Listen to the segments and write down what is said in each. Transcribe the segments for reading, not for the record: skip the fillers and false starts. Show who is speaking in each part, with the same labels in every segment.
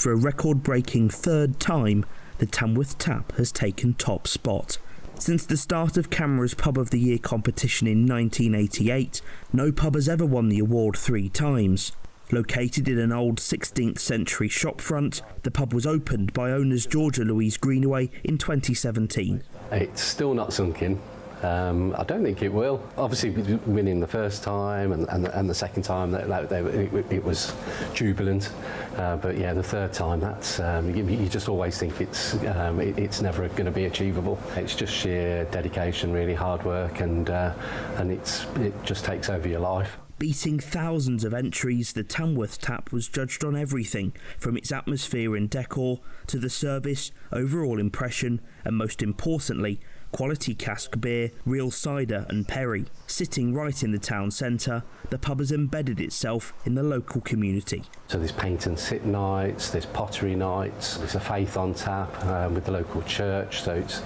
Speaker 1: for a record-breaking third time, the Tamworth Tap has taken top spot. Since the start of CAMRA's Pub of the Year competition in 1988, no pub has ever won the award 3 times. Located in an old 16th century shopfront, the pub was opened by owners Georgia Louise Greenaway in 2017.
Speaker 2: It's still not sunk in. I don't think it will. Obviously, winning the first time and the second time, it was jubilant. But yeah, the third time, that's you just always think it's never going to be achievable. It's just sheer dedication, really hard work, and it just takes over your life.
Speaker 1: Beating thousands of entries, the Tamworth Tap was judged on everything from its atmosphere and decor to the service, overall impression, and most importantly, quality cask beer, real cider and perry. Sitting right in the town centre, the pub has embedded itself in the local community.
Speaker 2: So there's paint and sit nights, there's pottery nights, there's a faith on tap with the local church, so it's,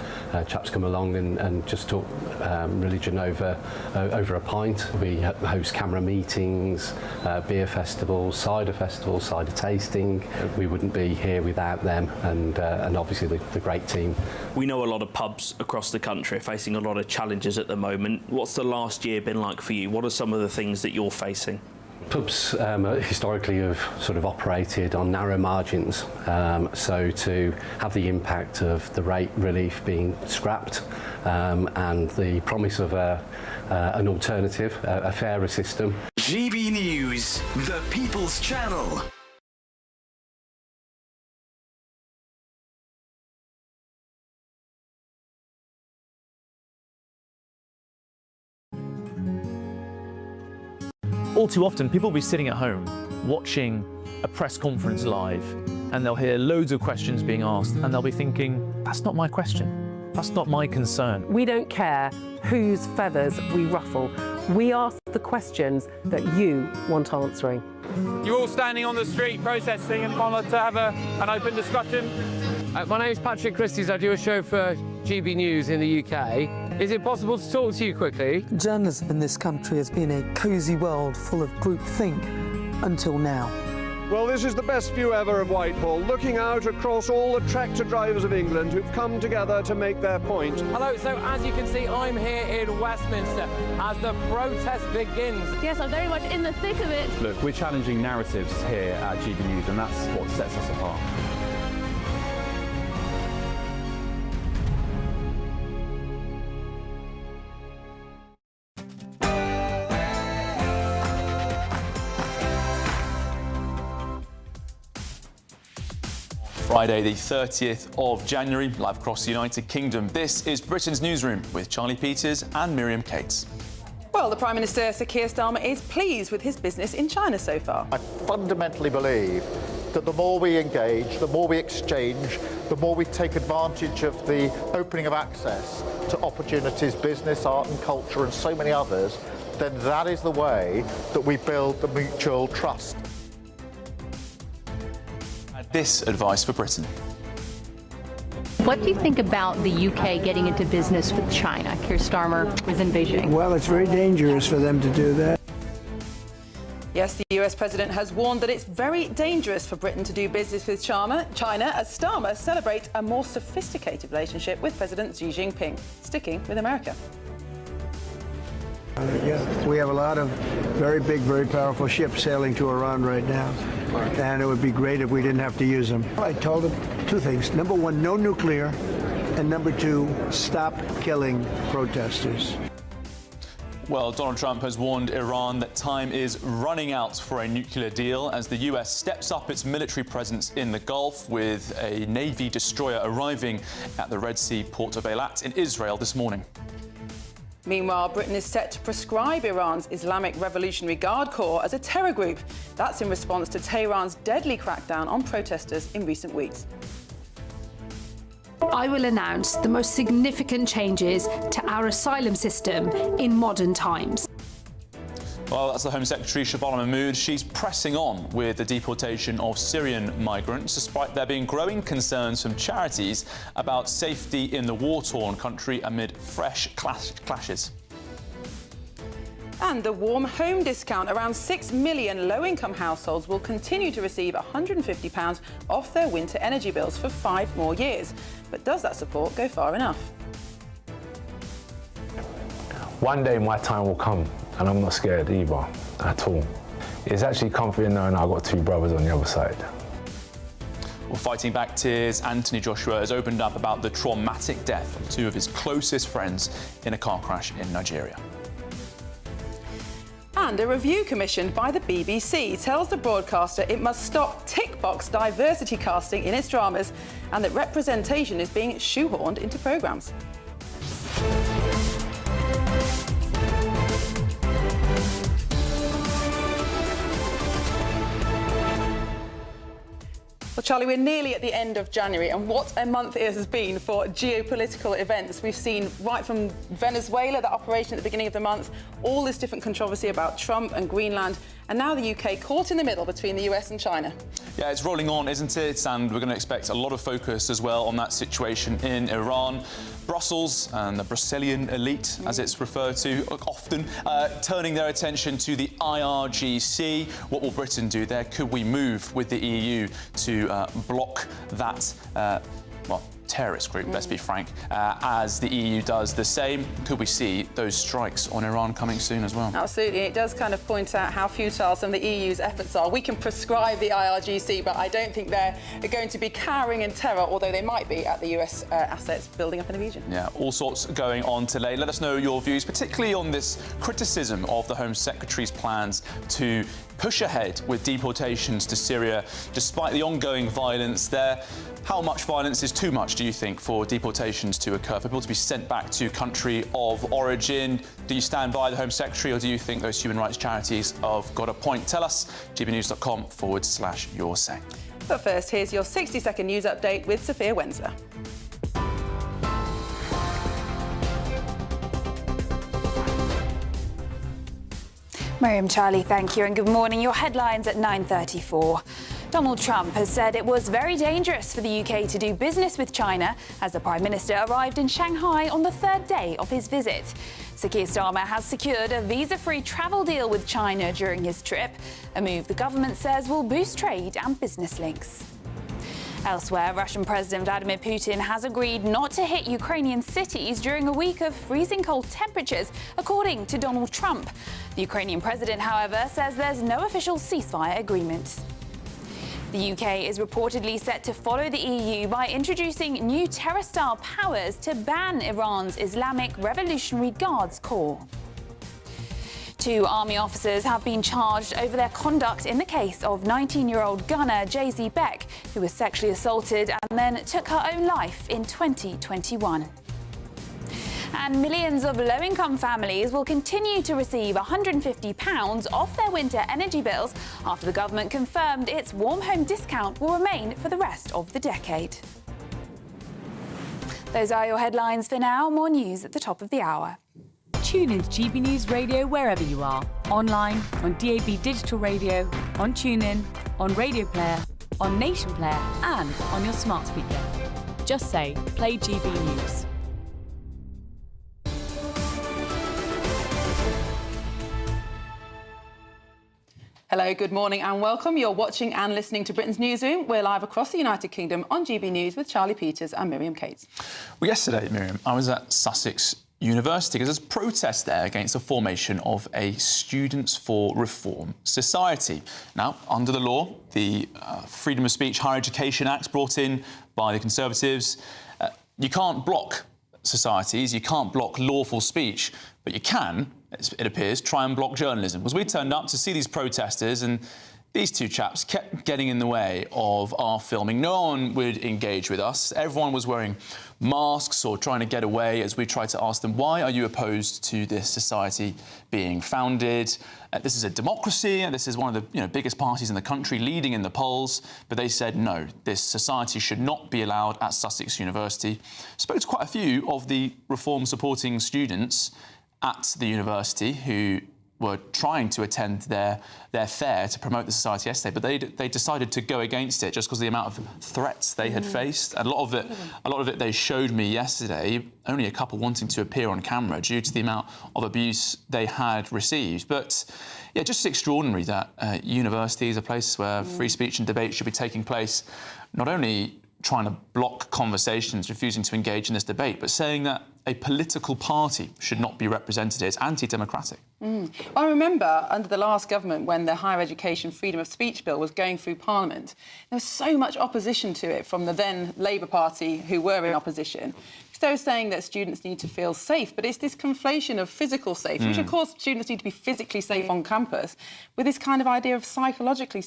Speaker 2: chaps come along and just talk religion over a pint. We host camera meetings, beer festivals, cider tasting. We wouldn't be here without them, and obviously the great team.
Speaker 3: We know a lot of pubs across the country are facing a lot of challenges at the moment. What's the last year been like for you? What are some of the things that you're facing?
Speaker 2: Pubs historically have sort of operated on narrow margins, so to have the impact of the rate relief being scrapped and the promise of an alternative, a fairer system.
Speaker 4: GB News, the People's Channel.
Speaker 5: All too often, people will be sitting at home watching a press conference live, and they'll hear loads of questions being asked, and they'll be thinking, that's not my question, that's not my concern.
Speaker 6: We don't care whose feathers we ruffle. We ask the questions that you want answering.
Speaker 7: You're all standing on the street protesting and want to have an open discussion.
Speaker 8: My name's Patrick Christie's. I do a show for GB News in the UK. Is it possible to talk to you quickly?
Speaker 9: Journalism in this country has been a cosy world full of groupthink until now.
Speaker 10: Well, this is the best view ever of Whitehall, looking out across all the tractor drivers of England who've come together to make their point.
Speaker 8: Hello, so as you can see, I'm here in Westminster as the protest begins.
Speaker 11: Yes, I'm very much in the thick of it.
Speaker 12: Look, we're challenging narratives here at GB News, and that's what sets us apart.
Speaker 13: Friday the 30th of January, live across the United Kingdom. This is Britain's Newsroom with Charlie Peters and Miriam Cates.
Speaker 14: Well, the Prime Minister, Sir Keir Starmer, is pleased with his business in China so far.
Speaker 15: I fundamentally believe that the more we engage, the more we exchange, the more we take advantage of the opening of access to opportunities, business, art and culture and so many others, then that is the way that we build the mutual trust.
Speaker 13: This advice for Britain.
Speaker 11: What do you think about the UK getting into business with China? Keir Starmer was in Beijing.
Speaker 16: Well, it's very dangerous for them to do that.
Speaker 14: Yes, the US President has warned that it's very dangerous for Britain to do business with China as Starmer celebrates a more sophisticated relationship with President Xi Jinping, sticking with America.
Speaker 16: Yeah, we have a lot of very big, very powerful ships sailing to Iran right now, and it would be great if we didn't have to use them. I told them 2 things. Number 1, no nuclear, and number 2, stop killing protesters.
Speaker 13: Well, Donald Trump has warned Iran that time is running out for a nuclear deal as the US steps up its military presence in the Gulf, with a Navy destroyer arriving at the Red Sea port of Eilat in Israel this morning.
Speaker 14: Meanwhile, Britain is set to prescribe Iran's Islamic Revolutionary Guard Corps as a terror group. That's in response to Tehran's deadly crackdown on protesters in recent weeks.
Speaker 17: I will announce the most significant changes to our asylum system in modern times.
Speaker 13: Well, that's the Home Secretary, Shabana Mahmood. She's pressing on with the deportation of Syrian migrants, despite there being growing concerns from charities about safety in the war-torn country amid fresh clashes.
Speaker 14: And the warm home discount. Around 6 million low-income households will continue to receive £150 off their winter energy bills for 5 more years. But does that support go far enough?
Speaker 18: One day my time will come, and I'm not scared either, at all. It's actually comforting knowing I've got 2 brothers on the other side.
Speaker 13: Well, Fighting Back Tears, Anthony Joshua has opened up about the traumatic death of 2 of his closest friends in a car crash in Nigeria.
Speaker 14: And a review commissioned by the BBC tells the broadcaster it must stop tick-box diversity casting in its dramas and that representation is being shoehorned into programmes. Well, Charlie, we're nearly at the end of January, and what a month it has been for geopolitical events. We've seen right from Venezuela, the operation at the beginning of the month, all this different controversy about Trump and Greenland, and now the UK caught in the middle between the US and China.
Speaker 13: Yeah, it's rolling on, isn't it? And we're going to expect a lot of focus as well on that situation in Iran. Brussels and the Brazilian elite, as it's referred to often, turning their attention to the IRGC. What will Britain do there? Could we move with the EU to block that, terrorist group, let's be frank, as the EU does the same? Could we see those strikes on Iran coming soon as well?
Speaker 14: Absolutely. It does kind of point out how futile some of the EU's efforts are. We can prescribe the IRGC, but I don't think they're going to be cowering in terror, although they might be at the US assets building up in the region.
Speaker 13: Yeah, all sorts going on today. Let us know your views, particularly on this criticism of the Home Secretary's plans to push ahead with deportations to Syria, despite the ongoing violence there. How much violence is too much, do you think, for deportations to occur, for people to be sent back to country of origin? Do you stand by the Home Secretary, or do you think those human rights charities have got a point? Tell us, gbnews.com/your say.
Speaker 14: But first, here's your 60-second news update with Sophia Wenzer.
Speaker 19: Miriam, Charlie, thank you, and good morning. Your headlines at 9:34. Donald Trump has said it was very dangerous for the UK to do business with China as the Prime Minister arrived in Shanghai on the 3rd day of his visit. Sir Keir Starmer has secured a visa-free travel deal with China during his trip, a move the government says will boost trade and business links. Elsewhere, Russian President Vladimir Putin has agreed not to hit Ukrainian cities during a week of freezing cold temperatures, according to Donald Trump. The Ukrainian president, however, says there's no official ceasefire agreement. The UK is reportedly set to follow the EU by introducing new terror-style powers to ban Iran's Islamic Revolutionary Guards Corps. 2 army officers have been charged over their conduct in the case of 19-year-old gunner Jay-Z Beck, who was sexually assaulted and then took her own life in 2021. And millions of low-income families will continue to receive £150 off their winter energy bills after the government confirmed its warm home discount will remain for the rest of the decade. Those are your headlines for now. More news at the top of the hour.
Speaker 20: Tune into GB News Radio wherever you are. Online, on DAB digital radio, on TuneIn, on Radio Player, on Nation Player and on your smart speaker. Just say, play GB News.
Speaker 14: Hello, good morning and welcome. You're watching and listening to Britain's Newsroom. We're live across the United Kingdom on GB News with Charlie Peters and Miriam Cates.
Speaker 13: Well, yesterday, Miriam, I was at Sussex University because there's a protest there against the formation of a Students for Reform Society. Now, under the law, the Freedom of Speech Higher Education Act brought in by the Conservatives, you can't block societies, you can't block lawful speech, but you can, it appears, try and block journalism. Because we turned up to see these protesters and these 2 chaps kept getting in the way of our filming. No one would engage with us. Everyone was wearing masks or trying to get away as we tried to ask them, why are you opposed to this society being founded? This is a democracy, and this is one of the biggest parties in the country, leading in the polls. But they said, no, this society should not be allowed at Sussex University. Spoke to quite a few of the reform-supporting students at the university who were trying to attend their fair to promote the society yesterday, but they decided to go against it just because of the amount of threats they had faced. And a lot of it they showed me yesterday, only a couple wanting to appear on camera due to the amount of abuse they had received. But yeah, just extraordinary that universities are places where free speech and debate should be taking place, not only trying to block conversations, refusing to engage in this debate, but saying that a political party should not be represented here. It's anti-democratic.
Speaker 14: I remember under the last government when the Higher Education Freedom of Speech Bill was going through Parliament, there was so much opposition to it from the then Labour Party who were in opposition. They were saying that students need to feel safe, but it's this conflation of physical safety, which of course students need to be physically safe on campus, with this kind of idea of psychological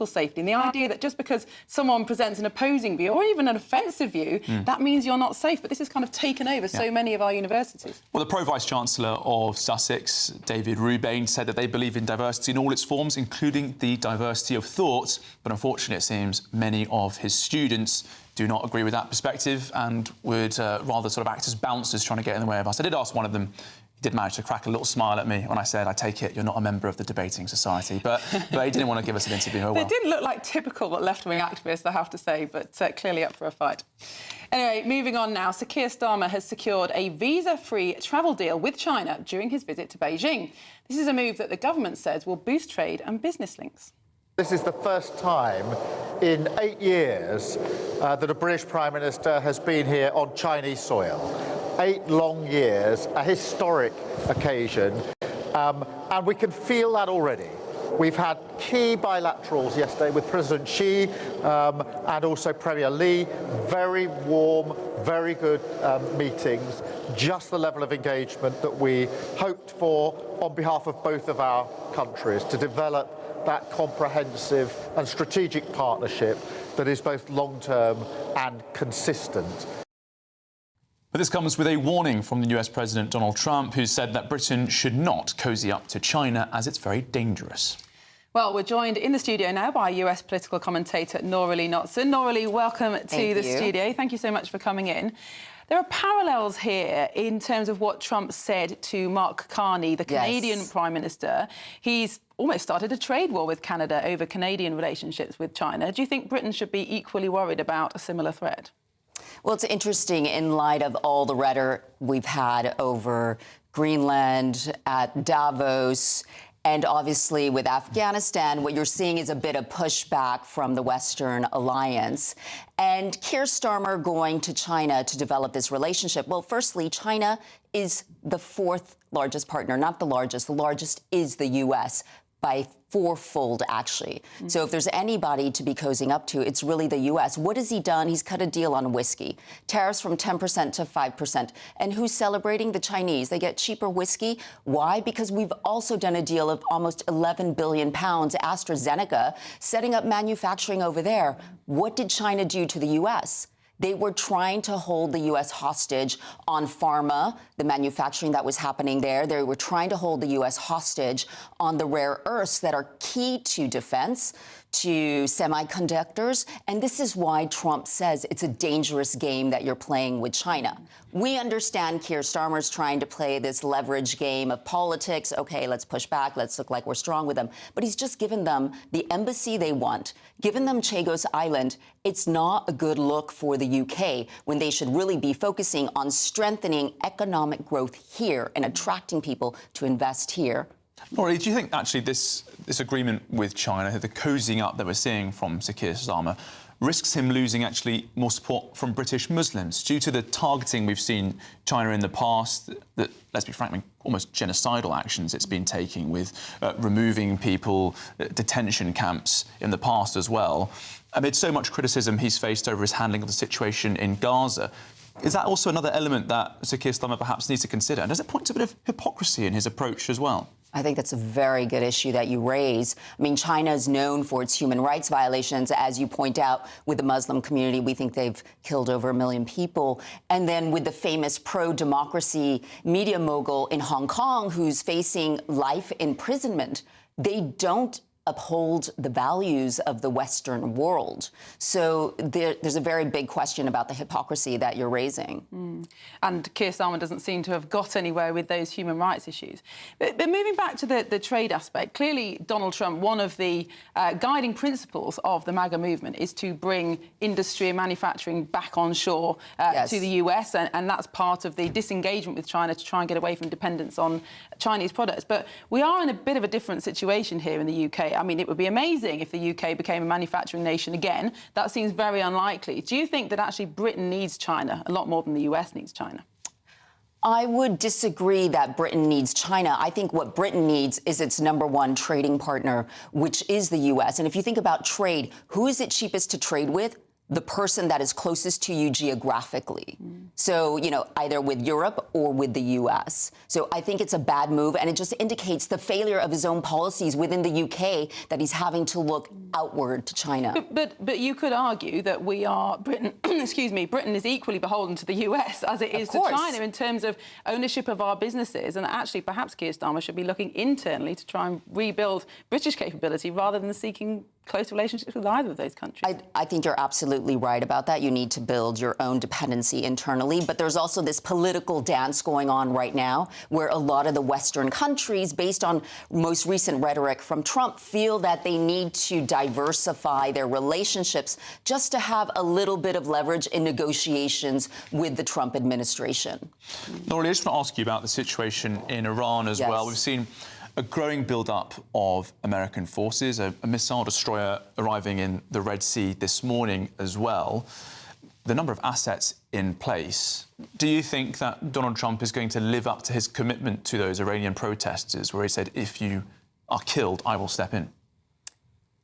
Speaker 14: safety, and the idea that just because someone presents an opposing view or even an offensive view, that means you're not safe. But this has kind of taken over so many of our universities.
Speaker 13: Well, the Pro-Vice-Chancellor of Sussex, David Roubain, said that they believe in diversity in all its forms, including the diversity of thought, but unfortunately it seems many of his students do not agree with that perspective and would rather sort of act as bouncers trying to get in the way of us. I did ask one of them, he did manage to crack a little smile at me when I said, I take it you're not a member of the debating society, but he didn't want to give us an interview. Oh, well.
Speaker 14: They did look like typical left-wing activists, I have to say, but clearly up for a fight. Anyway, moving on now, Sir Keir Starmer has secured a visa-free travel deal with China during his visit to Beijing. This is a move that the government says will boost trade and business links.
Speaker 15: This is the first time in 8 years that a British Prime Minister has been here on Chinese soil. 8 long years, a historic occasion, and we can feel that already. We've had key bilaterals yesterday with President Xi and also Premier Li. Very warm, very good meetings, just the level of engagement that we hoped for on behalf of both of our countries to develop that comprehensive and strategic partnership that is both long-term and consistent.
Speaker 13: But this comes with a warning from the US President Donald Trump, who said that Britain should not cosy up to China as it's very dangerous.
Speaker 14: Well, we're joined in the studio now by US political commentator Nora-Lee Knotson. Nora-Lee, welcome to the studio. Thank you so much for coming in. There are parallels here in terms of what Trump said to Mark Carney, the Canadian Prime Minister. He's almost started a trade war with Canada over Canadian relationships with China. Do you think Britain should be equally worried about a similar threat?
Speaker 21: Well, it's interesting in light of all the rhetoric we've had over Greenland, at Davos, and obviously with Afghanistan, what you're seeing is a bit of pushback from the Western alliance. And Keir Starmer going to China to develop this relationship. Well, firstly, China is the 4th largest partner, not the largest is the US by 4-fold, actually. So if there's anybody to be cozying up to, it's really the U.S. What has he done? He's cut a deal on whiskey. Tariffs from 10% to 5%. And who's celebrating? The Chinese. They get cheaper whiskey. Why? Because we've also done a deal of almost 11 billion pounds, AstraZeneca, setting up manufacturing over there. What did China do to the U.S.? They were trying to hold the U.S. hostage on pharma, the manufacturing that was happening there. They were trying to hold the U.S. hostage on the rare earths that are key to defense, to semiconductors. And this is why Trump says it's a dangerous game that you're playing with China. We understand Keir Starmer's trying to play this leverage game of politics. OK, let's push back. Let's look like we're strong with them. But he's just given them the embassy they want, given them Chagos Island. It's not a good look for the UK when they should really be focusing on strengthening economic growth here and attracting people to invest here.
Speaker 13: Nora, do you think actually this agreement with China, the cozying up that we're seeing from Sir Keir Starmer, risks him losing actually more support from British Muslims due to the targeting we've seen China in the past, that, let's be frank, almost genocidal actions it's been taking with removing people, detention camps in the past as well. Amid so much criticism he's faced over his handling of the situation in Gaza, is that also another element that Sir Keir Starmer perhaps needs to consider? And does it point to a bit of hypocrisy in his approach as well?
Speaker 21: I think that's a very good issue that you raise. I mean, China is known for its human rights violations, as you point out, with the Muslim community. We think they've killed over 1 million people. And then with the famous pro-democracy media mogul in Hong Kong, who's facing life imprisonment, they don't uphold the values of the Western world. So there's a very big question about the hypocrisy that you're raising.
Speaker 14: And Keir Starmer doesn't seem to have got anywhere with those human rights issues. But moving back to the trade aspect, clearly Donald Trump, one of the guiding principles of the MAGA movement is to bring industry and manufacturing back on shore to the US, and that's part of the disengagement with China to try and get away from dependence on Chinese products. But we are in a bit of a different situation here in the UK. I mean, it would be amazing if the UK became a manufacturing nation again. That seems very unlikely. Do you think that actually Britain needs China a lot more than the US needs China?
Speaker 21: I would disagree that Britain needs China. I think what Britain needs is its #1 trading partner, which is the US. And if you think about trade, who is it cheapest to trade with? The person that is closest to you geographically. So, you know, either with Europe or with the US. So I think it's a bad move, and it just indicates the failure of his own policies within the UK, that he's having to look outward to China.
Speaker 14: But you could argue that we are, Britain, excuse me, Britain is equally beholden to the US as it is to China in terms of ownership of our businesses. And actually, perhaps Keir Starmer should be looking internally to try and rebuild British capability rather than seeking close relationships with either of those countries.
Speaker 21: I think you're absolutely right about that. You need to build your own dependency internally. But there's also this political dance going on right now where a lot of the Western countries, based on most recent rhetoric from Trump, feel that they need to diversify their relationships just to have a little bit of leverage in negotiations with the Trump administration.
Speaker 13: Laurie, I just want to ask you about the situation in Iran as well. We've seen a growing build-up of American forces, a missile destroyer arriving in the Red Sea this morning as well. The number of assets in place. Do you think that Donald Trump is going to live up to his commitment to those Iranian protesters where he said, if you are killed, I will step in?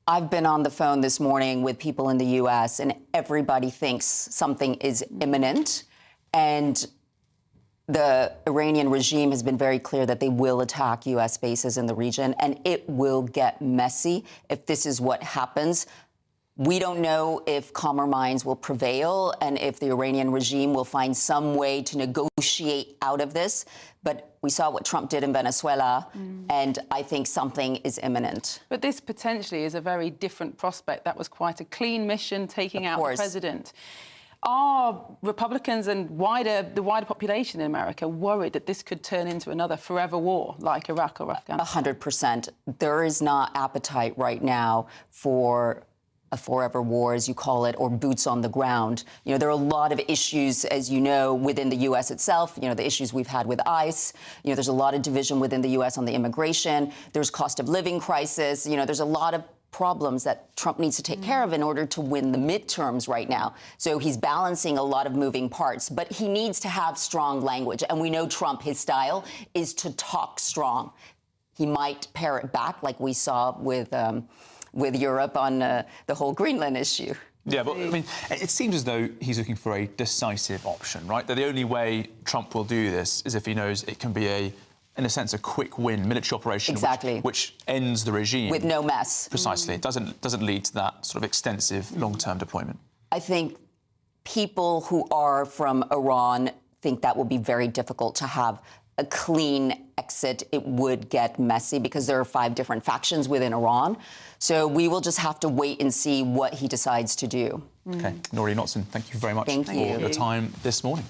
Speaker 21: I've been on the phone this morning with people in the US, and everybody thinks something is imminent. And the Iranian regime has been very clear that they will attack U.S. bases in the region, and it will get messy if this is what happens. We don't know if calmer minds will prevail and if the Iranian regime will find some way to negotiate out of this. But we saw what Trump did in Venezuela, and I think something is imminent.
Speaker 14: But this potentially is a very different prospect. That was quite a clean mission, taking out the president. Are Republicans and the wider population in America worried that this could turn into another forever war like Iraq or Afghanistan?
Speaker 21: 100%. There is not appetite right now for a forever war, as you call it, or boots on the ground. You know, there are a lot of issues, as you know, within the U.S. itself. You know, the issues we've had with ICE. You know, there's a lot of division within the U.S. on the immigration. There's cost of living crisis. You know, there's a lot of problems that Trump needs to take care of in order to win the midterms right now. So he's balancing a lot of moving parts, but he needs to have strong language. And we know Trump, his style is to talk strong. He might pare it back like we saw with Europe on the whole Greenland issue.
Speaker 13: Yeah, but I mean, it seems as though he's looking for a decisive option, right? That the only way Trump will do this is if he knows it can be in a sense, a quick win military operation, which ends the regime
Speaker 21: with no mess.
Speaker 13: Precisely, it doesn't lead to that sort of extensive long-term deployment.
Speaker 21: I think people who are from Iran think that will be very difficult to have a clean exit. It would get messy because there are 5 different factions within Iran. So we will just have to wait and see what he decides to do.
Speaker 13: Okay, Norrie Knotson, thank you very much for
Speaker 21: you.
Speaker 13: your time this morning.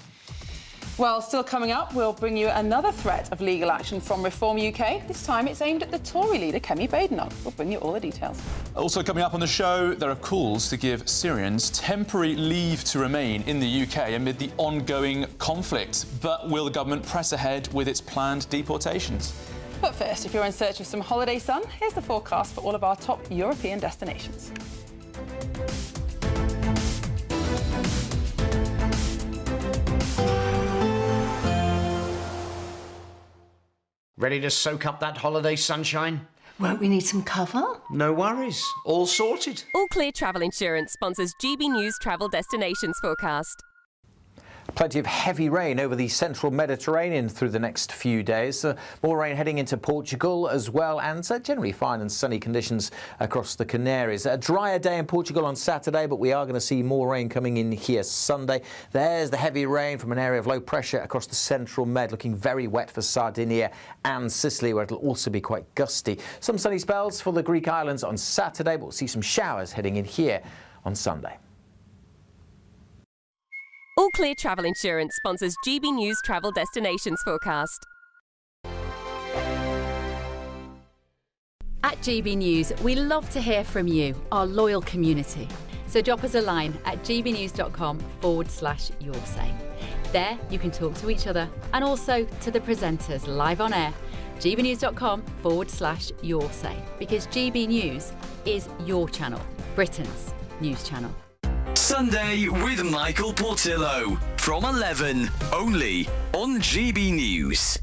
Speaker 14: Well, still coming up, we'll bring you another threat of legal action from Reform UK. This time it's aimed at the Tory leader, Kemi Badenoch. We'll bring you all the details.
Speaker 13: Also coming up on the show, there are calls to give Syrians temporary leave to remain in the UK amid the ongoing conflict. But will the government press ahead with its planned deportations?
Speaker 14: But first, if you're in search of some holiday sun, here's the forecast for all of our top European destinations.
Speaker 1: Ready to soak up that holiday sunshine?
Speaker 22: Won't we need some cover?
Speaker 1: No worries. All sorted.
Speaker 23: All Clear Travel Insurance sponsors GB News Travel Destinations Forecast.
Speaker 3: Plenty of heavy rain over the central Mediterranean through the next few days. More rain heading into Portugal as well, and generally fine and sunny conditions across the Canaries. A drier day in Portugal on Saturday, but we are going to see more rain coming in here Sunday. There's the heavy rain from an area of low pressure across the central Med, looking very wet for Sardinia and Sicily, where it'll also be quite gusty. Some sunny spells for the Greek islands on Saturday, but we'll see some showers heading in here on Sunday.
Speaker 22: All Clear Travel Insurance sponsors GB News Travel Destinations Forecast.
Speaker 20: At GB News, we love to hear from you, our loyal community. So drop us a line at gbnews.com/yoursay. There you can talk to each other and also to the presenters live on air. gbnews.com/yoursay, because GB News is your channel, Britain's news channel.
Speaker 4: Sunday with Michael Portillo from 11, only on GB News.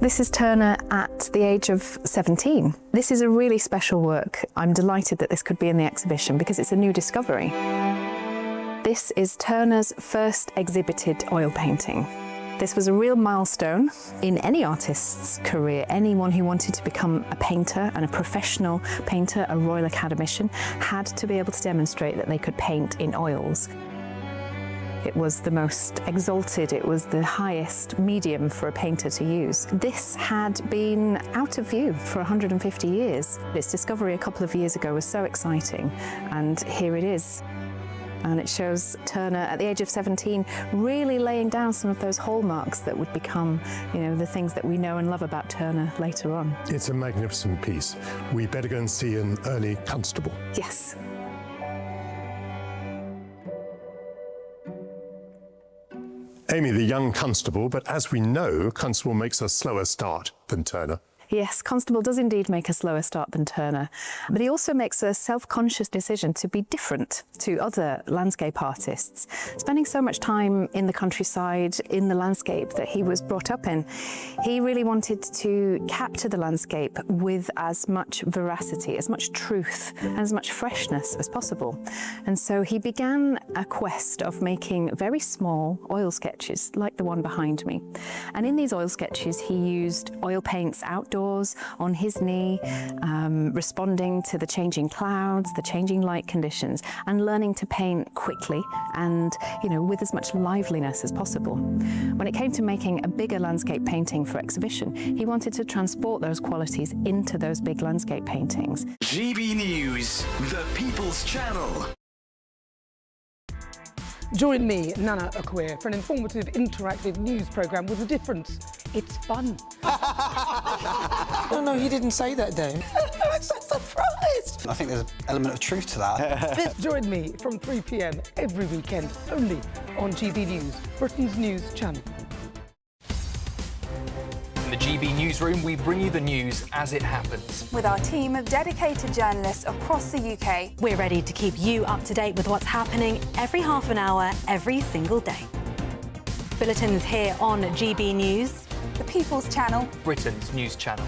Speaker 23: This is Turner at the age of 17. This is a really special work. I'm delighted that this could be in the exhibition because it's a new discovery. This is Turner's first exhibited oil painting. This was a real milestone in any artist's career. Anyone who wanted to become a painter and a professional painter, a Royal Academician, had to be able to demonstrate that they could paint in oils. It was the most exalted, it was the highest medium for a painter to use. This had been out of view for 150 years. Its discovery a couple of years ago was so exciting, and here it is. And it shows Turner at the age of 17 really laying down some of those hallmarks that would become, the things that we know and love about Turner later on.
Speaker 24: It's a magnificent piece. We better go and see an early Constable.
Speaker 23: Yes.
Speaker 24: Amy, the young Constable, but as we know, Constable makes a slower start than Turner.
Speaker 23: Yes, Constable does indeed make a slower start than Turner, but he also makes a self-conscious decision to be different to other landscape artists. Spending so much time in the countryside, in the landscape that he was brought up in, he really wanted to capture the landscape with as much veracity, as much truth, and as much freshness as possible. And so he began a quest of making very small oil sketches, like the one behind me. And in these oil sketches, he used oil paints outdoors, on his knee, responding to the changing clouds, the changing light conditions, and learning to paint quickly and, with as much liveliness as possible. When it came to making a bigger landscape painting for exhibition, he wanted to transport those qualities into those big landscape paintings.
Speaker 4: GB News, the People's Channel.
Speaker 9: Join me, Nana Akwe, for an informative, interactive news programme with a difference. It's fun. No, he didn't say that, Dave. I'm so surprised.
Speaker 25: I think there's an element of truth to that.
Speaker 9: Join me from 3 p.m. every weekend, only on GB News, Britain's news channel.
Speaker 5: In the GB Newsroom, we bring you the news as it happens.
Speaker 19: With our team of dedicated journalists across the UK.
Speaker 26: We're ready to keep you up to date with what's happening every half an hour, every single day. Bulletins here on GB News,
Speaker 19: the People's Channel,
Speaker 5: Britain's news channel.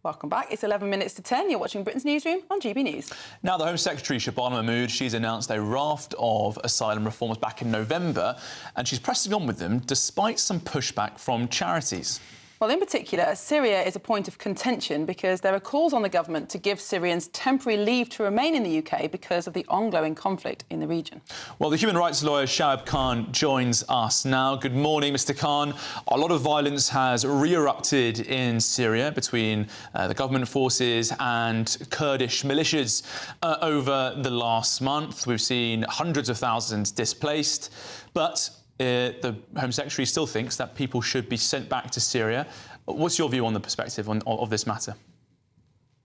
Speaker 14: Welcome back. It's 11 minutes to 10. You're watching Britain's Newsroom on GB News.
Speaker 13: Now, the Home Secretary, Shabana Mahmood, she's announced a raft of asylum reforms back in November, and she's pressing on with them despite some pushback from charities.
Speaker 14: Well, in particular, Syria is a point of contention because there are calls on the government to give Syrians temporary leave to remain in the UK because of the ongoing conflict in the region.
Speaker 13: Well, the human rights lawyer Shahab Khan joins us now. Good morning, Mr. Khan. A lot of violence has re-erupted in Syria between the government forces and Kurdish militias over the last month. We've seen hundreds of thousands displaced, but the Home Secretary still thinks that people should be sent back to Syria. What's your view on the perspective of this matter?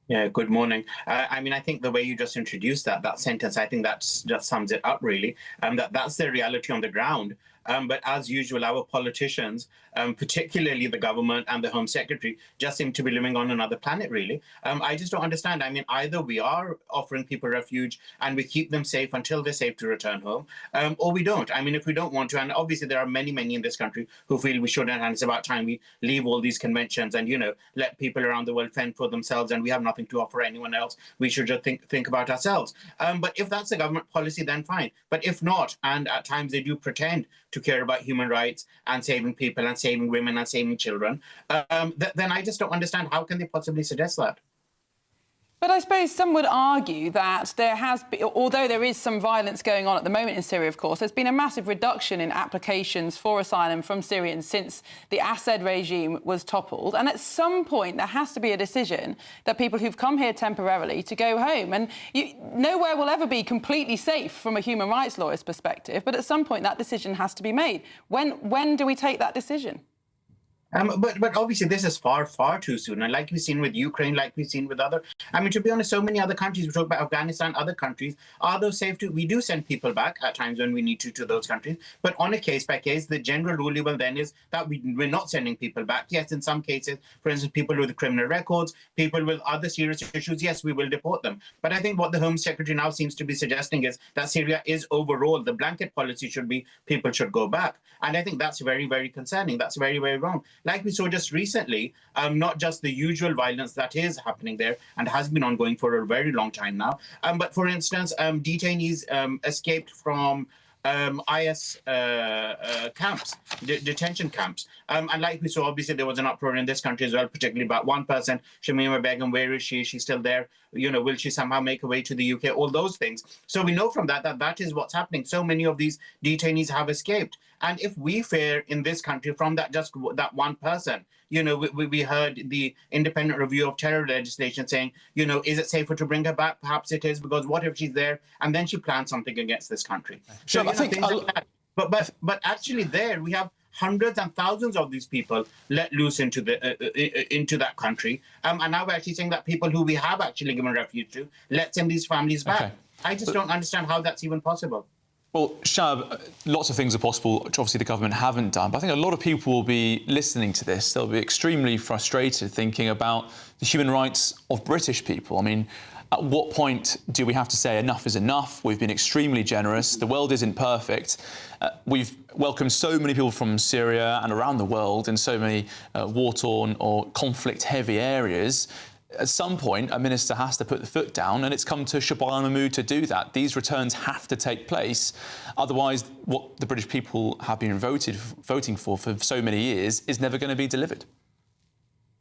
Speaker 27: Yeah, good morning. I think the way you just introduced that sentence, I think that just sums it up, really. That's the reality on the ground. But as usual, our politicians, particularly the government and the Home Secretary, just seem to be living on another planet, really. I just don't understand. I mean, either we are offering people refuge and we keep them safe until they're safe to return home, or we don't. I mean, if we don't want to, and obviously there are many in this country who feel we shouldn't, and it's about time we leave all these conventions and, let people around the world fend for themselves, and we have nothing to offer anyone else. We should just think about ourselves. But if that's the government policy, then fine. But if not, and at times they do pretend to care about human rights and saving people and saving women and saving children, then I just don't understand how can they possibly suggest that.
Speaker 14: But I suppose some would argue that there has been, although there is some violence going on at the moment in Syria, of course, there's been a massive reduction in applications for asylum from Syrians since the Assad regime was toppled. And at some point, there has to be a decision that people who've come here temporarily to go home. And nowhere will ever be completely safe from a human rights lawyer's perspective. But at some point, that decision has to be made. When do we take that decision?
Speaker 27: But obviously this is far too soon. And like we've seen with Ukraine, like we've seen with to be honest, so many other countries, we talk about Afghanistan, other countries, are those safe to? We do send people back at times when we need to those countries. But on a case by case, the general rule then is that we're not sending people back. Yes, in some cases, for instance, people with criminal records, people with other serious issues, yes, we will deport them. But I think what the Home Secretary now seems to be suggesting is that Syria is overall, the blanket policy should be people should go back. And I think that's very, very concerning. That's very, very wrong. Like we saw just recently, not just the usual violence that is happening there and has been ongoing for a very long time now, but for instance, detainees escaped from IS camps, detention camps. And like we saw, obviously, there was an uproar in this country as well, particularly about one person, Shamima Begum. Where is she? She's still there. Will she somehow make her way to the UK? All those things. So we know from that is what's happening. So many of these detainees have escaped. And if we fare in this country from that one person, we heard the independent review of terror legislation saying, is it safer to bring her back? Perhaps it is, because what if she's there and then she plans something against this country? So I think things like that. But actually there we have hundreds and thousands of these people let loose into that country. And now we're actually saying that people who we have actually given refuge to, let's send these families back. Okay. I just don't understand how that's even possible.
Speaker 13: Well, Shab, lots of things are possible, which obviously the government haven't done. But I think a lot of people will be listening to this. They'll be extremely frustrated thinking about the human rights of British people. I mean, at what point do we have to say enough is enough? We've been extremely generous. The world isn't perfect. We've welcomed so many people from Syria and around the world in so many war-torn or conflict-heavy areas. At some point, a minister has to put the foot down, and it's come to Shabana Mahmood to do that. These returns have to take place. Otherwise, what the British people have been voting for so many years is never going to be delivered.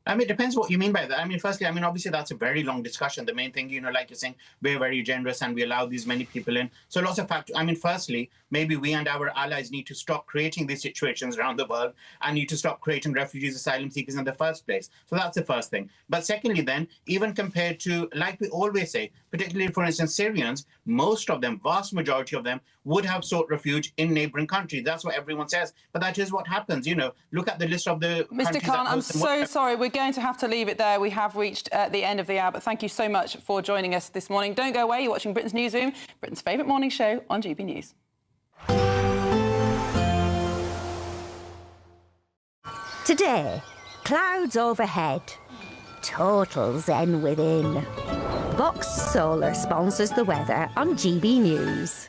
Speaker 27: I mean, it depends what you mean by that. I mean, firstly, obviously that's a very long discussion. The main thing, like you're saying, we're very generous and we allow these many people in. So lots of factors. Firstly, maybe we and our allies need to stop creating these situations around the world and need to stop creating refugees, asylum seekers in the first place. So that's the first thing. But secondly, then, even compared to, like we always say, particularly, for instance, Syrians, most of them, vast majority of them, would have sought refuge in neighbouring countries. That's what everyone says. But that is what happens. Look at the list of the
Speaker 14: Mr. Khan, I'm so sorry. We're going to have to leave it there. We have reached the end of the hour. But thank you so much for joining us this morning. Don't go away. You're watching Britain's Newsroom, Britain's favourite morning show on GB News.
Speaker 2: Today, clouds overhead, total zen within. Box Solar sponsors the weather on GB News.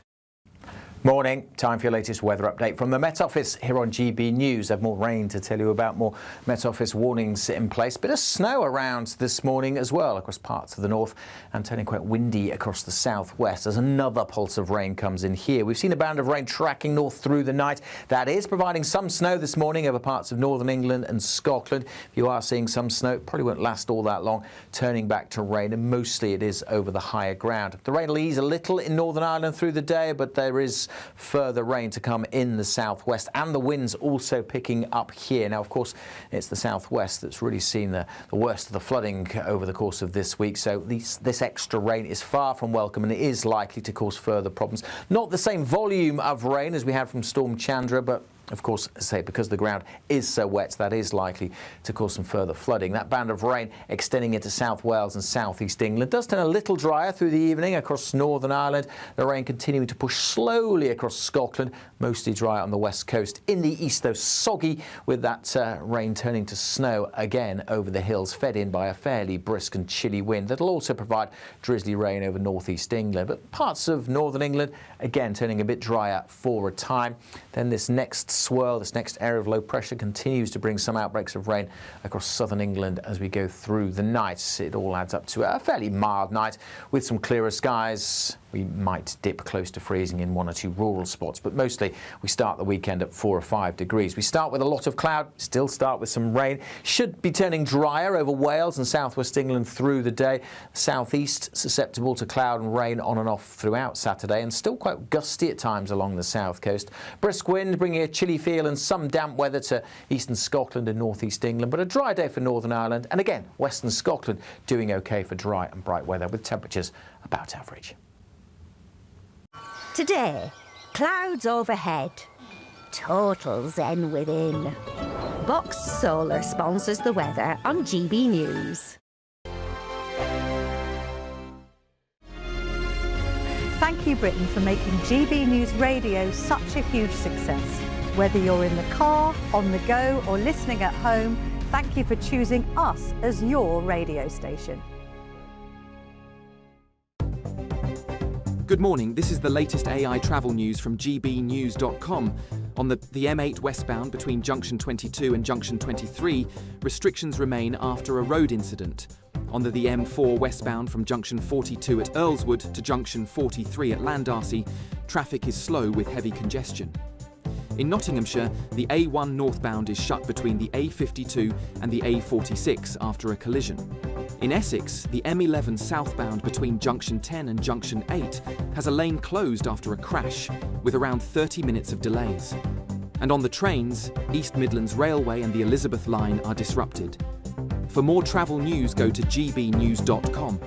Speaker 3: Morning. Time for your latest weather update from the Met Office here on GB News. Have more rain to tell you about, more Met Office warnings in place. Bit of snow around this morning as well across parts of the north and turning quite windy across the southwest as another pulse of rain comes in here. We've seen a band of rain tracking north through the night. That is providing some snow this morning over parts of northern England and Scotland. If you are seeing some snow, it probably won't last all that long, turning back to rain, and mostly it is over the higher ground. The rain will ease a little in Northern Ireland through the day, but there is further rain to come in the southwest, and the winds also picking up here. Now, of course, it's the southwest that's really seen the worst of the flooding over the course of this week, so this extra rain is far from welcome, and it is likely to cause further problems. Not the same volume of rain as we had from Storm Chandra, but Of course, as I say, because the ground is so wet, that is likely to cause some further flooding. That band of rain extending into South Wales and South East England does turn a little drier through the evening across Northern Ireland. The rain continuing to push slowly across Scotland, mostly dry on the west coast. In the east, though, soggy, with that rain turning to snow again over the hills, fed in by a fairly brisk and chilly wind. That'll also provide drizzly rain over northeast England. But parts of northern England, again, turning a bit drier for a time. Then this next swirl, this next area of low pressure continues to bring some outbreaks of rain across southern England as we go through the night. It all adds up to a fairly mild night with some clearer skies. We might dip close to freezing in 1 or 2 rural spots, but mostly we start the weekend at 4 or 5 degrees. We start with a lot of cloud, still start with some rain. Should be turning drier over Wales and southwest England through the day. Southeast susceptible to cloud and rain on and off throughout Saturday, and still quite gusty at times along the south coast. Brisk wind bringing a chilly feel and some damp weather to eastern Scotland and northeast England, but a dry day for Northern Ireland, and again western Scotland doing okay for dry and bright weather with temperatures about average.
Speaker 2: Today, clouds overhead, total zen within. Boxed Solar sponsors the weather on GB News.
Speaker 26: Thank you, Britain, for making GB News Radio such a huge success. Whether you're in the car, on the go, or listening at home, thank you for choosing us as your radio station.
Speaker 6: Good morning, this is the latest AI travel news from GBNews.com. On the M8 westbound between Junction 22 and Junction 23, restrictions remain after a road incident. On the M4 westbound from Junction 42 at Earlswood to Junction 43 at Landarcy, traffic is slow with heavy congestion. In Nottinghamshire, the A1 northbound is shut between the A52 and the A46 after a collision. In Essex, the M11 southbound between Junction 10 and Junction 8 has a lane closed after a crash, with around 30 minutes of delays. And on the trains, East Midlands Railway and the Elizabeth line are disrupted. For more travel news, go to gbnews.com.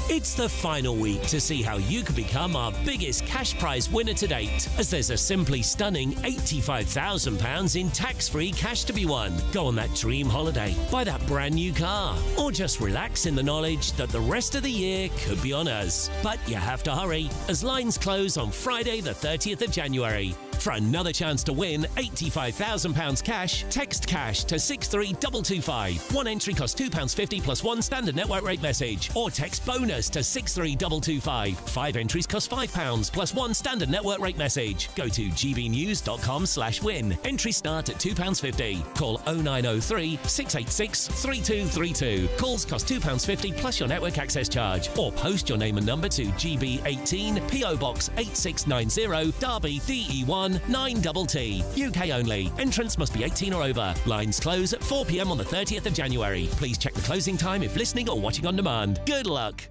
Speaker 7: It's the final week to see how you could become our biggest cash prize winner to date, as there's a simply stunning £85,000 in tax-free cash to be won. Go on that dream holiday, buy that brand new car, or just relax in the knowledge that the rest of the year could be on us. But you have to hurry, as lines close on Friday the 30th of January. For another chance to win £85,000 cash, text cash to 63225. One entry costs £2.50 plus one standard network rate message, or text bonus to 63225. 5 entries cost £5 plus one standard network rate message. Go to gbnews.com/win. Entries start at £2.50. Call 0903 686 3232. Calls cost £2.50 plus your network access charge, or post your name and number to GB18 PO Box 8690 Derby DE1 9TT. UK only. Entrance must be 18 or over. Lines close at 4 p.m. on the 30th of January. Please check the closing time if listening or watching on demand. Good luck.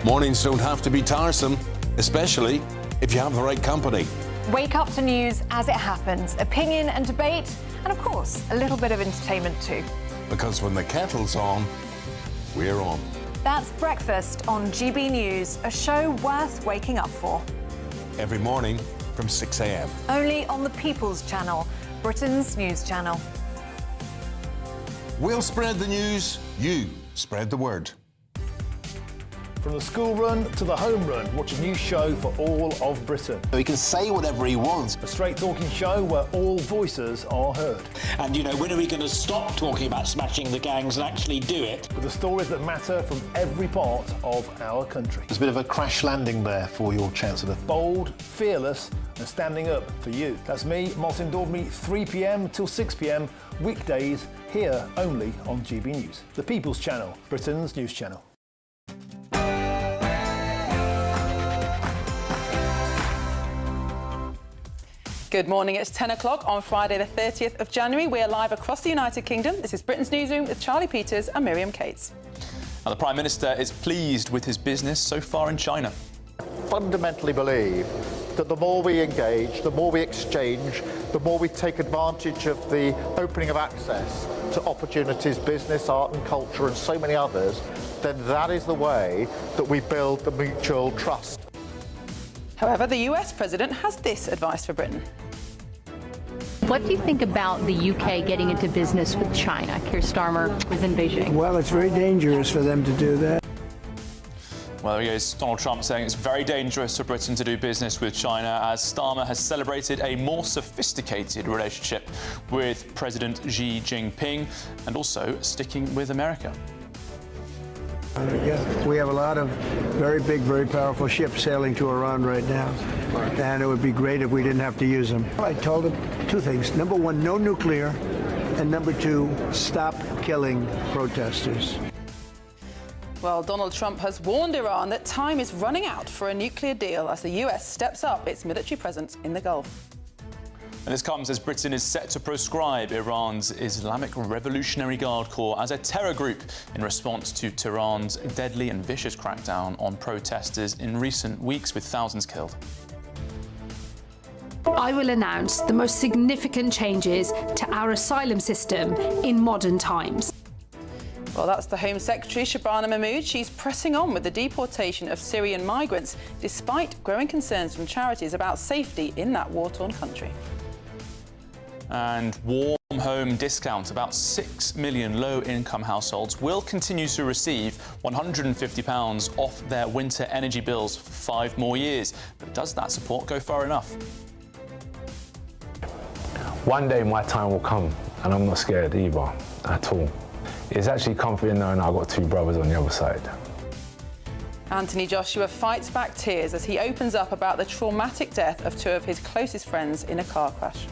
Speaker 8: Mornings don't have to be tiresome, especially if you have the right company.
Speaker 10: Wake up to news as it happens, opinion and debate, and of course, a little bit of entertainment too.
Speaker 8: Because when the kettle's on, we're on.
Speaker 10: That's Breakfast on GB News, a show worth waking up for.
Speaker 8: Every morning from 6 a.m.
Speaker 10: Only on the People's Channel, Britain's news channel.
Speaker 8: We'll spread the news, you spread the word.
Speaker 11: From the school run to the home run, watch a new show for all of Britain.
Speaker 12: He can say whatever he wants.
Speaker 11: A straight talking show where all voices are heard.
Speaker 16: And, you know, when are we going to stop talking about smashing the gangs and actually do it?
Speaker 11: With the stories that matter from every part of our country.
Speaker 12: There's a bit of a crash landing there for your Chancellor.
Speaker 11: Bold, fearless and standing up for you. That's me, Martin Daubney, 3 p.m. till 6 p.m, weekdays, here only on GB News. The People's Channel, Britain's news channel.
Speaker 14: Good morning, it's 10 o'clock on Friday the 30th of January. We are live across the United Kingdom. This is Britain's Newsroom with Charlie Peters and Miriam Cates.
Speaker 13: Now, the Prime Minister is pleased with his business so far in China.
Speaker 15: I fundamentally believe that the more we engage, the more we exchange, the more we take advantage of the opening of access to opportunities, business, art and culture and so many others, then that is the way that we build the mutual trust.
Speaker 14: However, the US president has this advice for Britain.
Speaker 1: What do you think about the UK getting into business with China? Keir Starmer was in Beijing.
Speaker 17: Well, it's very dangerous for them to do that.
Speaker 13: Well, there he goes, Donald Trump saying it's very dangerous for Britain to do business with China, as Starmer has celebrated a more sophisticated relationship with President Xi Jinping and also sticking with America.
Speaker 17: We have a lot of very big, very powerful ships sailing to Iran right now, and it would be great if we didn't have to use them. I told him two things. Number one, no nuclear, and number two, stop killing protesters.
Speaker 14: Well, Donald Trump has warned Iran that time is running out for a nuclear deal as the US steps up its military presence in the Gulf.
Speaker 13: And this comes as Britain is set to proscribe Iran's Islamic Revolutionary Guard Corps as a terror group in response to Tehran's deadly and vicious crackdown on protesters in recent weeks, with thousands killed.
Speaker 18: I will announce the most significant changes to our asylum system in modern times.
Speaker 14: Well, that's the Home Secretary, Shabana Mahmood. She's pressing on with the deportation of Syrian migrants, despite growing concerns from charities about safety in that war-torn country.
Speaker 13: And warm home discounts. About 6 million low-income households will continue to receive £150 off their winter energy bills for 5 more years. But does that support go far enough?
Speaker 20: One day my time will come, and I'm not scared either, at all. It's actually comforting knowing I've got 2 brothers on the other side.
Speaker 14: Anthony Joshua fights back tears as he opens up about the traumatic death of 2 of his closest friends in a car crash.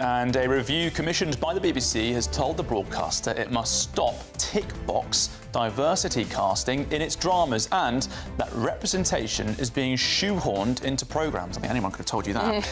Speaker 13: And a review commissioned by the BBC has told the broadcaster it must stop tick box diversity casting in its dramas, and that representation is being shoehorned into programmes. I mean, anyone could have told you that.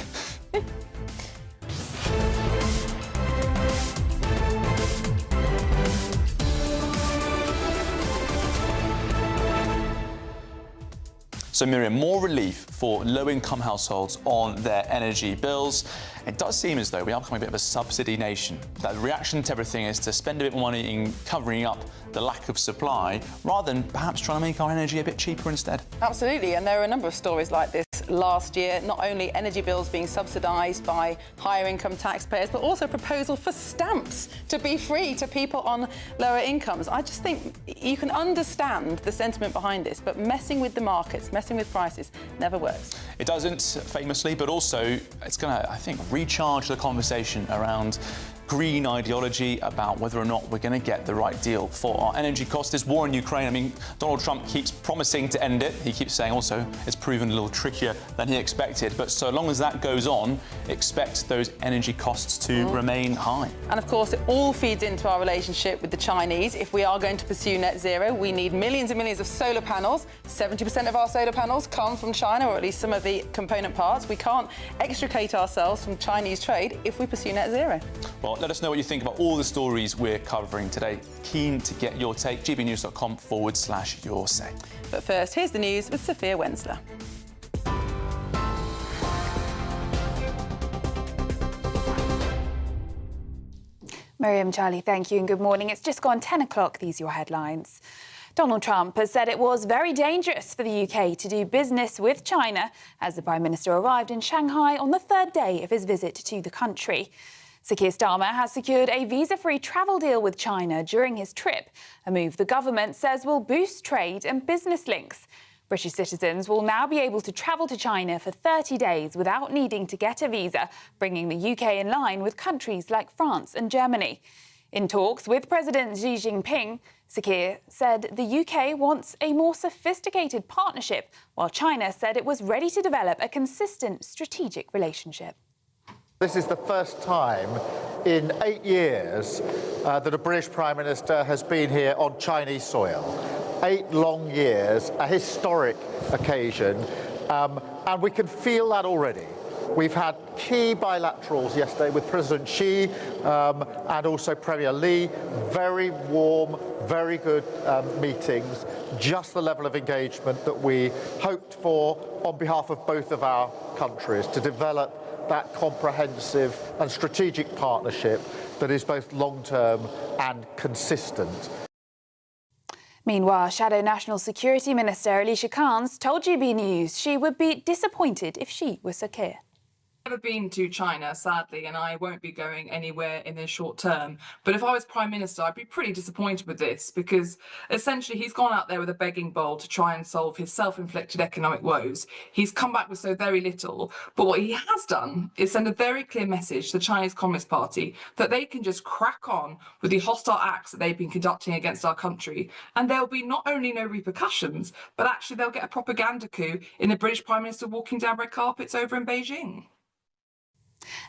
Speaker 13: So Miriam, more relief for low-income households on their energy bills. It does seem as though we are becoming a bit of a subsidy nation. That the reaction to everything is to spend a bit more money in covering up the lack of supply, rather than perhaps trying to make our energy a bit cheaper instead.
Speaker 14: Absolutely, and there are a number of stories like this last year. Not only energy bills being subsidised by higher income taxpayers, but also a proposal for stamps to be free to people on lower incomes. I just think you can understand the sentiment behind this, but messing with the markets, messing with prices, never works.
Speaker 13: It doesn't, famously, but also it's going to, I think, recharge the conversation around green ideology about whether or not we're going to get the right deal for our energy costs. This war in Ukraine, I mean, Donald Trump keeps promising to end it. He keeps saying also it's proven a little trickier than he expected. But so long as that goes on, expect those energy costs to remain high.
Speaker 14: And of course, it all feeds into our relationship with the Chinese. If we are going to pursue net zero, we need millions and millions of solar panels. 70% of our solar panels come from China, or at least some of the component parts. We can't extricate ourselves from Chinese trade if we pursue net zero.
Speaker 13: Well, let us know what you think about all the stories we're covering today. Keen to get your take. gbnews.com/your say.
Speaker 14: But first, here's the news with Sophia Wensler.
Speaker 19: Miriam, Charlie, thank you and good morning. It's just gone 10 o'clock. These are your headlines. Donald Trump has said it was very dangerous for the UK to do business with China as the Prime Minister arrived in Shanghai on the 3rd day of his visit to the country. Sir Keir Starmer has secured a visa-free travel deal with China during his trip, a move the government says will boost trade and business links. British citizens will now be able to travel to China for 30 days without needing to get a visa, bringing the UK in line with countries like France and Germany. In talks with President Xi Jinping, Sir Keir said the UK wants a more sophisticated partnership, while China said it was ready to develop a consistent strategic relationship.
Speaker 15: This is the first time in 8 years that a British Prime Minister has been here on Chinese soil. 8 long years, a historic occasion, and we can feel that already. We've had key bilaterals yesterday with President Xi and also Premier Li. Very warm, very good meetings. Just the level of engagement that we hoped for on behalf of both of our countries to develop that comprehensive and strategic partnership that is both long-term and consistent.
Speaker 19: Meanwhile, Shadow National Security Minister Alicia Kans told GB News she would be disappointed if she was secure.
Speaker 4: I've never been to China, sadly, and I won't be going anywhere in the short term. But if I was Prime Minister, I'd be pretty disappointed with this because essentially he's gone out there with a begging bowl to try and solve his self-inflicted economic woes. He's come back with so very little. But what he has done is send a very clear message to the Chinese Communist Party that they can just crack on with the hostile acts that they've been conducting against our country. And there'll be not only no repercussions, but actually they'll get a propaganda coup in the British Prime Minister walking down red carpets over in Beijing.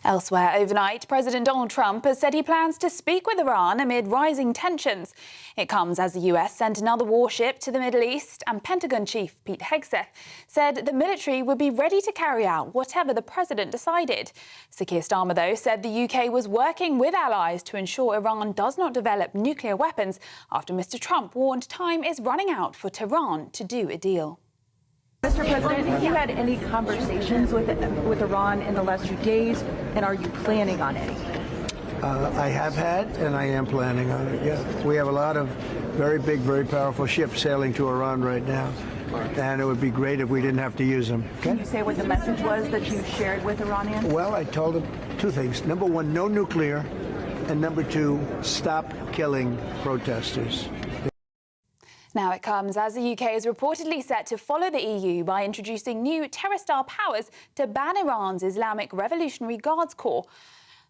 Speaker 19: Elsewhere overnight, President Donald Trump has said he plans to speak with Iran amid rising tensions. It comes as the US sent another warship to the Middle East, and Pentagon Chief Pete Hegseth said the military would be ready to carry out whatever the president decided. Sir Keir Starmer, though, said the UK was working with allies to ensure Iran does not develop nuclear weapons after Mr. Trump warned time is running out for Tehran to do a deal.
Speaker 9: Mr. President, have you had any conversations with Iran in the last few days, and are you planning on any?
Speaker 17: I have had, and I am planning on it, yeah. We have a lot of very big, very powerful ships sailing to Iran right now, and it would be great if we didn't have to use them. Okay?
Speaker 9: Can you say what the message was that you shared with Iranians?
Speaker 17: Well, I told them two things. Number one, no nuclear, and number two, stop killing protesters.
Speaker 19: Now it comes as the UK is reportedly set to follow the EU by introducing new terror-style powers to ban Iran's Islamic Revolutionary Guards Corps.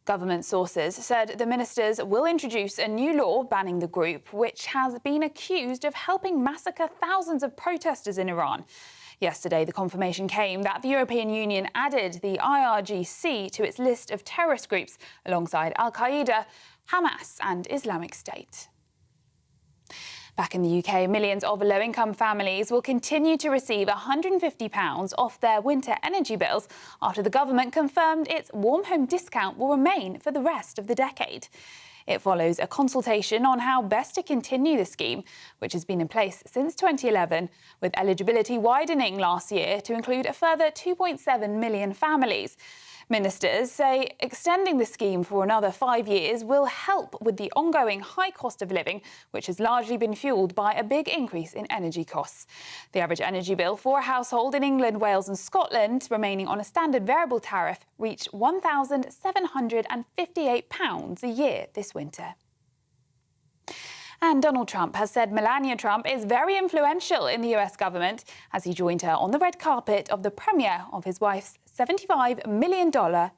Speaker 19: Government sources said the ministers will introduce a new law banning the group, which has been accused of helping massacre thousands of protesters in Iran. Yesterday, the confirmation came that the European Union added the IRGC to its list of terrorist groups alongside Al-Qaeda, Hamas and Islamic State. Back in the UK, millions of low-income families will continue to receive £150 off their winter energy bills after the government confirmed its warm home discount will remain for the rest of the decade. It follows a consultation on how best to continue the scheme, which has been in place since 2011, with eligibility widening last year to include a further 2.7 million families. Ministers say extending the scheme for another 5 years will help with the ongoing high cost of living, which has largely been fuelled by a big increase in energy costs. The average energy bill for a household in England, Wales and Scotland, remaining on a standard variable tariff, reached £1,758 a year this winter. And Donald Trump has said Melania Trump is very influential in the US government as he joined her on the red carpet of the premiere of his wife's $75 million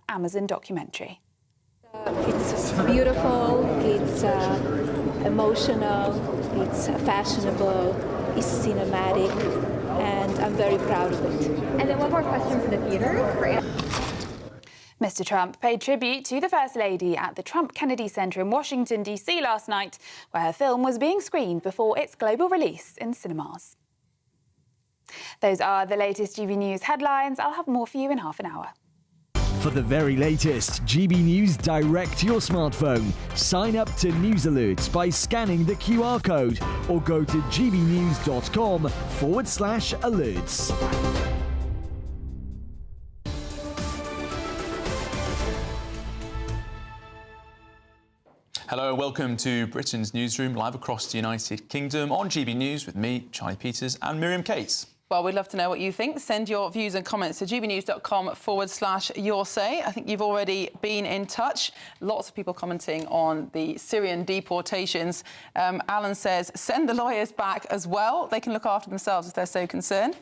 Speaker 19: Amazon documentary.
Speaker 21: It's beautiful, it's emotional, it's fashionable, it's cinematic, and I'm very proud of it.
Speaker 9: And then one more question for the theater.
Speaker 19: Mr. Trump paid tribute to the First Lady at the Trump Kennedy Center in Washington, D.C. last night, where her film was being screened before its global release in cinemas. Those are the latest GB News headlines. I'll have more for you in half an hour.
Speaker 22: For the very latest GB News direct to your smartphone, sign up to News Alerts by scanning the QR code or go to gbnews.com/alerts.
Speaker 13: Hello and welcome to Britain's Newsroom, live across the United Kingdom on GB News with me, Charlie Peters, and Miriam Cates.
Speaker 14: Well, we'd love to know what you think. Send your views and comments to gbnews.com/yoursay. I think you've already been in touch. Lots of people commenting on the Syrian deportations. Alan says, send the lawyers back as well. They can look after themselves if they're so concerned.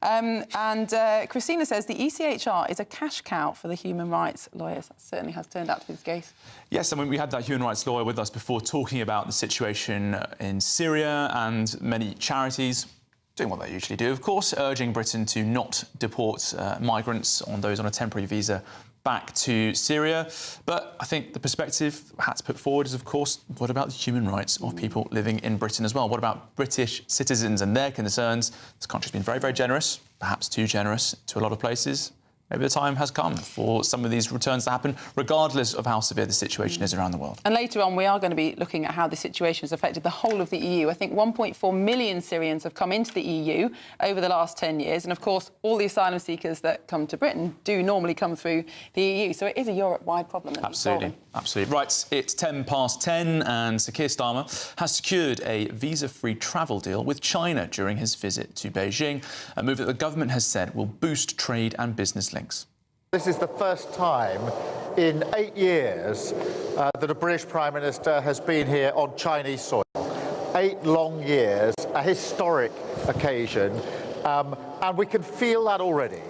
Speaker 14: Christina says the ECHR is a cash cow for the human rights lawyers. That certainly has turned out to be the case.
Speaker 13: Yes, I mean, we had that human rights lawyer with us before talking about the situation in Syria and many charities doing what they usually do, of course, urging Britain to not deport migrants on those on a temporary visa back to Syria. But I think the perspective had to put forward is, of course, what about the human rights of people living in Britain as well? What about British citizens and their concerns? This country's been very, very generous, perhaps too generous to a lot of places. Maybe the time has come for some of these returns to happen, regardless of how severe the situation is around the world.
Speaker 14: And later on, we are going to be looking at how the situation has affected the whole of the EU. I think 1.4 million Syrians have come into the EU over the last 10 years. And, of course, all the asylum seekers that come to Britain do normally come through the EU. So it is a Europe-wide problem that
Speaker 13: Absolutely. Absolutely. Right, it's 10:10 and Sir Keir Starmer has secured a visa-free travel deal with China during his visit to Beijing, a move that the government has said will boost trade and business links.
Speaker 15: This is the first time in 8 years that a British Prime Minister has been here on Chinese soil. 8 long years, a historic occasion, and we can feel that already.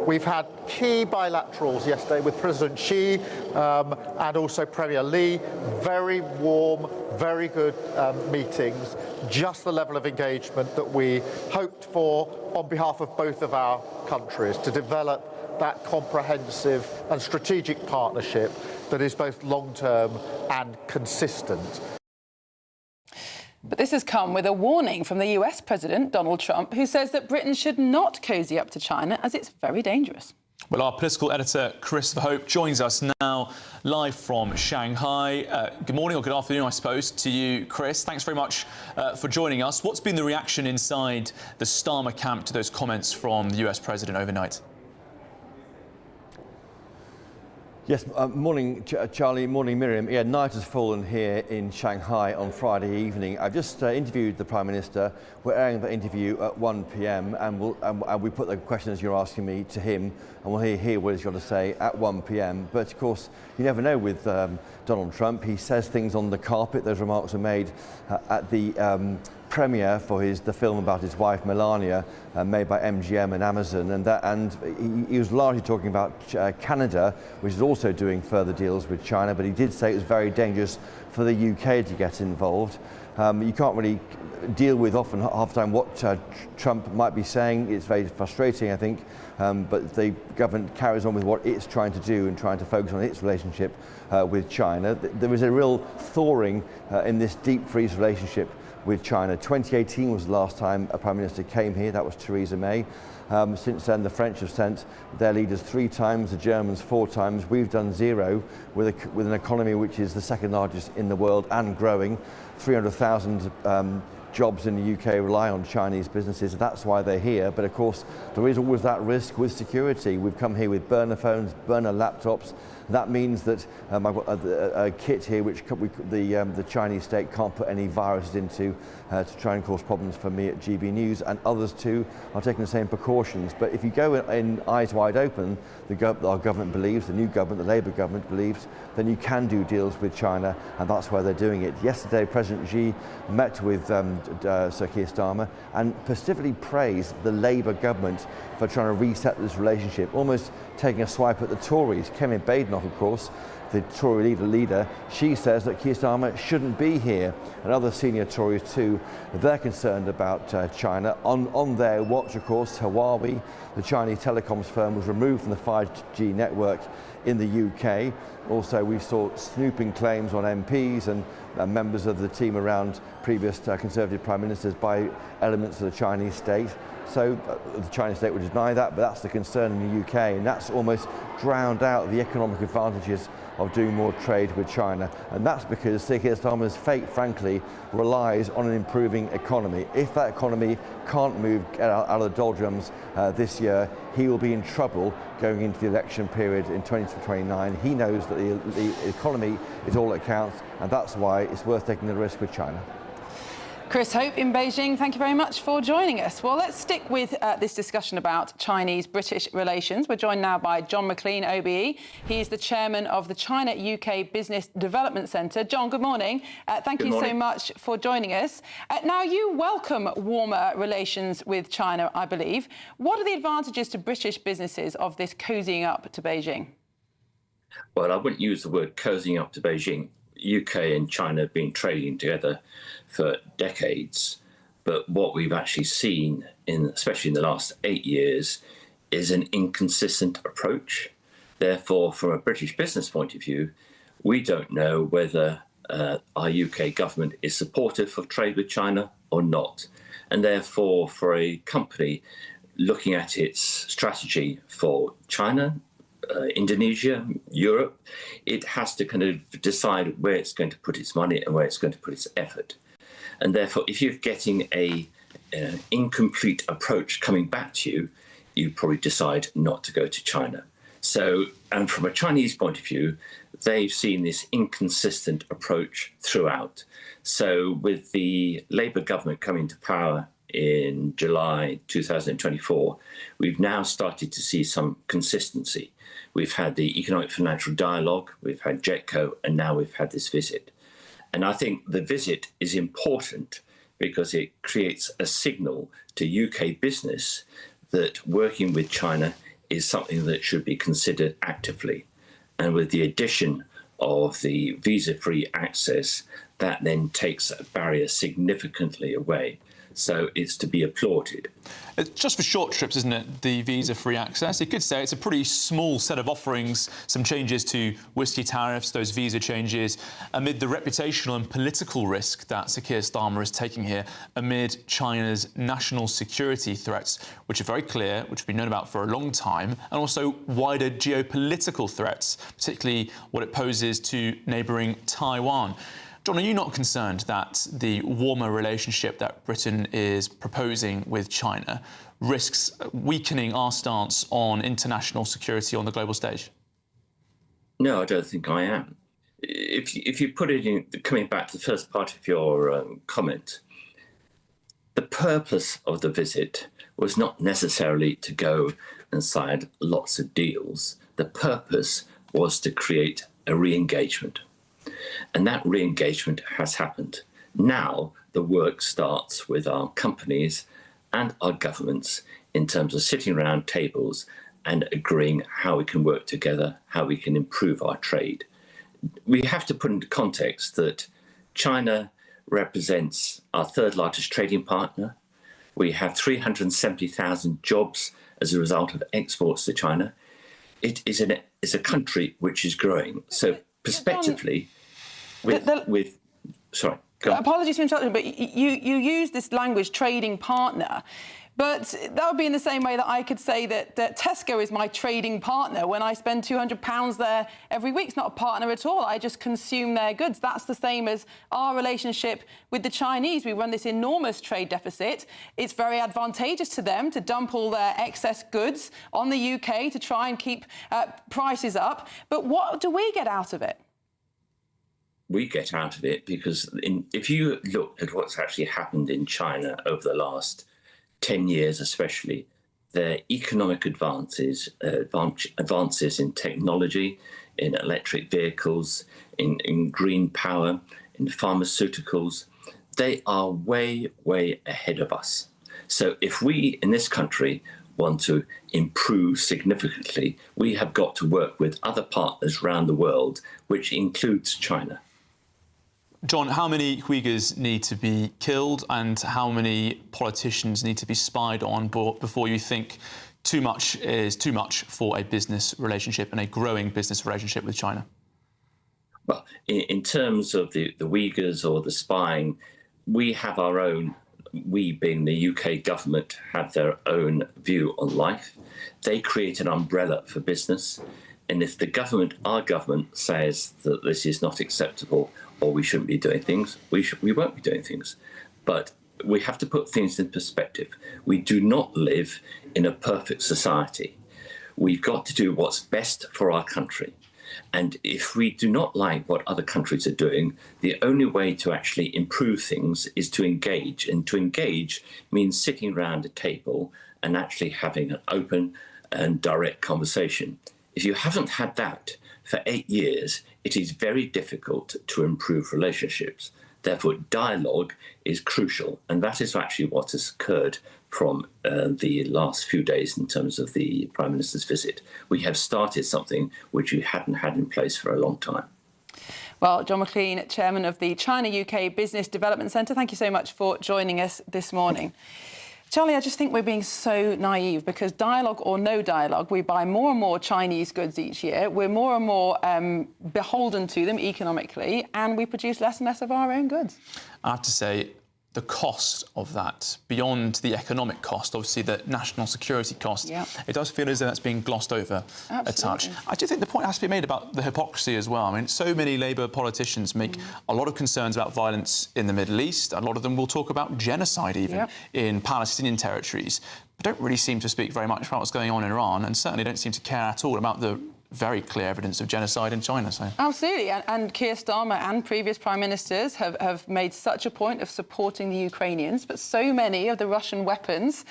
Speaker 15: We've had key bilaterals yesterday with President Xi and also Premier Li. Very warm, very good meetings. Just the level of engagement that we hoped for on behalf of both of our countries to develop that comprehensive and strategic partnership that is both long-term and consistent.
Speaker 14: But this has come with a warning from the US President, Donald Trump, who says that Britain should not cosy up to China as it's very dangerous.
Speaker 13: Well, our political editor, Christopher Hope, joins us now live from Shanghai. Good morning or good afternoon, I suppose, to you, Chris. Thanks very much for joining us. What's been the reaction inside the Starmer camp to those comments from the US President overnight?
Speaker 2: Yes, morning, Charlie, morning, Miriam. Yeah, night has fallen here in Shanghai on Friday evening. I've just interviewed the Prime Minister. We're airing that interview at 1 p.m. and we put the questions you're asking me to him, and we'll hear what he's got to say at 1 p.m. But of course, you never know with Donald Trump. He says things on the carpet. Those remarks were made at the premiere for the film about his wife Melania, made by MGM and Amazon, and he was largely talking about Canada, which is also doing further deals with China, but he did say it was very dangerous for the UK to get involved. You can't really deal with often half the time what Trump might be saying. It's very frustrating, I think, but the government carries on with what it's trying to do and trying to focus on its relationship with China. There is a real thawing in this deep freeze relationship with China. 2018 was the last time a Prime Minister came here. That was Theresa May. Since then, the French have sent their leaders 3 times, the Germans 4 times. We've done 0 with an economy which is the second largest in the world and growing. 300,000 jobs in the UK rely on Chinese businesses. That's why they're here. But of course, there is always that risk with security. We've come here with burner phones, burner laptops. That means that I've got a kit here which the Chinese state can't put any viruses into to try and cause problems for me at GBNews, and others too are taking the same precautions. But if you go in eyes wide open, our government believes, the new government, the Labour government believes, then you can do deals with China, and that's why they're doing it. Yesterday, President Xi met with Sir Keir Starmer and specifically praised the Labour government for trying to reset this relationship, almost taking a swipe at the Tories. Kemi Badenoch, of course, the Tory leader, she says that Keir Starmer shouldn't be here, and other senior Tories too. They're concerned about China. On their watch, of course, Huawei, the Chinese telecoms firm, was removed from the 5G network in the UK. Also, we saw snooping claims on MPs and members of the team around previous Conservative Prime Ministers by elements of the Chinese state. So the Chinese state would deny that, but that's the concern in the UK, and that's almost drowned out the economic advantages of doing more trade with China. And that's because Sir Keir Starmer's fate, frankly, relies on an improving economy. If that economy can't get out of the doldrums this year, he will be in trouble going into the election period in 2029. He knows that the economy is all that counts, and that's why it's worth taking the risk with China.
Speaker 14: Chris Hope in Beijing, thank you very much for joining us. Well, let's stick with this discussion about Chinese-British relations. We're joined now by John McLean, OBE. He's the chairman of the China-UK Business Development Centre. John, good morning. Thank you so much for joining us. Now, you welcome warmer relations with China, I believe. What are the advantages to British businesses of this cozying up to Beijing?
Speaker 3: Well, I wouldn't use the word cozying up to Beijing. UK and China have been trading together for decades, but what we've actually seen, especially in the last 8 years, is an inconsistent approach. Therefore, from a British business point of view, we don't know whether our UK government is supportive of trade with China or not. And therefore, for a company looking at its strategy for China, Indonesia, Europe, it has to kind of decide where it's going to put its money and where it's going to put its effort. And therefore, if you're getting an incomplete approach coming back to you, you probably decide not to go to China. So, and from a Chinese point of view, they've seen this inconsistent approach throughout. So with the Labour government coming to power in July 2024, we've now started to see some consistency. We've had the Economic Financial Dialogue, we've had JETCO, and now we've had this visit. And I think the visit is important because it creates a signal to UK business that working with China is something that should be considered actively. And with the addition of the visa-free access, that then takes a barrier significantly away. So it's to be applauded.
Speaker 13: It's just for short trips, isn't it, the visa-free access? You could say it's a pretty small set of offerings, some changes to whisky tariffs, those visa changes, amid the reputational and political risk that Sir Keir Starmer is taking here, amid China's national security threats, which are very clear, which we've known about for a long time, and also wider geopolitical threats, particularly what it poses to neighbouring Taiwan. John, are you not concerned that the warmer relationship that Britain is proposing with China risks weakening our stance on international security on the global stage?
Speaker 3: No, I don't think I am. If you put it in, coming back to the first part of your comment, the purpose of the visit was not necessarily to go and sign lots of deals. The purpose was to create a re-engagement. And that re-engagement has happened. Now the work starts with our companies and our governments in terms of sitting around tables and agreeing how we can work together, how we can improve our trade. We have to put into context that China represents our third largest trading partner. We have 370,000 jobs as a result of exports to China. It is a country which is growing. So prospectively, sorry, go on.
Speaker 14: Apologies for interrupting, but you use this language, trading partner. But that would be in the same way that I could say that Tesco is my trading partner when I spend £200 there every week. It's not a partner at all. I just consume their goods. That's the same as our relationship with the Chinese. We run this enormous trade deficit. It's very advantageous to them to dump all their excess goods on the UK to try and keep prices up. But what do we get out of it?
Speaker 3: We get out of it because if you look at what's actually happened in China over the last 10 years especially, their economic advances in technology, in electric vehicles, in green power, in pharmaceuticals, they are way, way ahead of us. So if we in this country want to improve significantly, we have got to work with other partners around the world, which includes China.
Speaker 13: John, how many Uyghurs need to be killed and how many politicians need to be spied on before you think too much is too much for a business relationship and a growing business relationship with China?
Speaker 3: Well, in terms of the Uyghurs or the spying, we have our own, we being the UK government, have their own view on life. They create an umbrella for business. And if the government, our government, says that this is not acceptable or we shouldn't be doing things, we won't be doing things. But we have to put things in perspective. We do not live in a perfect society. We've got to do what's best for our country. And if we do not like what other countries are doing, the only way to actually improve things is to engage. And to engage means sitting around a table and actually having an open and direct conversation. If you haven't had that for 8 years, it is very difficult to improve relationships. Therefore, dialogue is crucial. And that is actually what has occurred from the last few days in terms of the Prime Minister's visit. We have started something which we hadn't had in place for a long time.
Speaker 14: Well, John McLean, Chairman of the China-UK Business Development Centre, thank you so much for joining us this morning. Charlie, I just think we're being so naive because dialogue or no dialogue, we buy more and more Chinese goods each year. We're more and more beholden to them economically, and we produce less and less of our own goods.
Speaker 13: I have to say, the cost of that, beyond the economic cost, obviously the national security cost, it does feel as though that's being glossed over a touch. I do think the point has to be made about the hypocrisy as well. I mean, so many Labour politicians make a lot of concerns about violence in the Middle East. A lot of them will talk about genocide even in Palestinian territories, but don't really seem to speak very much about what's going on in Iran, and certainly don't seem to care at all about the very clear evidence of genocide in China. So.
Speaker 14: Absolutely, and Keir Starmer and previous prime ministers have made such a point of supporting the Ukrainians, but so many of the Russian weapons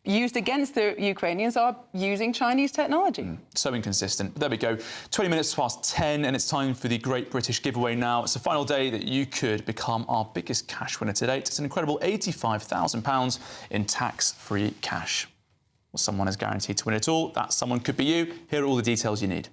Speaker 14: used against the Ukrainians are using Chinese technology.
Speaker 13: So inconsistent. But there we go. 20 minutes past 10, and it's time for the Great British Giveaway now. It's the final day that you could become our biggest cash winner to date. It's an incredible £85,000 in tax-free cash. Well, someone is guaranteed to win it all. That someone could be you. Here are all the details you need.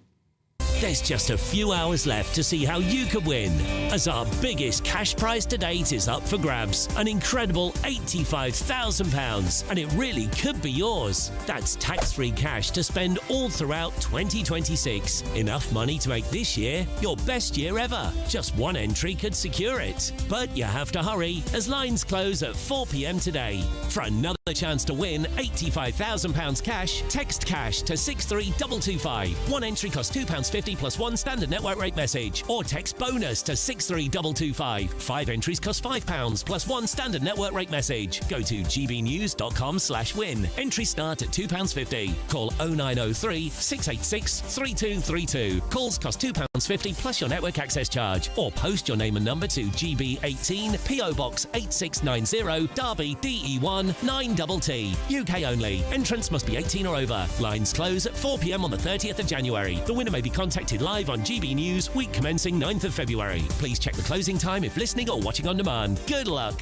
Speaker 7: There's just a few hours left to see how you could win, as our biggest cash prize to date is up for grabs, an incredible £85,000, and it really could be yours. That's tax-free cash to spend all throughout 2026. Enough money to make this year your best year ever. Just one entry could secure it. But you have to hurry, as lines close at 4 p.m. today. For another chance to win £85,000 cash, text cash to 63225. One entry costs £2.50 plus one standard network rate message, or text bonus to 63225. 5 entries cost £5 plus one standard network rate message. Go to gbnews.com/win. Entries start at £2.50. Call 0903 686 3232. Calls cost £2.50 plus your network access charge, or post your name and number to GB18 PO Box 8690 Derby DE1 9TT. UK only. Entrants must be 18 or over. Lines close at 4 p.m. on the 30th of January. The winner may be contacted live on GB News, week commencing 9th of February. Please check the closing time if listening or watching on demand. Good luck.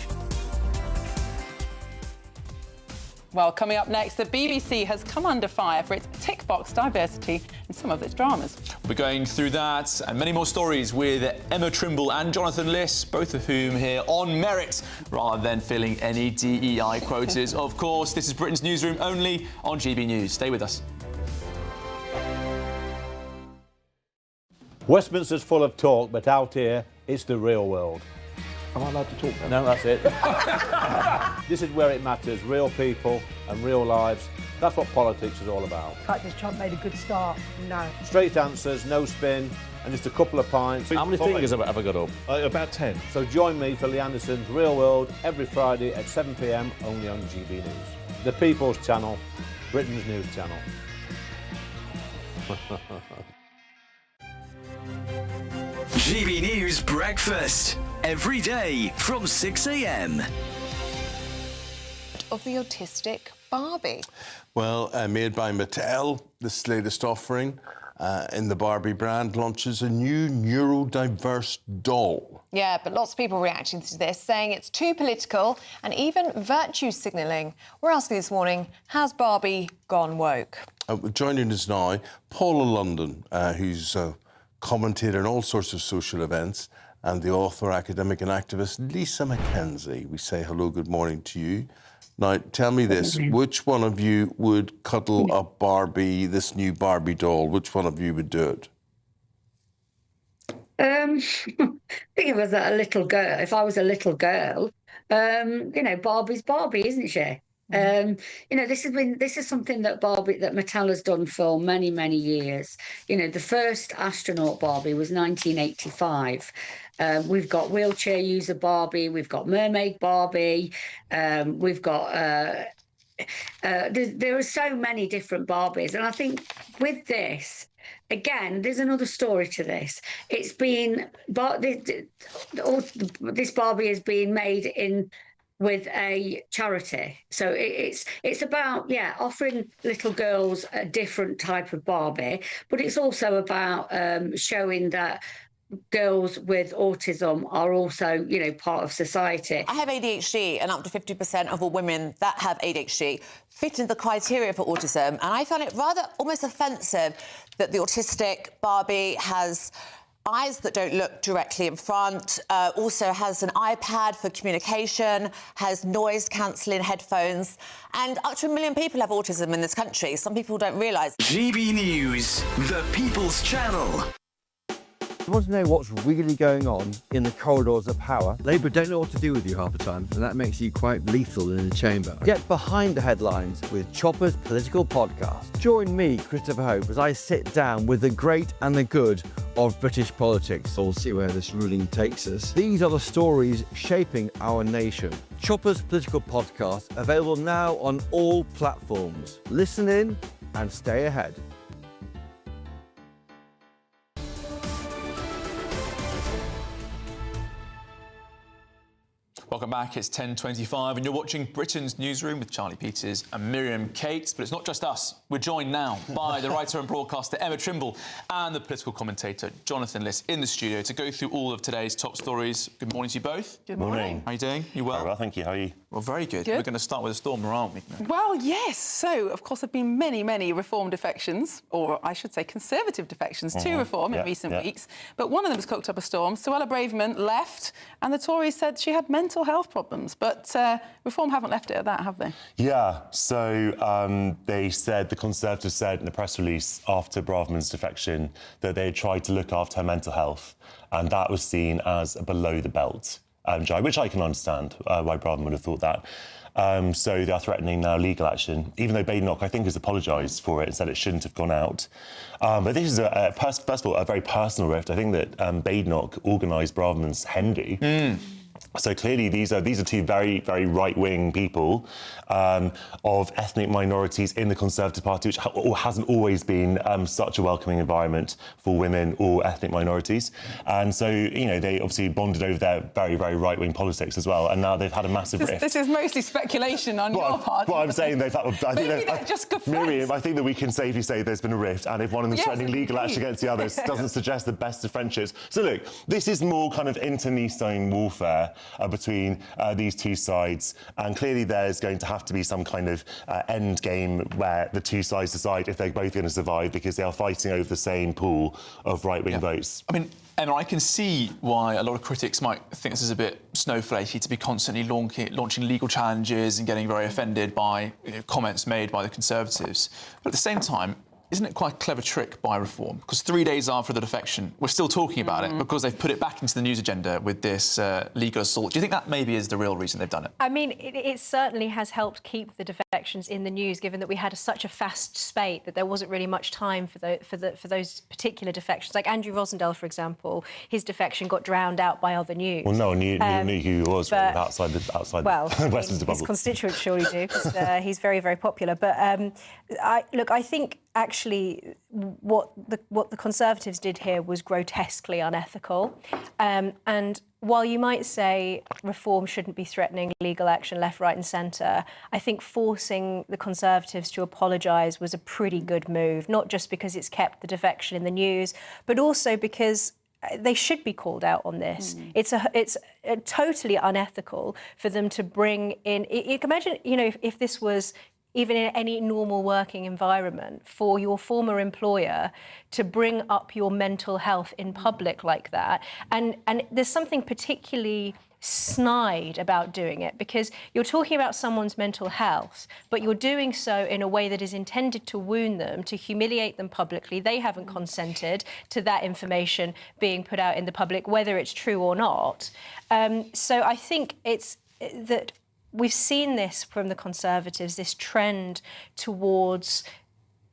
Speaker 14: Well, coming up next, the BBC has come under fire for its tick box diversity in some of its dramas.
Speaker 13: We'll be going through that and many more stories with Emma Trimble and Jonathan Liss, both of whom here on merit rather than filling any DEI quotas. Of course, this is Britain's Newsroom only on GB News. Stay with us.
Speaker 5: Westminster's full of talk, but out here, it's the real world.
Speaker 12: Am I allowed to talk
Speaker 5: No,
Speaker 12: now?
Speaker 5: that's it. This is where it matters, real people and real lives. That's what politics is all about.
Speaker 6: In fact, has Trump made a good start? No.
Speaker 5: Straight answers, no spin, and just a couple of pints. How many fingers have I got up?
Speaker 12: About 10.
Speaker 5: So join me for Lee Anderson's Real World every Friday at 7 p.m. only on GB News. The People's Channel, Britain's news channel.
Speaker 23: GB News Breakfast, every day from 6 a.m.
Speaker 10: Of the Autistic Barbie.
Speaker 8: Well, made by Mattel, this latest offering in the Barbie brand launches a new neurodiverse doll.
Speaker 10: Yeah, but lots of people reacting to this, saying it's too political and even virtue signalling. We're asking this morning, has Barbie gone woke?
Speaker 8: Joining us now, Paula London, who's a commentator on all sorts of social events, and the author, academic and activist Lisa McKenzie. We say hello, good morning to you. Now, tell me this, which one of you would cuddle up Barbie, this new Barbie doll? Which one of you would do it?
Speaker 24: I think if I was a little girl, Barbie's Barbie, isn't she? This is something that Mattel has done for many, many years. The first astronaut Barbie was 1985. We've got wheelchair user Barbie, we've got mermaid Barbie, we've got there are so many different Barbies, and I think with this, again, there's another story to this. It's been, this Barbie is being made with a charity. So it's about, offering little girls a different type of Barbie, but it's also about showing that girls with autism are also, part of society.
Speaker 25: I have ADHD, and up to 50% of all women that have ADHD fit into the criteria for autism, and I found it rather almost offensive that the Autistic Barbie has eyes that don't look directly in front, also has an iPad for communication, has noise-cancelling headphones, and up to 1 million people have autism in this country. Some people don't realise.
Speaker 23: GB News, the People's Channel.
Speaker 2: You want to know what's really going on in the corridors of power? Labour don't know what to do with you half the time, and that makes you quite lethal in the chamber. Get behind the headlines with Chopper's Political Podcast. Join me, Christopher Hope, as I sit down with the great and the good of British politics. We'll see where this ruling takes us. These are the stories shaping our nation. Chopper's Political Podcast, available now on all platforms. Listen in and stay ahead.
Speaker 13: back. It's 10:25 and you're watching Britain's Newsroom with Charlie Peters and Miriam Cates. But it's not just us. We're joined now by the writer and broadcaster Emma Trimble and the political commentator Jonathan Liss in the studio to go through all of today's top stories. Good morning to you both.
Speaker 1: Good morning.
Speaker 13: How are you doing? You well?
Speaker 1: Very well, thank you. How are you?
Speaker 13: Well, very good.
Speaker 14: Good.
Speaker 13: We're going to start with a stormer, aren't we?
Speaker 14: Well, yes. So, of course, there have been many, many reform defections, or I should say conservative defections to reform in recent weeks. But one of them has cooked up a storm. Suella Braverman left, and the Tories said she had mental health problems. But reform haven't left it at that, have they?
Speaker 1: Yeah. So they said, the Conservatives said in the press release after Braverman's defection that they had tried to look after her mental health, and that was seen as a below-the-belt which I can understand why Braverman would have thought that. So they are threatening now legal action, even though Badenoch, I think, has apologised for it and said it shouldn't have gone out. But this is, first of all, a very personal rift. I think that Badenoch organised Braverman's hen do. So clearly these are two very, very right-wing people of ethnic minorities in the Conservative Party, which hasn't always been such a welcoming environment for women or ethnic minorities. And so, you know, they obviously bonded over their very, very right-wing politics as well. And now they've had a massive rift.
Speaker 14: This is mostly speculation on your part.
Speaker 1: Well, I'm saying they've had...
Speaker 14: Maybe they're just good friends.
Speaker 1: Miriam, I think that we can safely say there's been a rift, and if one of them's threatening legal action against the others doesn't suggest the best of friendships. So look, this is more kind of internecine warfare between these two sides, and clearly there's going to have to be some kind of end game where the two sides decide if they're both going to survive, because they are fighting over the same pool of right-wing votes.
Speaker 13: I mean, Emma, I can see why a lot of critics might think this is a bit snowflakey to be constantly launching legal challenges and getting very offended by comments made by the Conservatives. But at the same time, isn't it quite a clever trick by Reform? Because 3 days after the defection, we're still talking about it because they've put it back into the news agenda with this legal assault. Do you think that maybe is the real reason they've done it?
Speaker 11: I mean, it certainly has helped keep the defections in the news, given that we had such a fast spate that there wasn't really much time for those particular defections. Like Andrew Rosendale, for example, his defection got drowned out by other news.
Speaker 1: Well, no one knew who he was really, outside the Westminster bubble.
Speaker 11: His constituents surely do, because he's very, very popular. But I think actually what the Conservatives did here was grotesquely unethical. And while you might say Reform shouldn't be threatening legal action left, right and centre, I think forcing the Conservatives to apologise was a pretty good move, not just because it's kept the defection in the news, but also because they should be called out on this. It's totally unethical for them to bring in... You can imagine, you know, if this was even in any normal working environment, for your former employer to bring up your mental health in public like that. And there's something particularly snide about doing it, because you're talking about someone's mental health, but you're doing so in a way that is intended to wound them, to humiliate them publicly. They haven't consented to that information being put out in the public, whether it's true or not. So I think it's that we've seen this from the Conservatives, this trend towards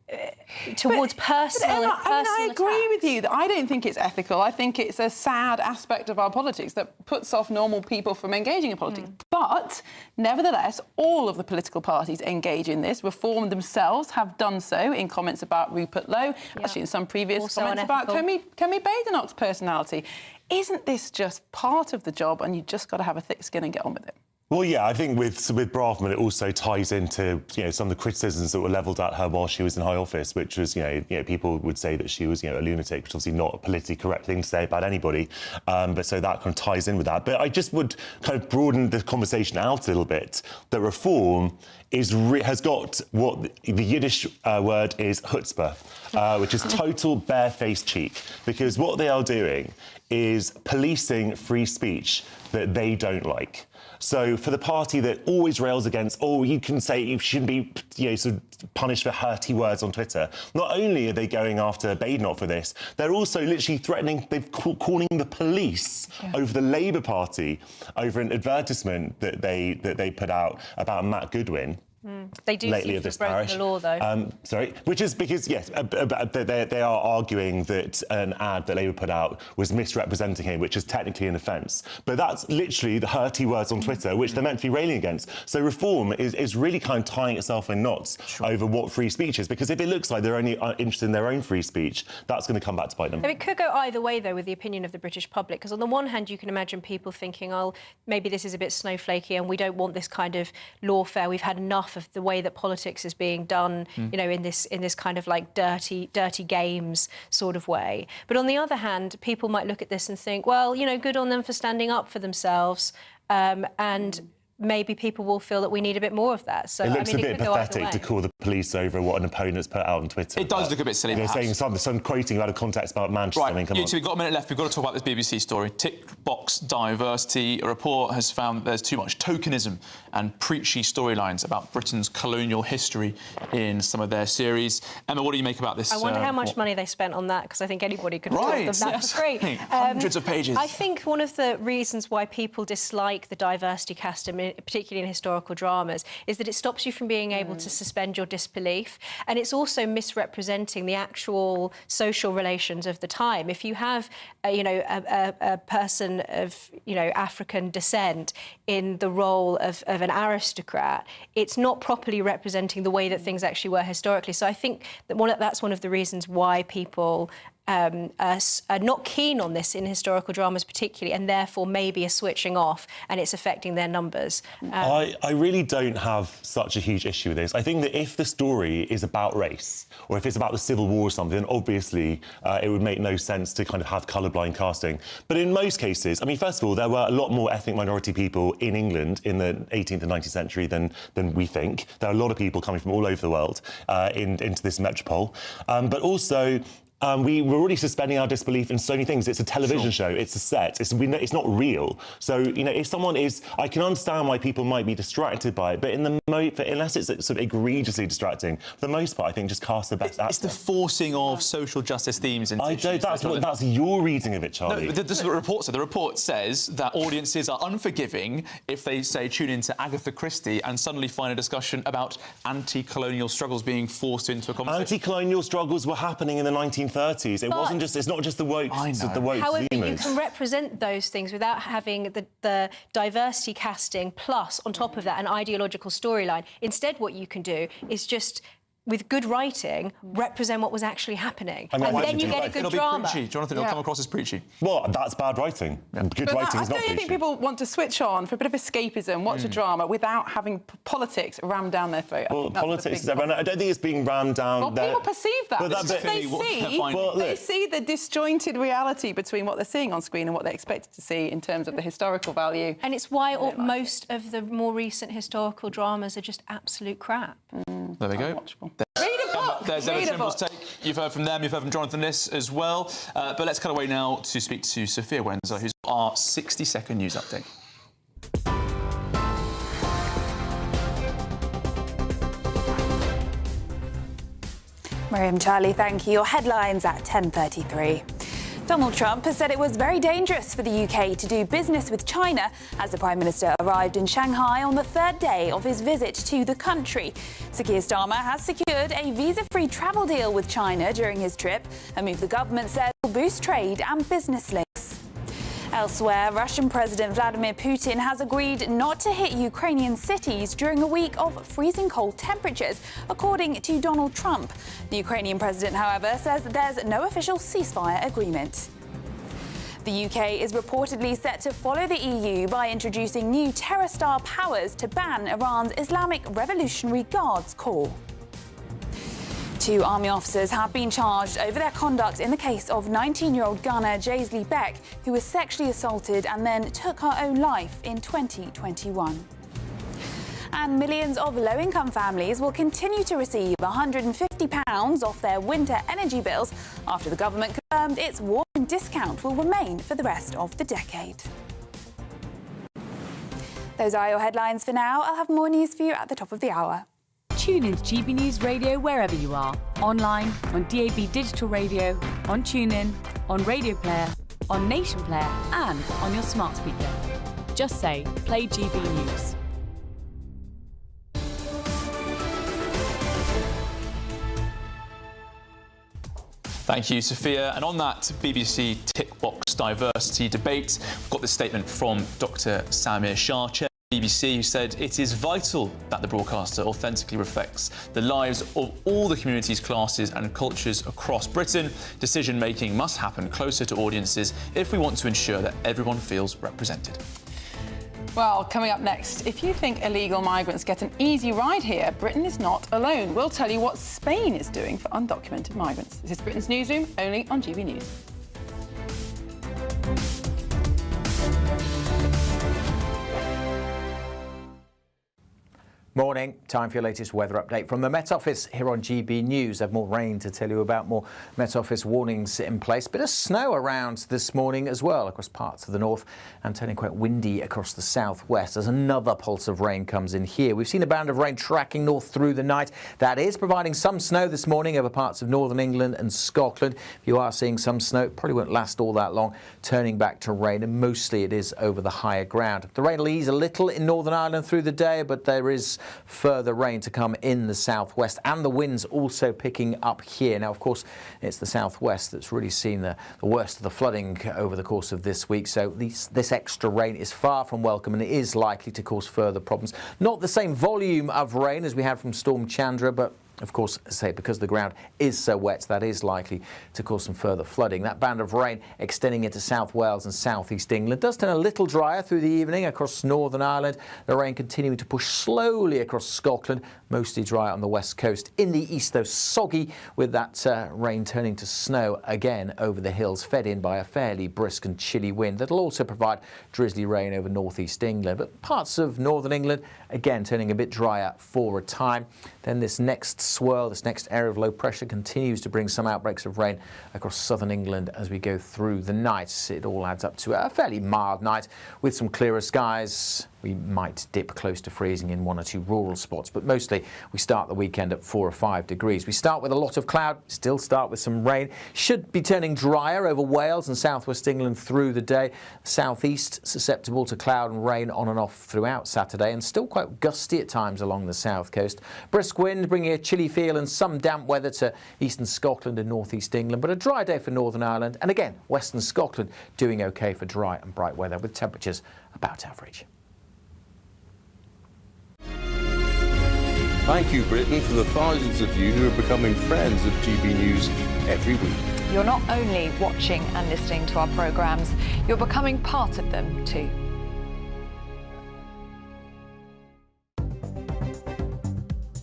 Speaker 11: personal.
Speaker 14: I agree with you that I don't think it's ethical. I think it's a sad aspect of our politics that puts off normal people from engaging in politics. But nevertheless, all of the political parties engage in this. Reform themselves have done so in comments about Rupert Lowe, actually in some previous
Speaker 11: Also
Speaker 14: comments
Speaker 11: unethical.
Speaker 14: about Kemi Badenoch's personality. Isn't this just part of the job, and you just got to have a thick skin and get on with it?
Speaker 1: Well, yeah, I think with Braverman, it also ties into some of the criticisms that were levelled at her while she was in high office, which was people would say that she was a lunatic, which is obviously not a politically correct thing to say about anybody. But so that kind of ties in with that. But I just would kind of broaden the conversation out a little bit. That Reform has got what the Yiddish word is chutzpah, which is total barefaced cheek, because what they are doing is policing free speech that they don't like. So for the party that always rails against, you can say you shouldn't be sort of punished for hurty words on Twitter, not only are they going after Badenoch for this, they're also literally threatening, calling the police over the Labour Party over an advertisement that they put out about Matt Goodwin.
Speaker 11: They do
Speaker 1: lately
Speaker 11: seem
Speaker 1: of
Speaker 11: to
Speaker 1: this
Speaker 11: have broken
Speaker 1: parish.
Speaker 11: the law, though.
Speaker 1: Sorry, which is because, yes, they are arguing that an ad that Labour put out was misrepresenting him, which is technically an offence. But that's literally the hurty words on Twitter, which they're meant to be railing against. So Reform is really kind of tying itself in knots over what free speech is, because if it looks like they're only interested in their own free speech, that's going to come back to bite them.
Speaker 11: It could go either way, though, with the opinion of the British public, because on the one hand, you can imagine people thinking, oh, maybe this is a bit snowflakey and we don't want this kind of lawfare. We've had enough of the way that politics is being done, you know, in this kind of like dirty games sort of way. But on the other hand, people might look at this and think, well, you know, good on them for standing up for themselves, and maybe people will feel that we need a bit more of that. So
Speaker 1: it looks
Speaker 11: I mean,
Speaker 1: a bit pathetic to call the police over what an opponent's put out on Twitter.
Speaker 13: It does look a bit silly,
Speaker 1: They're saying some quoting out of context about Manchester.
Speaker 13: Right,
Speaker 1: I mean, come
Speaker 13: you
Speaker 1: on.
Speaker 13: two, we've got a minute left. We've got to talk about this BBC story. Tick box diversity. A report has found there's too much tokenism and preachy storylines about Britain's colonial history in some of their series. Emma, what do you make about this?
Speaker 11: I wonder how much money they spent on that, because I think anybody could have told them that for free.
Speaker 13: Hundreds of pages.
Speaker 11: I think one of the reasons why people dislike the diversity cast, particularly in historical dramas, is that it stops you from being able to suspend your disbelief, and it's also misrepresenting the actual social relations of the time. If you have, a person of, African descent in the role of an aristocrat, it's not properly representing the way that things actually were historically. So I think that that's one of the reasons why people are not keen on this in historical dramas particularly, and therefore maybe are switching off, and it's affecting their numbers.
Speaker 1: I really don't have such a huge issue with this. I think that if the story is about race, or if it's about the Civil War or something, obviously it would make no sense to kind of have colourblind casting. But in most cases, I mean, first of all, there were a lot more ethnic minority people in England in the 18th and 19th century than we think. There are a lot of people coming from all over the world into this metropole. But also, we're already suspending our disbelief in so many things. It's a television show, it's a set, it's not real. So, if someone is... I can understand why people might be distracted by it, but unless it's sort of egregiously distracting, for the most part, I think just cast the best actor.
Speaker 13: It's the forcing of social justice themes into issues.
Speaker 1: That's your reading of it, Charlie.
Speaker 13: No, this is what the report said. The report says that audiences are unforgiving if they, say, tune into Agatha Christie and suddenly find a discussion about anti-colonial struggles being forced into a conversation.
Speaker 1: Anti-colonial struggles were happening in the 1930s. It's not just the woke.
Speaker 11: However, you can represent those things without having the diversity casting plus, on top of that, an ideological storyline. Instead, what you can do is just, with good writing, represent what was actually happening. And then you get a good drama.
Speaker 13: It'll be preachy. Jonathan, it'll come across as preachy.
Speaker 1: Well, that's bad writing. Good writing is not preachy.
Speaker 14: I don't think people want to switch on for a bit of escapism, watch a drama, without having politics rammed down their throat.
Speaker 1: Well, politics is... I don't think it's being rammed down there.
Speaker 14: People perceive that. They see the disjointed reality between what they're seeing on screen and what they're expected to see in terms of the historical value.
Speaker 11: And it's why most of the more recent historical dramas are just absolute crap.
Speaker 13: There we go.
Speaker 14: Read a book!
Speaker 13: There's Emma Trimble's take. You've heard from them, you've heard from Jonathan Liss as well. But let's cut away now to speak to Sophia Wenzer, who's our 60-second news update.
Speaker 19: Miriam, Charlie, thank you. Your headlines at 10:33. Donald Trump has said it was very dangerous for the UK to do business with China as the Prime Minister arrived in Shanghai on the third day of his visit to the country. Sir Keir Starmer has secured a visa-free travel deal with China during his trip, a move the government says will boost trade and business links. Elsewhere, Russian President Vladimir Putin has agreed not to hit Ukrainian cities during a week of freezing cold temperatures, according to Donald Trump. The Ukrainian president, however, says there's no official ceasefire agreement. The UK is reportedly set to follow the EU by introducing new terror-style powers to ban Iran's Islamic Revolutionary Guards Corps. 2 army officers have been charged over their conduct in the case of 19-year-old gunner Jaisley Beck, who was sexually assaulted and then took her own life in 2021. And millions of low-income families will continue to receive £150 off their winter energy bills after the government confirmed its warming discount will remain for the rest of the decade. Those are your headlines for now. I'll have more news for you at the top of the hour.
Speaker 4: Tune in to GB News Radio wherever you are. Online, on DAB Digital Radio, on TuneIn, on Radio Player, on Nation Player and on your smart speaker. Just say, play GB News.
Speaker 13: Thank you, Sophia. And on that BBC tick box diversity debate, we've got this statement from Dr. Samir Shah, Chair of the BBC, who said it is vital that the broadcaster authentically reflects the lives of all the communities, classes and cultures across Britain. Decision-making must happen closer to audiences if we want to ensure that everyone feels represented.
Speaker 14: Well, coming up next, if you think illegal migrants get an easy ride here, Britain is not alone. We'll tell you what Spain is doing for undocumented migrants. This is Britain's Newsroom, only on GB News.
Speaker 16: Morning. Time for your latest weather update from the Met Office here on GB News. I have more rain to tell you about, more Met Office warnings in place. Bit of snow around this morning as well across parts of the north and turning quite windy across the southwest as another pulse of rain comes in here. We've seen a band of rain tracking north through the night. That is providing some snow this morning over parts of northern England and Scotland. If you are seeing some snow, it probably won't last all that long, turning back to rain, and mostly it is over the higher ground. The rain will ease a little in Northern Ireland through the day, but there is further rain to come in the southwest, and the winds also picking up here. Now, of course, it's the southwest that's really seen the worst of the flooding over the course of this week, so this extra rain is far from welcome, and it is likely to cause further problems. Not the same volume of rain as we had from Storm Chandra, but of course, as I say, because the ground is so wet, that is likely to cause some further flooding. That band of rain extending into South Wales and South East England does turn a little drier through the evening across Northern Ireland. The rain continuing to push slowly across Scotland, mostly dry on the west coast. In the east, though, soggy, with that rain turning to snow again over the hills, fed in by a fairly brisk and chilly wind. That'll also provide drizzly rain over northeast England. But parts of northern England, again, turning a bit drier for a time. Then this next swirl, this next area of low pressure continues to bring some outbreaks of rain across southern England as we go through the night. It all adds up to a fairly mild night with some clearer skies. We might dip close to freezing in one or two rural spots, but mostly we start the weekend at 4 or 5 degrees. We start with a lot of cloud, still start with some rain. Should be turning drier over Wales and southwest England through the day. Southeast susceptible to cloud and rain on and off throughout Saturday, and still quite gusty at times along the south coast. Brisk wind bringing a chilly feel and some damp weather to eastern Scotland and northeast England, but a dry day for Northern Ireland, and again western Scotland doing okay for dry and bright weather with temperatures about average.
Speaker 8: Thank you, Britain, for the thousands of you who are becoming friends of GB News every week.
Speaker 10: You're not only watching and listening to our programmes, you're becoming part of them too.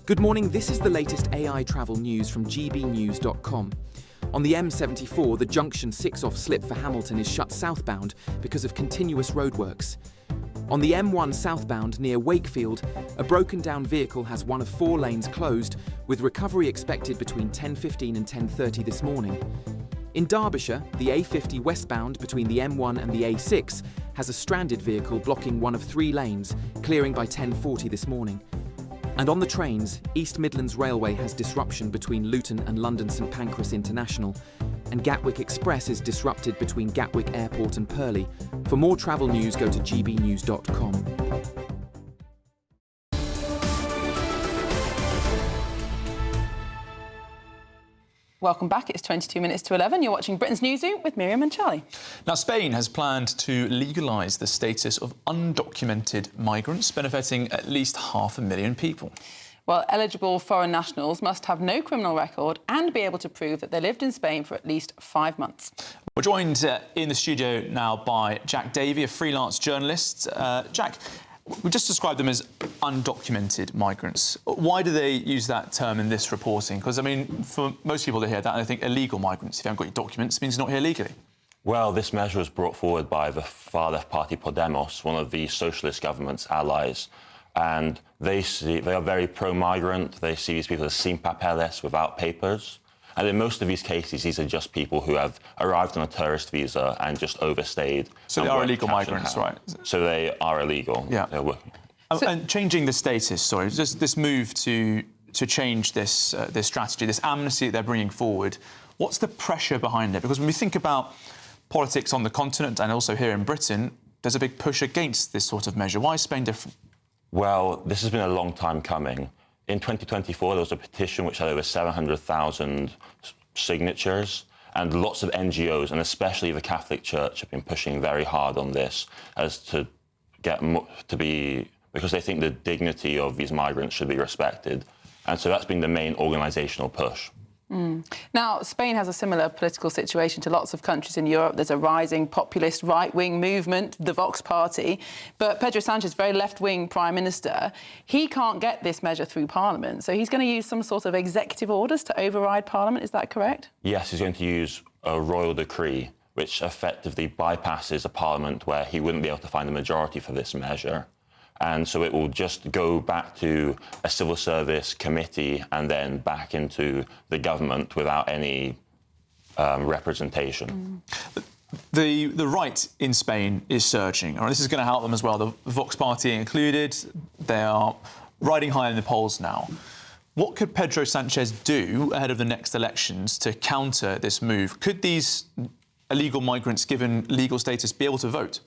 Speaker 17: Good morning, this is the latest AI travel news from gbnews.com. On the M74, the junction 6-off slip for Hamilton is shut southbound because of continuous roadworks. On the M1 southbound near Wakefield, a broken down vehicle has one of 4 lanes closed, with recovery expected between 10:15 and 10:30 this morning. In Derbyshire, the A50 westbound between the M1 and the A6 has a stranded vehicle blocking one of 3 lanes, clearing by 10:40 this morning. And on the trains, East Midlands Railway has disruption between Luton and London St Pancras International, and Gatwick Express is disrupted between Gatwick Airport and Purley. For more travel news, go to gbnews.com.
Speaker 14: Welcome back. It's 22 minutes to 11. You're watching Britain's Newsroom with Miriam and Charlie.
Speaker 13: Now, Spain has planned to legalise the status of undocumented migrants, benefiting at least 500,000 people.
Speaker 14: Well, eligible foreign nationals must have no criminal record and be able to prove that they lived in Spain for at least 5 months.
Speaker 13: We're joined in the studio now by Jack Davey, a freelance journalist. Jack, we just described them as undocumented migrants. Why do they use that term in this reporting? Because, I mean, for most people that hear that, they think illegal migrants. If you haven't got your documents, it means you're not here legally.
Speaker 18: Well, this measure was brought forward by the far-left party Podemos, one of the socialist government's allies. And they are very pro-migrant. They see these people as sin papeles, without papers. And in most of these cases, these are just people who have arrived on a tourist visa and just overstayed.
Speaker 13: So they are illegal migrants, right?
Speaker 18: So they are illegal.
Speaker 13: Yeah. And changing the status, just this move to change this strategy, this amnesty that they're bringing forward, what's the pressure behind it? Because when we think about politics on the continent and also here in Britain, there's a big push against this sort of measure. Why is Spain different?
Speaker 18: Well, this has been a long time coming. In 2024, there was a petition which had over 700,000 signatures, And lots of NGOs, and especially the Catholic Church, have been pushing very hard on this as to get because they think the dignity of these migrants should be respected. And so that's been the main organisational push.
Speaker 14: Now, Spain has a similar political situation to lots of countries in Europe. There's a rising populist right-wing movement, the Vox Party. But Pedro Sánchez, very left-wing prime minister, he can't get this measure through Parliament. So he's going to use some sort of executive orders to override Parliament. Is that correct?
Speaker 18: Yes, he's going to use a royal decree, which effectively bypasses a Parliament where he wouldn't be able to find a majority for this measure. And so it will just go back to a civil service committee and then back into the government without any representation.
Speaker 13: The right in Spain is surging. This is going to help them as well. The Vox Party included. They are riding high in the polls now. What could Pedro Sánchez do ahead of the next elections to counter this move? Could these illegal migrants, given legal status, be able to vote?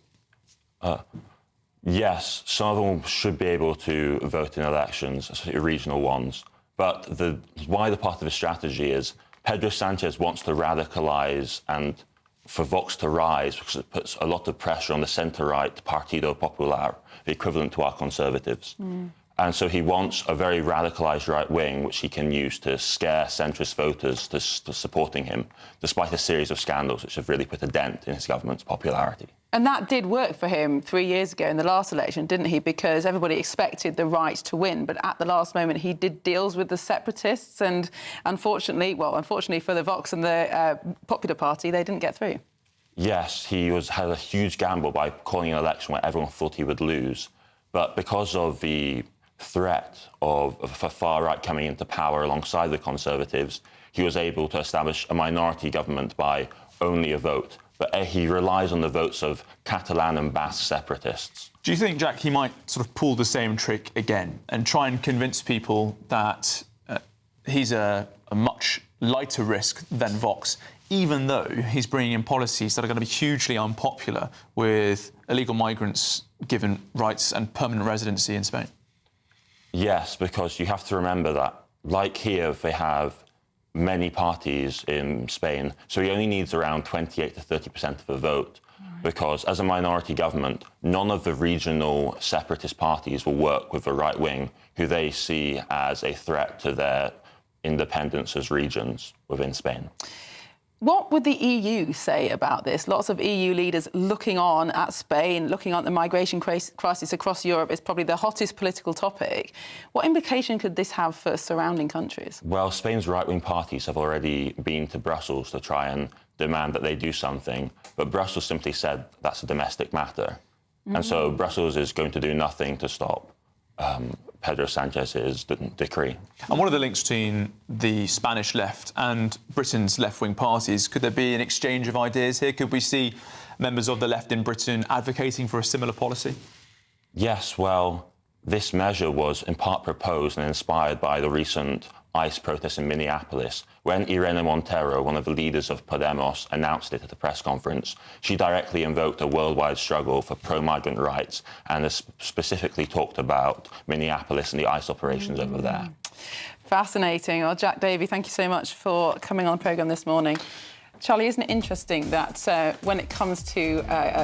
Speaker 18: Yes, some of them should be able to vote in elections, especially regional ones. But the wider part of the strategy is Pedro Sánchez wants to radicalise and for Vox to rise because it puts a lot of pressure on the centre-right Partido Popular, the equivalent to our Conservatives. And so he wants a very radicalised right wing, which he can use to scare centrist voters to supporting him, despite a series of scandals which have really put a dent in his government's popularity.
Speaker 14: And that did work for him 3 years ago in the last election, didn't he? Because everybody expected the right to win. But at the last moment, he did deals with the separatists. And unfortunately for the Vox and the Popular Party, they didn't get through.
Speaker 18: Yes, he had a huge gamble by calling an election where everyone thought he would lose. But because of the threat of a far-right coming into power alongside the Conservatives, he was able to establish a minority government by only a vote. But he relies on the votes of Catalan and Basque separatists.
Speaker 13: Do you think, Jack, he might sort of pull the same trick again and try and convince people that he's a much lighter risk than Vox, even though he's bringing in policies that are going to be hugely unpopular with illegal migrants given rights and permanent residency in Spain?
Speaker 18: Yes, because you have to remember that, like here, they have many parties in Spain, so he only needs around 28 to 30% of the vote, because as a minority government, none of the regional separatist parties will work with the right wing, who they see as a threat to their independence as regions within Spain.
Speaker 14: What would the EU say about this? Lots of EU leaders looking on at Spain, looking at the migration crisis across Europe. It's probably the hottest political topic. What implication could this have for surrounding countries?
Speaker 18: Well, Spain's right-wing parties have already been to Brussels to try and demand that they do something, but Brussels simply said that's a domestic matter. And so Brussels is going to do nothing to stop Pedro Sánchez's decree.
Speaker 13: And what are the links between the Spanish left and Britain's left-wing parties? Could there be an exchange of ideas here? Could we see members of the left in Britain advocating for a similar policy?
Speaker 18: Yes, well, this measure was in part proposed and inspired by the recent ICE protests in Minneapolis. When Irene Montero, one of the leaders of Podemos, announced it at a press conference, she directly invoked a worldwide struggle for pro-migrant rights and has specifically talked about Minneapolis and the ICE operations over there.
Speaker 14: Fascinating. Well, Jack Davey, thank you so much for coming on the programme this morning. Charlie, isn't it interesting that when it comes to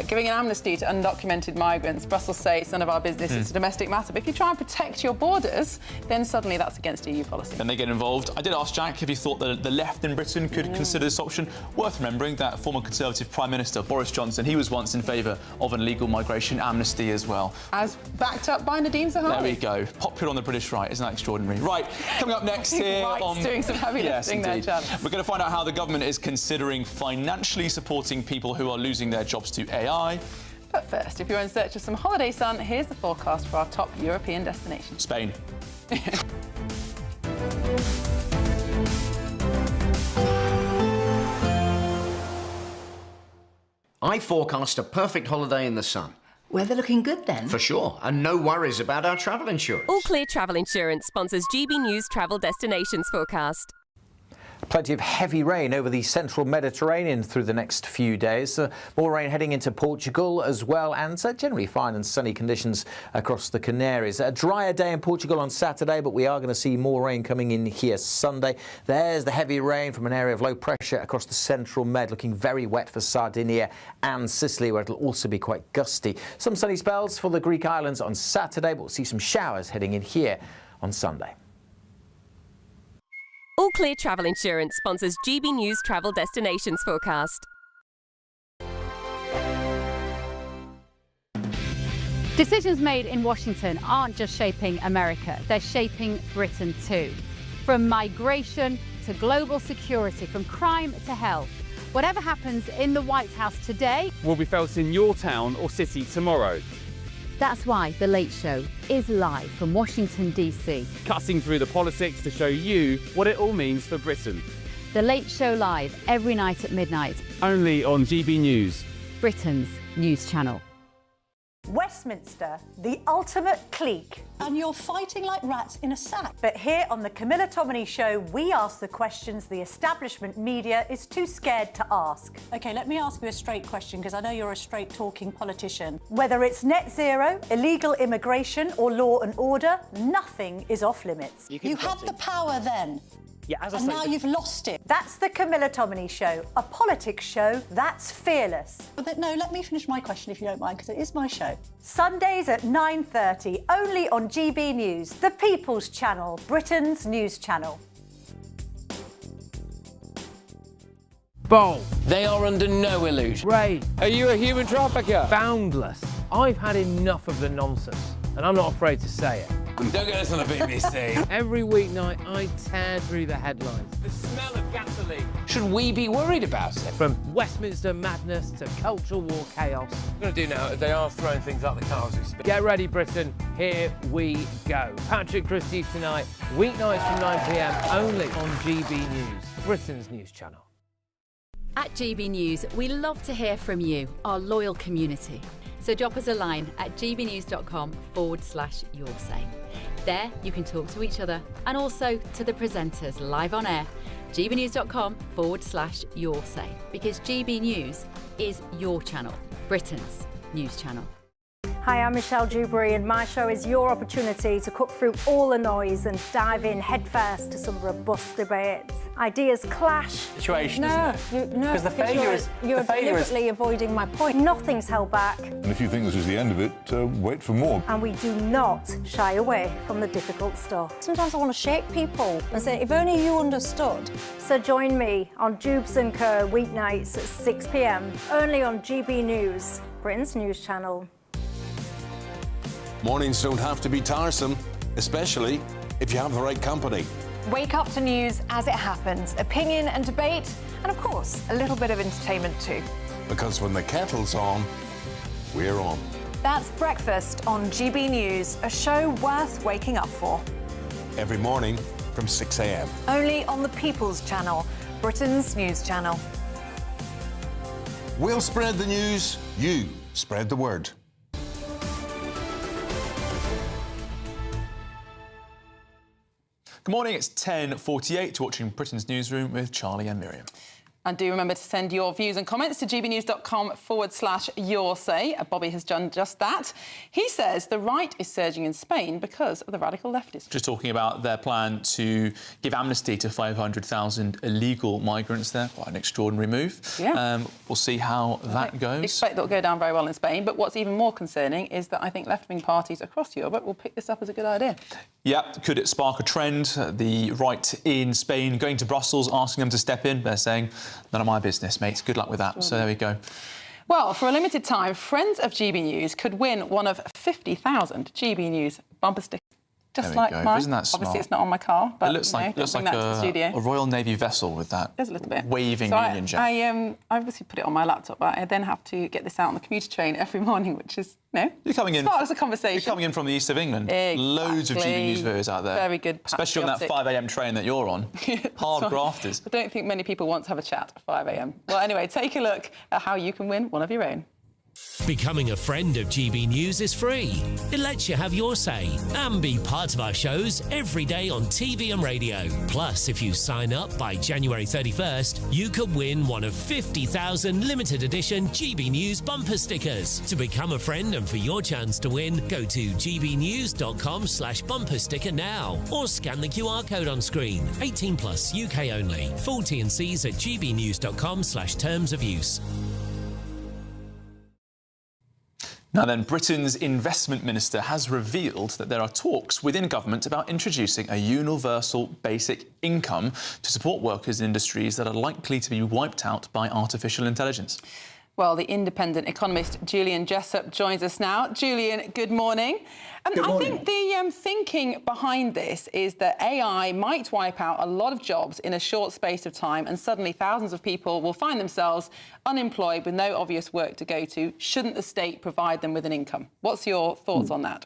Speaker 14: giving an amnesty to undocumented migrants, Brussels say it's none of our business, it's a domestic matter. But if you try and protect your borders, then suddenly that's against EU policy.
Speaker 13: Then they get involved. I did ask Jack if he thought that the left in Britain could consider this option. Worth remembering that former Conservative Prime Minister Boris Johnson, he was once in favour of an illegal migration amnesty as well.
Speaker 14: As backed up by Nadine Zahawi.
Speaker 13: There we go. Popular on the British right, isn't that extraordinary? Right, coming up next here on...
Speaker 14: doing some heavy lifting there, Charlie.
Speaker 13: We're going to find out how the government is considering financially supporting people who are losing their jobs to AI.
Speaker 14: But first, if you're in search of some holiday sun, here's the forecast for our top European destinations.
Speaker 13: Spain.
Speaker 9: I forecast a perfect holiday in the sun.
Speaker 15: Weather looking good then?
Speaker 9: For sure, and no worries about our travel insurance.
Speaker 20: All Clear Travel Insurance sponsors GB News Travel Destinations Forecast.
Speaker 16: Plenty of heavy rain over the central Mediterranean through the next few days. More rain heading into Portugal as well, and generally fine and sunny conditions across the Canaries. A drier day in Portugal on Saturday, but we are going to see more rain coming in here Sunday. There's the heavy rain from an area of low pressure across the central Med, looking very wet for Sardinia and Sicily, where it'll also be quite gusty. Some sunny spells for the Greek islands on Saturday, but we'll see some showers heading in here on Sunday.
Speaker 3: All Clear Travel Insurance sponsors GB News Travel Destinations Forecast.
Speaker 15: Decisions made in Washington aren't just shaping America, they're shaping Britain too. From migration to global security, from crime to health. Whatever happens in the White House today
Speaker 20: will be felt in your town or city tomorrow.
Speaker 15: That's why The Late Show is live from Washington, D.C.
Speaker 20: Cutting through the politics to show you what it all means for Britain.
Speaker 15: The Late Show live every night at midnight.
Speaker 20: Only on GB News,
Speaker 15: Britain's news channel.
Speaker 21: Westminster, the ultimate clique. And you're fighting like rats in a sack. But here on the Camilla Tominey Show, we ask the questions the establishment media is too scared to ask. OK, let me ask you a straight question, because I know you're a straight-talking politician. Whether it's net zero, illegal immigration or law and order, nothing is off-limits. You had the power then.
Speaker 20: Yeah, as I
Speaker 21: and
Speaker 20: say,
Speaker 21: now you've lost it. That's the Camilla Tominey Show, a politics show that's fearless. But no, let me finish my question if you don't mind, because it is my show. Sundays at 9:30, only on GB News, the People's Channel, Britain's news channel.
Speaker 22: Bold. They are under no illusion.
Speaker 26: Ray.
Speaker 22: Are you a human trafficker?
Speaker 26: Boundless. I've had enough of the nonsense, and I'm not afraid to say it.
Speaker 22: Don't get this on the BBC.
Speaker 26: Every weeknight, I tear through the headlines.
Speaker 22: The smell of gasoline. Should we be worried about it?
Speaker 26: From Westminster madness to cultural war chaos.
Speaker 22: What I'm going to do now is they are throwing things out the car as we speak.
Speaker 26: Get ready, Britain. Here we go. Patrick Christie tonight, weeknights from 9 p.m, only on GB News, Britain's news channel.
Speaker 4: At GB News, we love to hear from you, our loyal community. So drop us a line at gbnews.com/yoursay. There you can talk to each other and also to the presenters live on air. gbnews.com/yoursay, because GB News is your channel, Britain's news channel.
Speaker 21: Hi, I'm Michelle Dewberry, and my show is your opportunity to cut through all the noise and dive in headfirst to some robust debates. Ideas clash.
Speaker 22: Situation,
Speaker 21: no,
Speaker 22: isn't it?
Speaker 21: No,
Speaker 22: because the failure is
Speaker 21: you're deliberately avoiding my point. Nothing's held back.
Speaker 12: And if you think this is the end of it, wait for more.
Speaker 21: And we do not shy away from the difficult stuff. Sometimes I want to shake people and say, if only you understood. So join me on Jubes & Co weeknights at 6 p.m, only on GB News, Britain's news channel.
Speaker 8: Mornings don't have to be tiresome, especially if you have the right company.
Speaker 10: Wake up to news as it happens, opinion and debate, and of course, a little bit of entertainment too.
Speaker 8: Because when the kettle's on, we're on.
Speaker 10: That's Breakfast on GB News, a show worth waking up for.
Speaker 8: Every morning from 6 a.m.
Speaker 10: Only on the People's Channel, Britain's news channel.
Speaker 8: We'll spread the news, you spread the word.
Speaker 13: Good morning, it's 10:48. You're watching Britain's Newsroom with Charlie and Miriam.
Speaker 14: And do remember to send your views and comments to gbnews.com/yoursay. Bobby has done just that. He says the right is surging in Spain because of the radical leftists.
Speaker 13: Just talking about their plan to give amnesty to 500,000 illegal migrants there. Quite an extraordinary move.
Speaker 14: Yeah.
Speaker 13: We'll see how that goes.
Speaker 14: I expect that will go down very well in Spain. But what's even more concerning is that I think left-wing parties across Europe will pick this up as a good idea.
Speaker 13: Yeah, could it spark a trend? The right in Spain going to Brussels, asking them to step in. They're saying, none of my business, mates. Good luck with that. So there we go.
Speaker 14: Well, for a limited time, friends of GB News could win one of 50,000 GB News bumper stickers. Just like mine.
Speaker 13: Isn't that smart?
Speaker 14: Obviously, it's not on my car, but
Speaker 13: it looks like a Royal Navy vessel with that
Speaker 14: There's a little bit.
Speaker 13: waving
Speaker 14: so
Speaker 13: Union Jack.
Speaker 14: I obviously put it on my laptop, but I then have to get this out on the commuter train every morning, which is,
Speaker 13: You're coming in.
Speaker 14: As a conversation.
Speaker 13: You're coming in from the east of England.
Speaker 14: Exactly.
Speaker 13: Loads of GB News viewers out there.
Speaker 14: Very good.
Speaker 13: Especially on that 5 a.m. train that you're on. Hard grafters.
Speaker 14: I don't think many people want to have a chat at 5 a.m. Well, anyway, take a look at how you can win one of your own.
Speaker 5: Becoming a friend of GB News is free. It lets you have your say and be part of our shows every day on TV and radio. Plus, if you sign up by January 31st, you could win one of 50,000 limited edition GB News bumper stickers. To become a friend and for your chance to win, go to gbnews.com/bumper sticker now or scan the QR code on screen. 18 plus, UK only. Full T&Cs at gbnews.com/terms of use.
Speaker 13: Now then, Britain's investment minister has revealed that there are talks within government about introducing a universal basic income to support workers in industries that are likely to be wiped out by artificial intelligence.
Speaker 14: Well, the independent economist Julian Jessup joins us now. Julian, good morning.
Speaker 6: Good morning.
Speaker 14: I think the thinking behind this is that AI might wipe out a lot of jobs in a short space of time, and suddenly thousands of people will find themselves unemployed with no obvious work to go to. Shouldn't the state provide them with an income? What's your thoughts on that?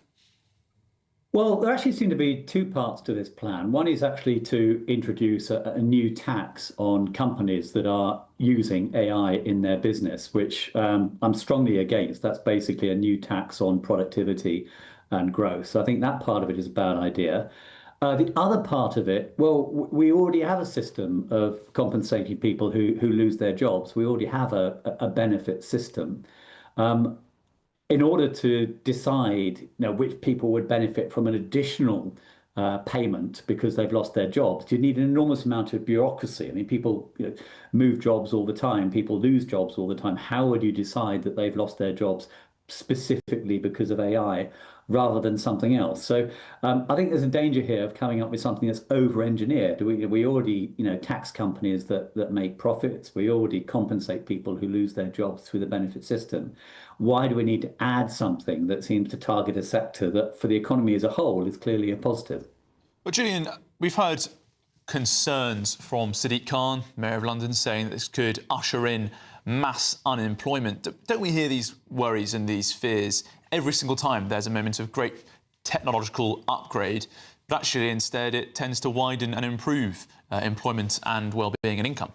Speaker 6: Well, there actually seem to be two parts to this plan. One is actually to introduce a new tax on companies that are using AI in their business, which I'm strongly against. That's basically a new tax on productivity and growth. So I think that part of it is a bad idea. The other part of it, well, we already have a system of compensating people who lose their jobs. We already have a benefit system. In order to decide, which people would benefit from an additional payment because they've lost their jobs, you need an enormous amount of bureaucracy. I mean, people move jobs all the time. People lose jobs all the time. How would you decide that they've lost their jobs specifically because of AI rather than something else? So I think there's a danger here of coming up with something that's over-engineered. We already, tax companies that make profits. We already compensate people who lose their jobs through the benefit system. Why do we need to add something that seems to target a sector that, for the economy as a whole, is clearly a positive?
Speaker 13: Well, Julian, we've heard concerns from Sadiq Khan, Mayor of London, saying that this could usher in mass unemployment. Don't we hear these worries and these fears every single time there's a moment of great technological upgrade, but actually instead it tends to widen and improve employment and well-being and income?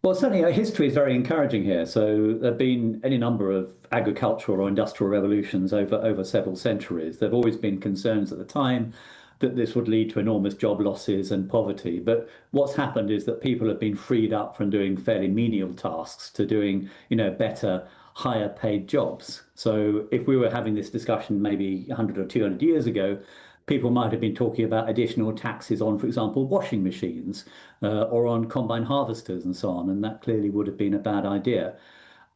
Speaker 6: Well, certainly history is very encouraging here. So there have been any number of agricultural or industrial revolutions over several centuries. There have always been concerns at the time that this would lead to enormous job losses and poverty. But what's happened is that people have been freed up from doing fairly menial tasks to doing, better, higher paid jobs. So if we were having this discussion maybe 100 or 200 years ago, people might have been talking about additional taxes on, for example, washing machines or on combine harvesters and so on, and that clearly would have been a bad idea.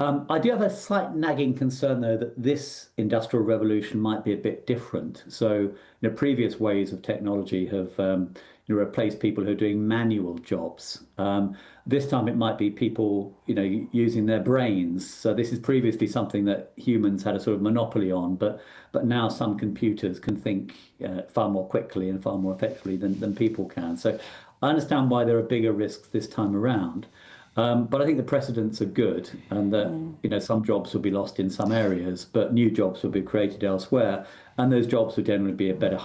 Speaker 6: I do have a slight nagging concern, though, that this industrial revolution might be a bit different. So, previous ways of technology have replaced people who are doing manual jobs. This time it might be people, using their brains. So this is previously something that humans had a sort of monopoly on, but now some computers can think far more quickly and far more effectively than people can. So I understand why there are bigger risks this time around. But I think the precedents are good, and that some jobs will be lost in some areas, but new jobs will be created elsewhere, and those jobs will generally be a better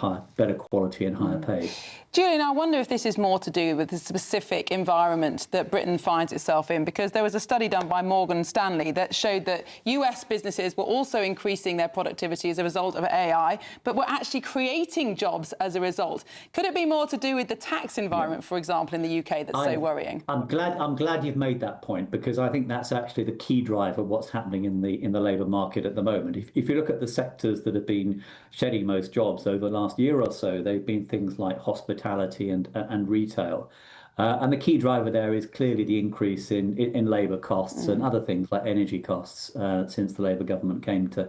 Speaker 6: quality and higher paid.
Speaker 14: Julian, I wonder if this is more to do with the specific environment that Britain finds itself in, because there was a study done by Morgan Stanley that showed that US businesses were also increasing their productivity as a result of AI, but were actually creating jobs as a result. Could it be more to do with the tax environment, for example, in the UK that's so worrying?
Speaker 6: I'm glad you've made that point, because I think that's actually the key driver of what's happening in the labour market at the moment. If you look at the sectors that have been shedding most jobs over the last year or so, they've been things like hospitality and retail. And the key driver there is clearly the increase in labour costs and other things like energy costs since the Labour government came to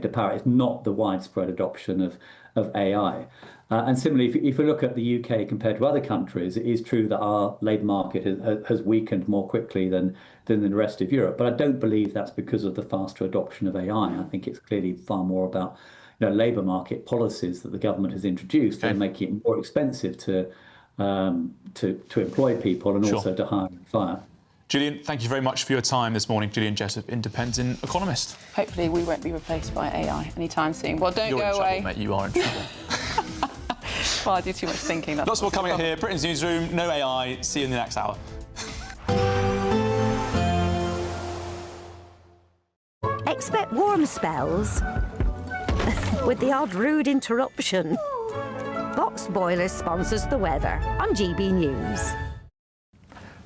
Speaker 6: power. It's not the widespread adoption of AI. And similarly, if you look at the UK compared to other countries, it is true that our labour market has weakened more quickly than the rest of Europe. But I don't believe that's because of the faster adoption of AI. I think it's clearly far more about labour market policies that the government has introduced and making it more expensive to employ people and also to hire and fire.
Speaker 13: Julian, thank you very much for your time this morning. Julian Jessup, independent economist.
Speaker 14: Hopefully we won't be replaced by AI anytime soon. Well, don't
Speaker 13: You're
Speaker 14: go
Speaker 13: in trouble,
Speaker 14: away.
Speaker 13: Mate. You are in trouble.
Speaker 14: Well, I do too much thinking.
Speaker 13: Lots more coming up here. Britain's Newsroom, no AI. See you in the next hour.
Speaker 1: Expect warm spells with the odd rude interruption. Box Boilers sponsors the weather on GB News.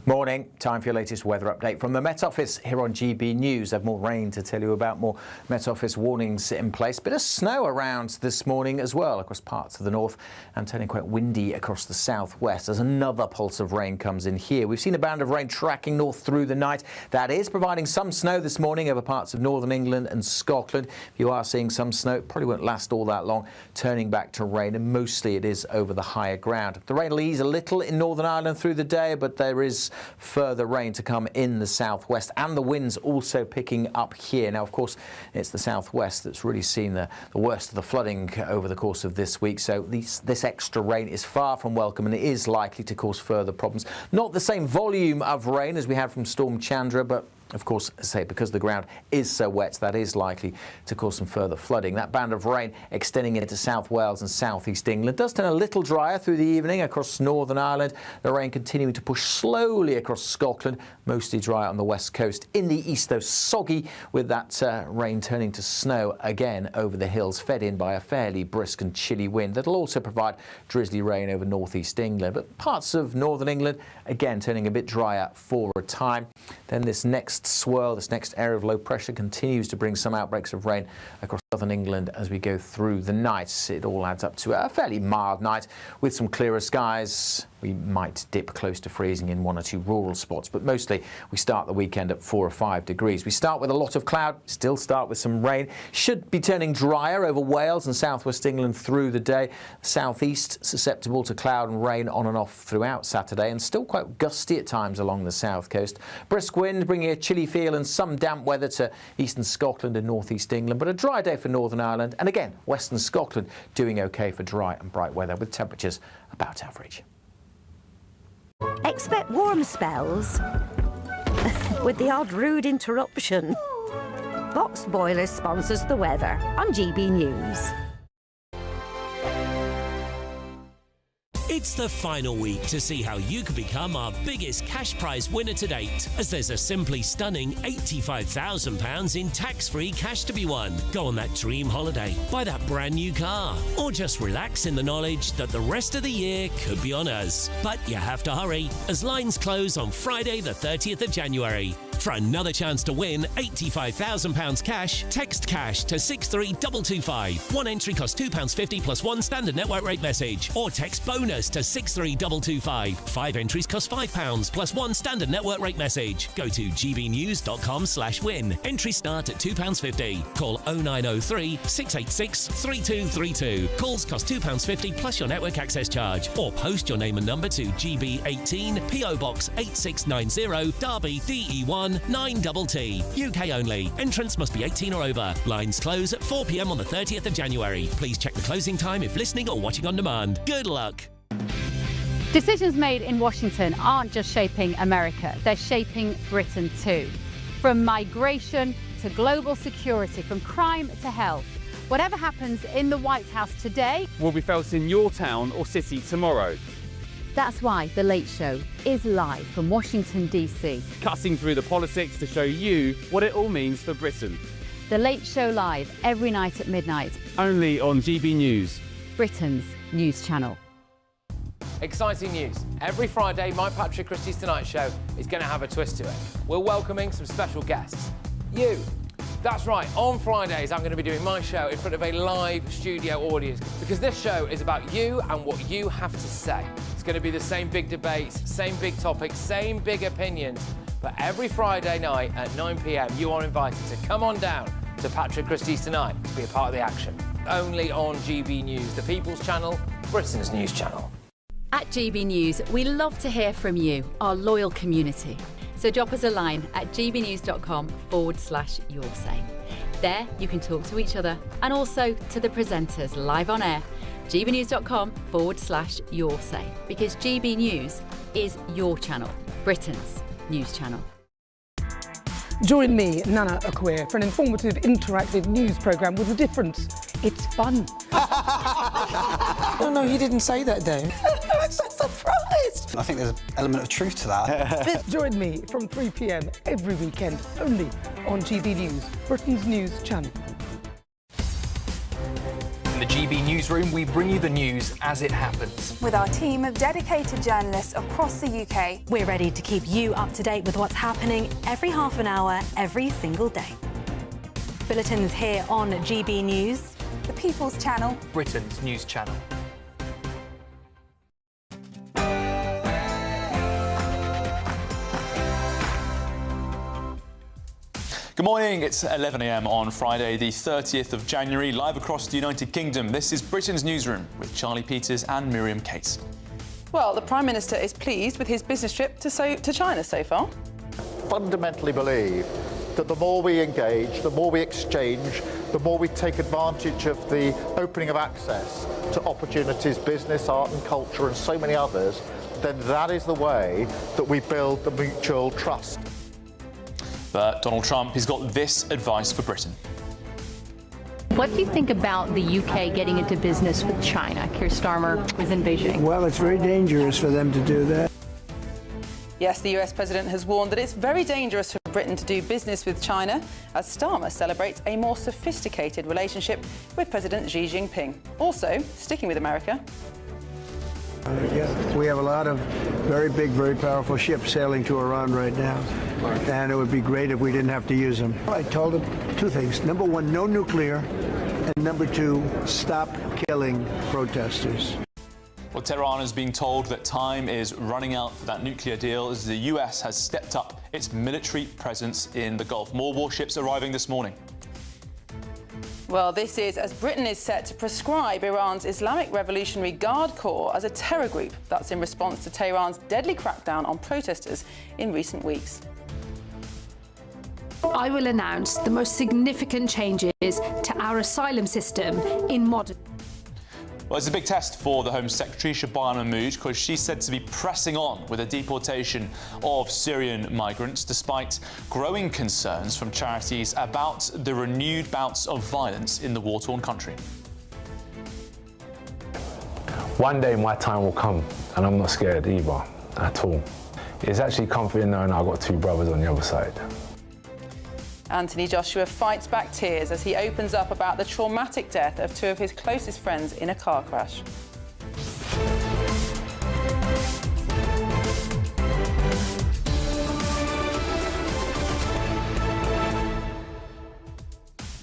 Speaker 16: Morning, time for your latest weather update from the Met Office here on GB News. I have more rain to tell you about, more Met Office warnings in place. Bit of snow around this morning as well across parts of the north and turning quite windy across the southwest as another pulse of rain comes in here. We've seen a band of rain tracking north through the night. That is providing some snow this morning over parts of northern England and Scotland. If you are seeing some snow, it probably won't last all that long, turning back to rain, and mostly it is over the higher ground. The rain will ease a little in Northern Ireland through the day, but there is further rain to come in the southwest, and the winds also picking up here. Now, of course, it's the southwest that's really seen the worst of the flooding over the course of this week, so this extra rain is far from welcome, and it is likely to cause further problems. Not the same volume of rain as we had from Storm Chandra, but of course, as I say, because the ground is so wet, that is likely to cause some further flooding. That band of rain extending into South Wales and South East England does turn a little drier through the evening across Northern Ireland. The rain continuing to push slowly across Scotland, mostly dry on the west coast. In the east, though, soggy, with that rain turning to snow again over the hills, fed in by a fairly brisk and chilly wind. That'll also provide drizzly rain over northeast England. But parts of northern England, again, turning a bit drier for a time. Then this next swirl, this next area of low pressure continues to bring some outbreaks of rain across southern England as we go through the night. It all adds up to a fairly mild night with some clearer skies. We might dip close to freezing in one or two rural spots, but mostly we start the weekend at 4 or 5 degrees. We start with a lot of cloud, still start with some rain. Should be turning drier over Wales and southwest England through the day. Southeast susceptible to cloud and rain on and off throughout Saturday, and still quite gusty at times along the south coast. Brisk wind bringing a chilly feel and some damp weather to eastern Scotland and northeast England, but a dry day for Northern Ireland, and again western Scotland doing okay for dry and bright weather with temperatures about average.
Speaker 1: Expect warm spells with the odd rude interruption. Box Boilers sponsors the weather on GB News.
Speaker 5: It's the final week to see how you can become our biggest cash prize winner to date, as there's a simply stunning £85,000 in tax-free cash to be won. Go on that dream holiday, buy that brand new car, or just relax in the knowledge that the rest of the year could be on us. But you have to hurry, as lines close on Friday the 30th of January. For another chance to win £85,000 cash, text cash to 63225. One entry costs £2.50 plus one standard network rate message, or text bonus to 63225. 5 entries cost £5 plus one standard network rate message. Go to gbnews.com/win. Entries start at £2.50. Call 0903 686 3232. Calls cost £2.50 plus your network access charge, or post your name and number to GB18 PO Box 8690 Derby DE1 9TT. UK only. Entrance must be 18 or over. Lines close at 4 p.m. on the 30th of January. Please check the closing time if listening or watching on demand. Good luck.
Speaker 15: Decisions made in Washington aren't just shaping America, they're shaping Britain too. From migration to global security, from crime to health. Whatever happens in the White House today
Speaker 20: will be felt in your town or city tomorrow.
Speaker 15: That's why The Late Show is live from Washington, D.C.
Speaker 20: Cutting through the politics to show you what it all means for Britain.
Speaker 15: The Late Show live every night at midnight.
Speaker 20: Only on GB News,
Speaker 15: Britain's news channel.
Speaker 26: Exciting news. Every Friday, my Patrick Christie's Tonight Show is going to have a twist to it. We're welcoming some special guests. You. That's right, on Fridays I'm going to be doing my show in front of a live studio audience, because this show is about you and what you have to say. It's going to be the same big debates, same big topics, same big opinions, but every Friday night at 9 p.m. you are invited to come on down to Patrick Christie's Tonight to be a part of the action. Only on GB News, the People's Channel, Britain's news channel.
Speaker 4: At GB News, we love to hear from you, our loyal community. So drop us a line at gbnews.com/yoursay. There you can talk to each other and also to the presenters live on air. gbnews.com/yoursay, because GB News is your channel, Britain's news channel.
Speaker 2: Join me, Nana Akweer, for an informative, interactive news programme with a difference. It's fun.
Speaker 7: No, he didn't say that, Dave.
Speaker 2: I'm so surprised.
Speaker 7: I think there's an element of truth to that.
Speaker 2: Join me from 3 p.m. every weekend, only on GB News, Britain's news channel.
Speaker 7: In the GB Newsroom, we bring you the news as it happens.
Speaker 11: With our team of dedicated journalists across the UK,
Speaker 19: we're ready to keep you up to date with what's happening every half an hour, every single day. Bulletins here on GB News,
Speaker 11: the People's Channel,
Speaker 7: Britain's news channel.
Speaker 13: Good morning, it's 11 a.m. on Friday, the 30th of January, live across the United Kingdom. This is Britain's Newsroom with Charlie Peters and Miriam Case.
Speaker 14: Well, the Prime Minister is pleased with his business trip to China so far.
Speaker 23: Fundamentally believe that the more we engage, the more we exchange, the more we take advantage of the opening of access to opportunities, business, art and culture and so many others, then that is the way that we build the mutual trust.
Speaker 13: But Donald Trump has got this advice for Britain.
Speaker 24: What do you think about the UK getting into business with China? Keir Starmer was in Beijing.
Speaker 25: Well, it's very dangerous for them to do that.
Speaker 14: Yes, the US President has warned that it's very dangerous for Britain to do business with China as Starmer celebrates a more sophisticated relationship with President Xi Jinping. Also, sticking with America.
Speaker 25: We have a lot of very big, very powerful ships sailing to Iran right now, and it would be great if we didn't have to use them. I told them two things. Number one, no nuclear, and number two, stop killing protesters.
Speaker 13: Well, Tehran has been told that time is running out for that nuclear deal as the US has stepped up its military presence in the Gulf. More warships arriving this morning.
Speaker 14: Well, this is as Britain is set to prescribe Iran's Islamic Revolutionary Guard Corps as a terror group. That's in response to Tehran's deadly crackdown on protesters in recent weeks.
Speaker 27: I will announce the most significant changes to our asylum system in modern...
Speaker 13: Well, it's a big test for the Home Secretary, Shabana Mahmood, because she's said to be pressing on with the deportation of Syrian migrants, despite growing concerns from charities about the renewed bouts of violence in the war-torn country.
Speaker 28: One day my time will come, and I'm not scared either, at all. It's actually comforting knowing I've got two brothers on the other side.
Speaker 14: Anthony Joshua fights back tears as he opens up about the traumatic death of two of his closest friends in a car crash.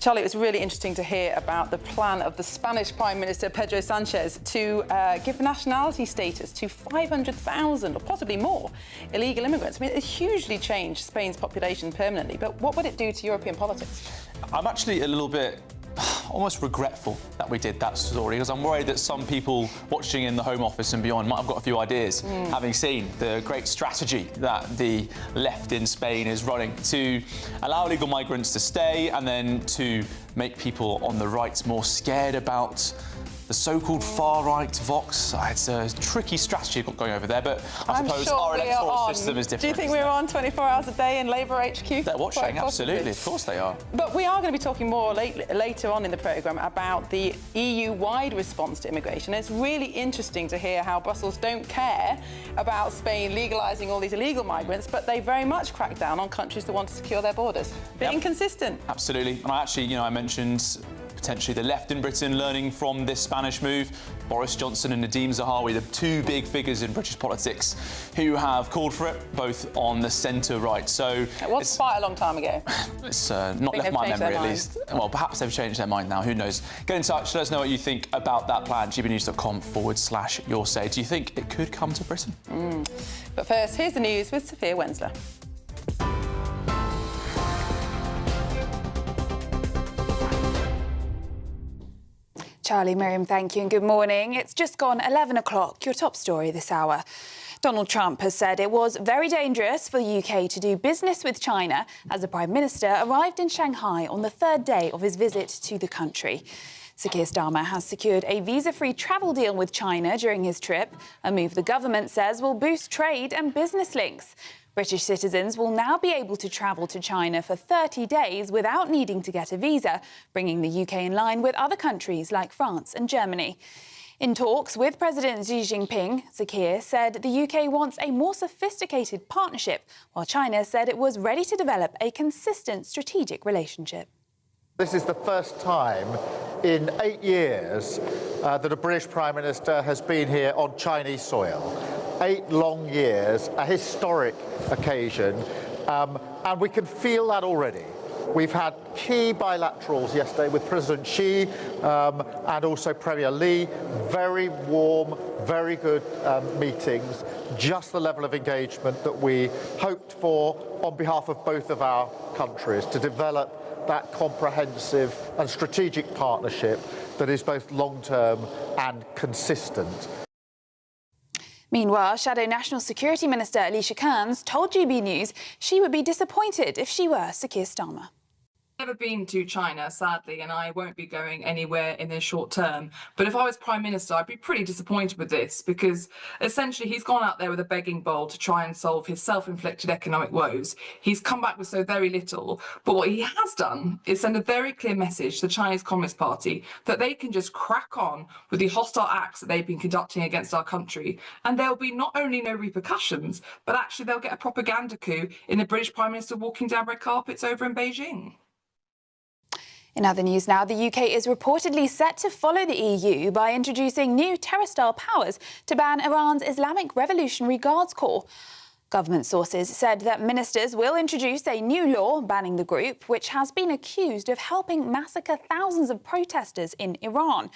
Speaker 14: Charlie, it was really interesting to hear about the plan of the Spanish Prime Minister Pedro Sanchez to give nationality status to 500,000 or possibly more illegal immigrants. I mean, it hugely changed Spain's population permanently, but what would it do to European politics?
Speaker 13: I'm actually a little bit almost regretful that we did that story, because I'm worried that some people watching in the Home Office and beyond might have got a few ideas, having seen the great strategy that the left in Spain is running to allow illegal migrants to stay and then to make people on the right more scared about the so-called far-right Vox. It's a tricky strategy going over there, but I suppose our electoral system is different.
Speaker 14: Do you think we're on 24 hours a day in Labour HQ?
Speaker 13: They're watching, absolutely. Of course they are.
Speaker 14: But we are going to be talking more later on in the programme about the EU-wide response to immigration. It's really interesting to hear how Brussels don't care about Spain legalising all these illegal migrants, but they very much crack down on countries that want to secure their borders. Being consistent.
Speaker 13: Absolutely. And I actually, I mentioned potentially the left in Britain learning from this Spanish move. Boris Johnson and Nadhim Zahawi, the two big figures in British politics who have called for it, both on the centre-right. So
Speaker 14: it was quite a long time ago.
Speaker 13: It's not left my memory, at least. Well, perhaps they've changed their mind now, who knows. Get in touch, let us know what you think about that plan, gbnews.com/your say. Do you think it could come to Britain?
Speaker 14: But first, here's the news with Sophia Wensler.
Speaker 11: Charlie, Miriam, thank you and good morning. It's just gone 11 o'clock. Your top story this hour. Donald Trump has said it was very dangerous for the UK to do business with China as the Prime Minister arrived in Shanghai on the third day of his visit to the country. Sir Keir Starmer has secured a visa-free travel deal with China during his trip, a move the government says will boost trade and business links. British citizens will now be able to travel to China for 30 days without needing to get a visa, bringing the UK in line with other countries like France and Germany. In talks with President Xi Jinping, Zakir said the UK wants a more sophisticated partnership, while China said it was ready to develop a consistent strategic relationship.
Speaker 23: This is the first time in 8 years that a British Prime Minister has been here on Chinese soil. 8 long years, a historic occasion, and we can feel that already. We've had key bilaterals yesterday with President Xi and also Premier Li. Very warm, very good meetings. Just the level of engagement that we hoped for on behalf of both of our countries to develop that comprehensive and strategic partnership that is both long-term and consistent.
Speaker 11: Meanwhile, Shadow National Security Minister Alicia Kearns told GB News she would be disappointed if she were Sir Keir Starmer.
Speaker 3: Never been to China, sadly, and I won't be going anywhere in the short term. But if I was Prime Minister, I'd be pretty disappointed with this, because essentially he's gone out there with a begging bowl to try and solve his self-inflicted economic woes. He's come back with so very little. But what he has done is send a very clear message to the Chinese Communist Party that they can just crack on with the hostile acts that they've been conducting against our country. And there'll be not only no repercussions, but actually they'll get a propaganda coup in the British Prime Minister walking down red carpets over in Beijing.
Speaker 11: In other news now, the UK is reportedly set to follow the EU by introducing new terror-style powers to ban Iran's Islamic Revolutionary Guards Corps. Government sources said that ministers will introduce a new law banning the group, which has been accused of helping massacre thousands of protesters in Iran.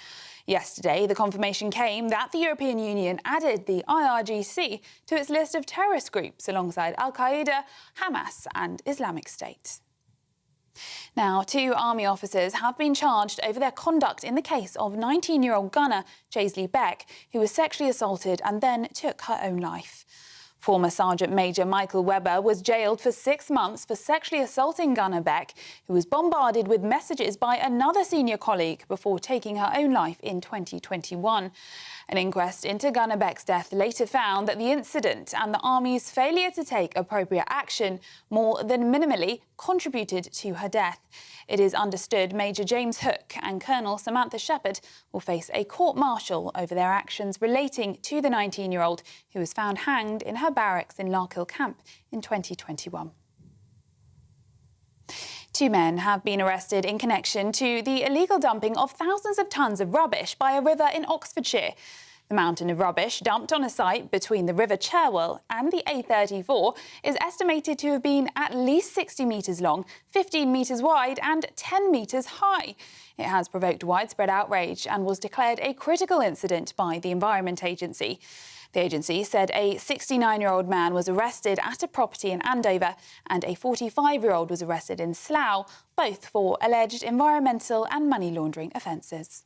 Speaker 11: Yesterday, the confirmation came that the European Union added the IRGC to its list of terrorist groups alongside Al-Qaeda, Hamas and Islamic State. Now, 2 army officers have been charged over their conduct in the case of 19-year-old gunner Jaisley Beck, who was sexually assaulted and then took her own life. Former Sergeant Major Michael Webber was jailed for 6 months for sexually assaulting gunner Beck, who was bombarded with messages by another senior colleague before taking her own life in 2021. An inquest into gunner Beck's death later found that the incident and the Army's failure to take appropriate action more than minimally contributed to her death. It is understood Major James Hook and Colonel Samantha Shepherd will face a court-martial over their actions relating to the 19-year-old who was found hanged in her barracks in Larkhill Camp in 2021. 2 men have been arrested in connection to the illegal dumping of thousands of tons of rubbish by a river in Oxfordshire. The mountain of rubbish dumped on a site between the River Cherwell and the A34 is estimated to have been at least 60 metres long, 15 metres wide and 10 metres high. It has provoked widespread outrage and was declared a critical incident by the Environment Agency. The agency said a 69-year-old man was arrested at a property in Andover and a 45-year-old was arrested in Slough, both for alleged environmental and money laundering offences.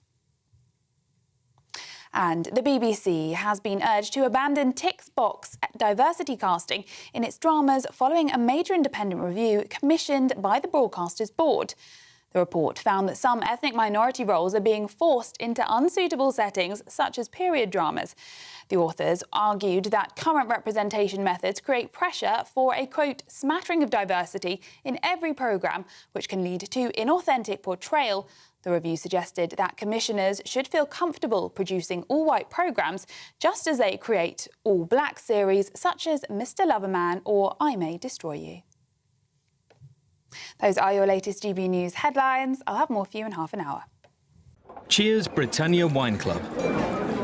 Speaker 11: And the BBC has been urged to abandon tick box diversity casting in its dramas following a major independent review commissioned by the Broadcasters Board. The report found that some ethnic minority roles are being forced into unsuitable settings, such as period dramas. The authors argued that current representation methods create pressure for a, quote, smattering of diversity in every programme, which can lead to inauthentic portrayal. The review suggested that commissioners should feel comfortable producing all-white programmes, just as they create all-black series such as Mr. Loverman or I May Destroy You. Those are your latest GB News headlines. I'll have more for you in half an hour.
Speaker 9: Cheers Britannia Wine Club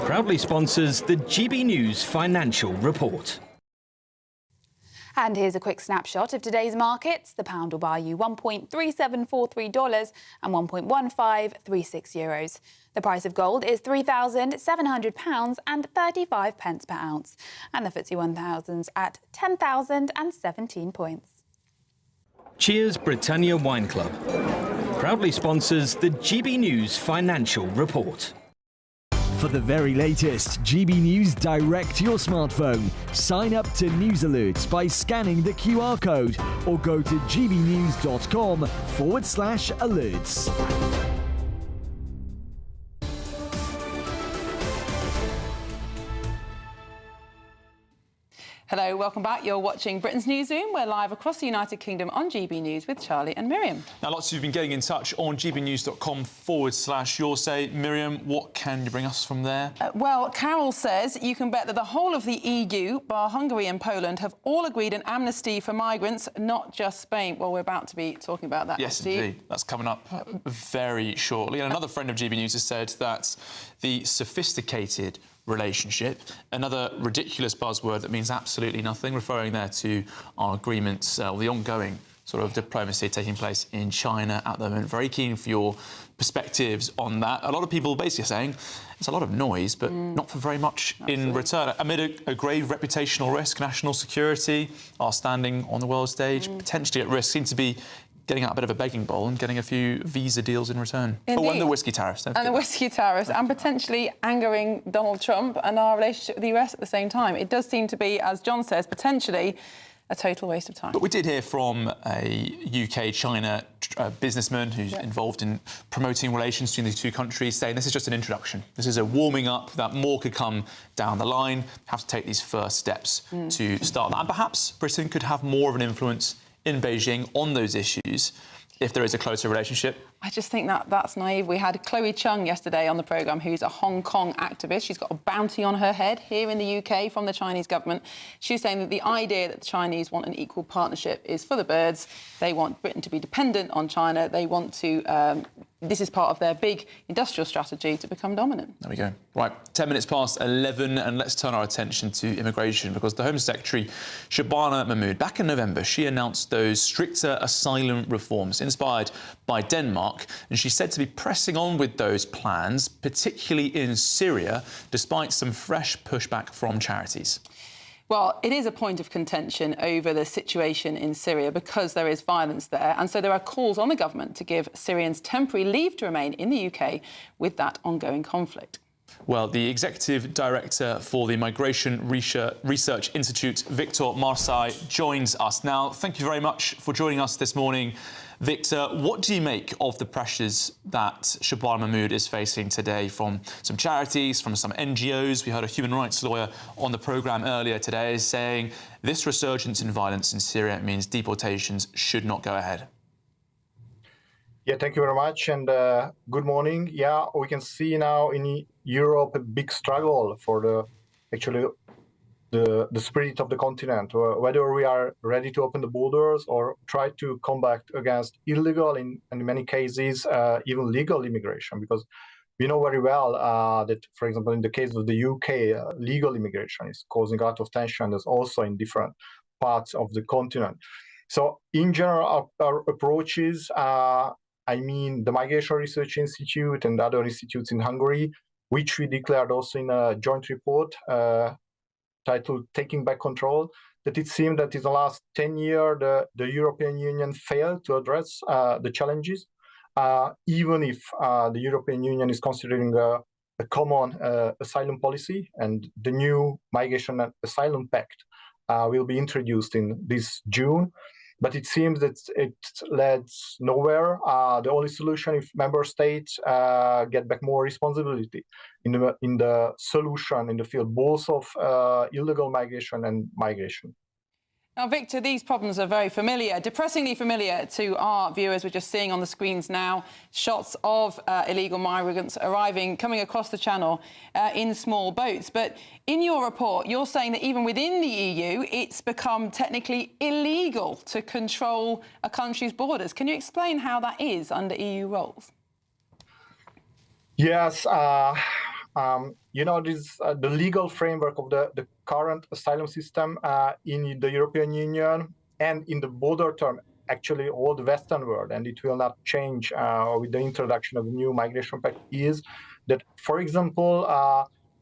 Speaker 9: proudly sponsors the GB News Financial Report.
Speaker 11: And here's a quick snapshot of today's markets. The pound will buy you $1.3743 and €1.1536. The price of gold is £3,700 and 35 pence per ounce. And the FTSE 1000's at 10,017 points.
Speaker 9: Cheers Britannia Wine Club proudly sponsors the GB News Financial Report.
Speaker 10: For the very latest GB News direct to your smartphone, sign up to News Alerts by scanning the QR code or go to gbnews.com/alerts.
Speaker 14: Hello, welcome back. You're watching Britain's Newsroom. We're live across the United Kingdom on GB News with Charlie and Miriam.
Speaker 13: Now, lots of you have been getting in touch on gbnews.com/your say. Miriam, what can you bring us from there?
Speaker 14: Well, Carol says you can bet that the whole of the EU, bar Hungary and Poland, have all agreed an amnesty for migrants, not just Spain. Well, we're about to be talking about that.
Speaker 13: Yes, indeed. That's coming up very shortly. And another friend of GB News has said that the sophisticated relationship, another ridiculous buzzword that means absolutely nothing, referring there to our agreements, or the ongoing sort of diplomacy taking place in China at the moment. Very keen for your perspectives on that. A lot of people basically saying it's a lot of noise, but not for very much in return. Amid a grave reputational risk, national security, our standing on the world stage, potentially at risk, seems to be getting out a bit of a begging bowl and getting a few visa deals in return.
Speaker 14: Indeed.
Speaker 13: Oh, and the whiskey tariffs.
Speaker 14: And the whiskey tariffs, and potentially angering Donald Trump and our relationship with the US at the same time. It does seem to be, as John says, potentially a total waste of time.
Speaker 13: But we did hear from a UK-China businessman who's involved in promoting relations between the two countries, saying this is just an introduction. This is a warming up, that more could come down the line, have to take these first steps to start that. And perhaps Britain could have more of an influence in Beijing on those issues if there is a closer relationship.
Speaker 14: I just think that's naive. We had Chloe Chung yesterday on the programme, who's a Hong Kong activist. She's got a bounty on her head here in the UK from the Chinese government. She's saying that the idea that the Chinese want an equal partnership is for the birds. They want Britain to be dependent on China. They want to... this is part of their big industrial strategy to become dominant.
Speaker 13: There we go. Right, 10 minutes past 11, and let's turn our attention to immigration, because the Home Secretary, Shabana Mahmood, back in November, she announced those stricter asylum reforms inspired by Denmark, and she's said to be pressing on with those plans, particularly in Syria, despite some fresh pushback from charities.
Speaker 14: Well, it is a point of contention over the situation in Syria because there is violence there. And so there are calls on the government to give Syrians temporary leave to remain in the UK with that ongoing conflict.
Speaker 13: Well, the Executive Director for the Migration Research Institute, Victor Marsai, joins us now. Thank you very much for joining us this morning. Victor, what do you make of the pressures that Shabana Mahmood is facing today from some charities, from some NGOs? We heard a human rights lawyer on the programme earlier today saying this resurgence in violence in Syria means deportations should not go ahead.
Speaker 23: Yeah, thank you very much, and good morning. Yeah, we can see now in Europe a big struggle for the spirit of the continent, whether we are ready to open the borders or try to combat against illegal, in many cases, even legal immigration, because we know very well that, for example, in the case of the UK, legal immigration is causing a lot of tension, as also in different parts of the continent. So, in general, our approaches, I mean, the Migration Research Institute and other institutes in Hungary, which we declared also in a joint report titled Taking Back Control, that it seemed that in the last 10 years, the European Union failed to address the challenges, even if the European Union is considering a common asylum policy, and the new Migration and Asylum Pact will be introduced in this June. But it seems that it leads nowhere. The only solution if member states get back more responsibility in the solution in the field both of illegal migration and migration.
Speaker 14: Now, Victor, these problems are very familiar, depressingly familiar to our viewers. We're just seeing on the screens now shots of illegal migrants arriving, coming across the channel in small boats. But in your report, you're saying that even within the EU, it's become technically illegal to control a country's borders. Can you explain how that is under EU rules?
Speaker 23: Yes. You know, this the legal framework of the current asylum system in the European Union and in the broader term, actually all the Western world, and it will not change with the introduction of the new migration pact, is that, for example,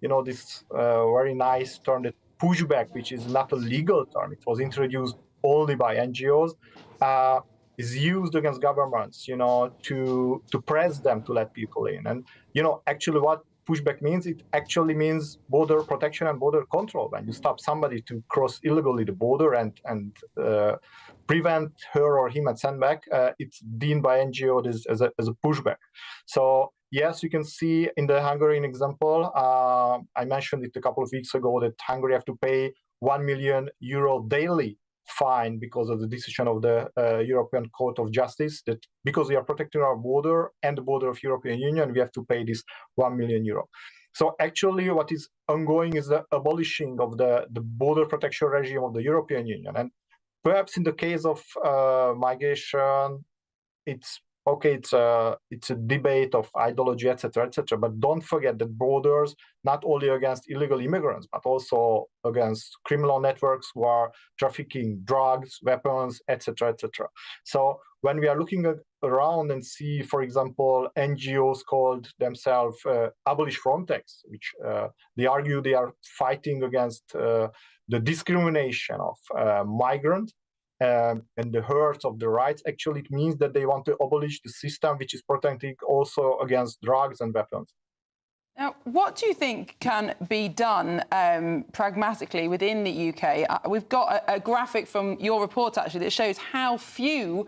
Speaker 23: you know, this very nice term, that pushback, which is not a legal term, it was introduced only by NGOs, is used against governments, you know, to press them to let people in. And, you know, actually what pushback means, it actually means border protection and border control. When you stop somebody to cross illegally the border and prevent her or him and send back, it's deemed by NGO as a pushback. So yes, you can see in the Hungarian example, I mentioned it a couple of weeks ago, that Hungary have to pay €1 million daily fine because of the decision of the European Court of Justice that because we are protecting our border and the border of European Union, we have to pay this €1 million. So actually what is ongoing is the abolishing of the border protection regime of the European Union. And perhaps in the case of migration, it's okay, it's a debate of ideology, etc., etc. But don't forget that borders not only against illegal immigrants, but also against criminal networks who are trafficking drugs, weapons, etc., etc. So when we are looking around and see, for example, NGOs called themselves Abolish Frontex, which they argue they are fighting against the discrimination of migrants. And the hurt of the rights, actually it means that they want to abolish the system which is protecting also against drugs and weapons.
Speaker 14: Now, what do you think can be done pragmatically within the UK? We've got a graphic from your report, actually, that shows how few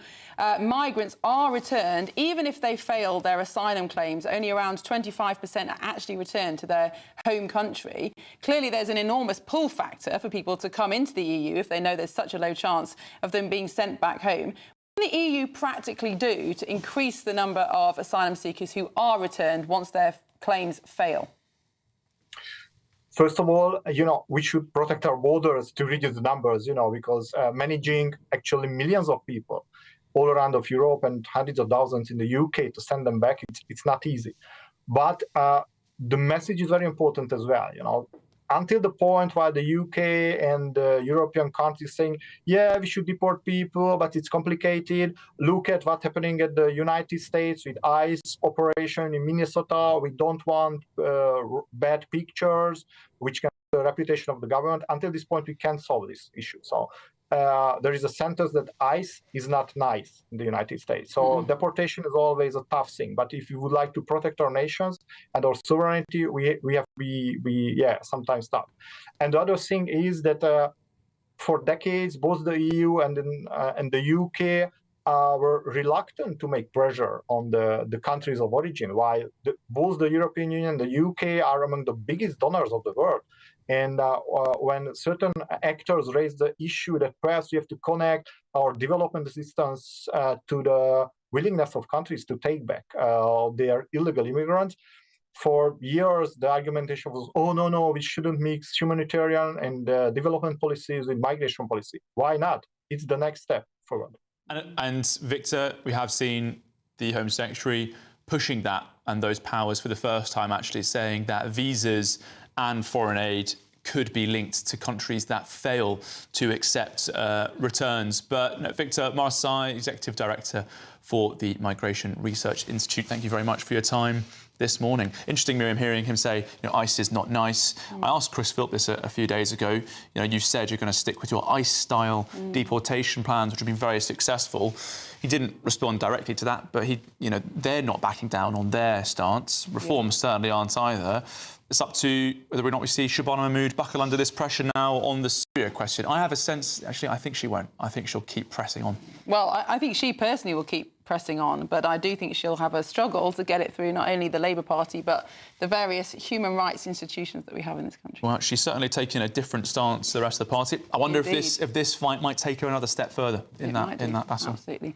Speaker 14: migrants are returned, even if they fail their asylum claims. Only around 25% are actually returned to their home country. Clearly, there's an enormous pull factor for people to come into the EU if they know there's such a low chance of them being sent back home. What can the EU practically do to increase the number of asylum seekers who are returned once their claims fail?
Speaker 23: First of all, we should protect our borders to reduce the numbers, because managing actually millions of people all around of Europe and hundreds of thousands in the UK to send them back, it's not easy. But the message is very important as well, until the point where the UK and the European countries saying, yeah, we should deport people, but it's complicated. Look at what's happening at the United States with ICE operation in Minnesota. We don't want bad pictures, which can be the reputation of the government. Until this point, we can't solve this issue. So there is a sentence that ICE is not nice in the United States. So deportation is always a tough thing. But if you would like to protect our nations and our sovereignty, we have to be sometimes tough. And the other thing is that for decades, both the EU and the UK were reluctant to make pressure on the countries of origin, while both the European Union and the UK are among the biggest donors of the world. And when certain actors raise the issue that perhaps we have to connect our development assistance to the willingness of countries to take back their illegal immigrants, for years the argumentation was, oh, no, we shouldn't mix humanitarian and development policies with migration policy. Why not? It's the next step forward.
Speaker 13: And Victor, we have seen the Home Secretary pushing that and those powers for the first time, actually saying that visas and foreign aid could be linked to countries that fail to accept returns. But no, Victor Marsai, Executive Director for the Migration Research Institute, thank you very much for your time this morning. Interesting, Miriam, hearing him say, ICE is not nice. I asked Chris Philp this a few days ago. You said you're going to stick with your ICE-style deportation plans, which have been very successful. He didn't respond directly to that, but they're not backing down on their stance. Reforms certainly aren't either. It's up to whether or not we see Shabana Mahmood buckle under this pressure now on the Syria question. I have a sense, actually, I think she won't. I think she'll keep pressing on.
Speaker 14: Well, I think she personally will keep pressing on, but I do think she'll have a struggle to get it through not only the Labour Party, but the various human rights institutions that we have in this country.
Speaker 13: Well, she's certainly taking a different stance to the rest of the party. I wonder if this fight might take her another step further in that battle.
Speaker 14: Absolutely.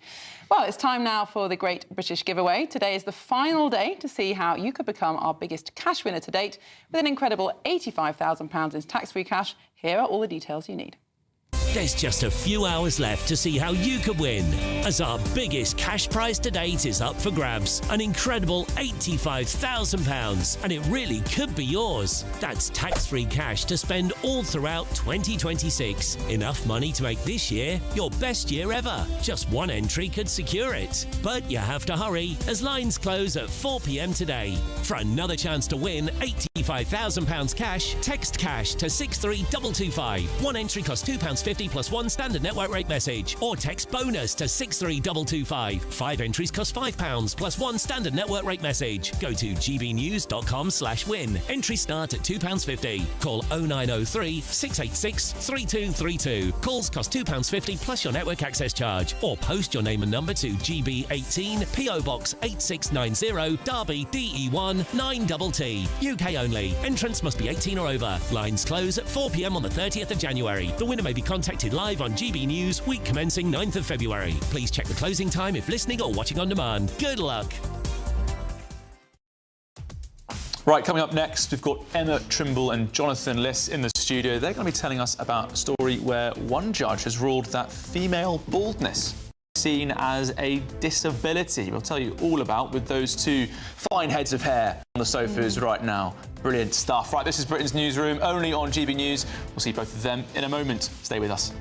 Speaker 14: Well, it's time now for the Great British Giveaway. Today is the final day to see how you could become our biggest cash winner to date with an incredible £85,000 in tax-free cash. Here are all the details you need.
Speaker 5: There's just a few hours left to see how you could win, as our biggest cash prize to date is up for grabs, an incredible £85,000, and it really could be yours. That's tax-free cash to spend all throughout 2026. Enough money to make this year your best year ever. Just one entry could secure it. But you have to hurry, as lines close at 4 p.m. today. For another chance to win £85,000 cash, text cash to 63225. One entry costs £2.50 plus one standard network rate message, or text bonus to 63225. 5 entries cost £5 plus one standard network rate message. Go to gbnews.com/win. Entries start at £2.50. Call 0903 686 3232. Calls cost £2.50 plus your network access charge, or post your name and number to GB18 PO Box 8690 Derby DE1 9TT. UK only. only. Entrance must be 18 or over. Lines close at 4 p.m. on the 30th of January. The winner may be contacted live on GB News, week commencing 9th of February. Please check the closing time if listening or watching on demand. Good luck.
Speaker 13: Right, coming up next, we've got Emma Trimble and Jonathan Liss in the studio. They're going to be telling us about a story where one judge has ruled that female baldness is seen as a disability. We'll tell you all about with those two fine heads of hair on the sofas right now. Brilliant stuff. Right, this is Britain's Newsroom, only on GB News. We'll see both of them in a moment. Stay with us.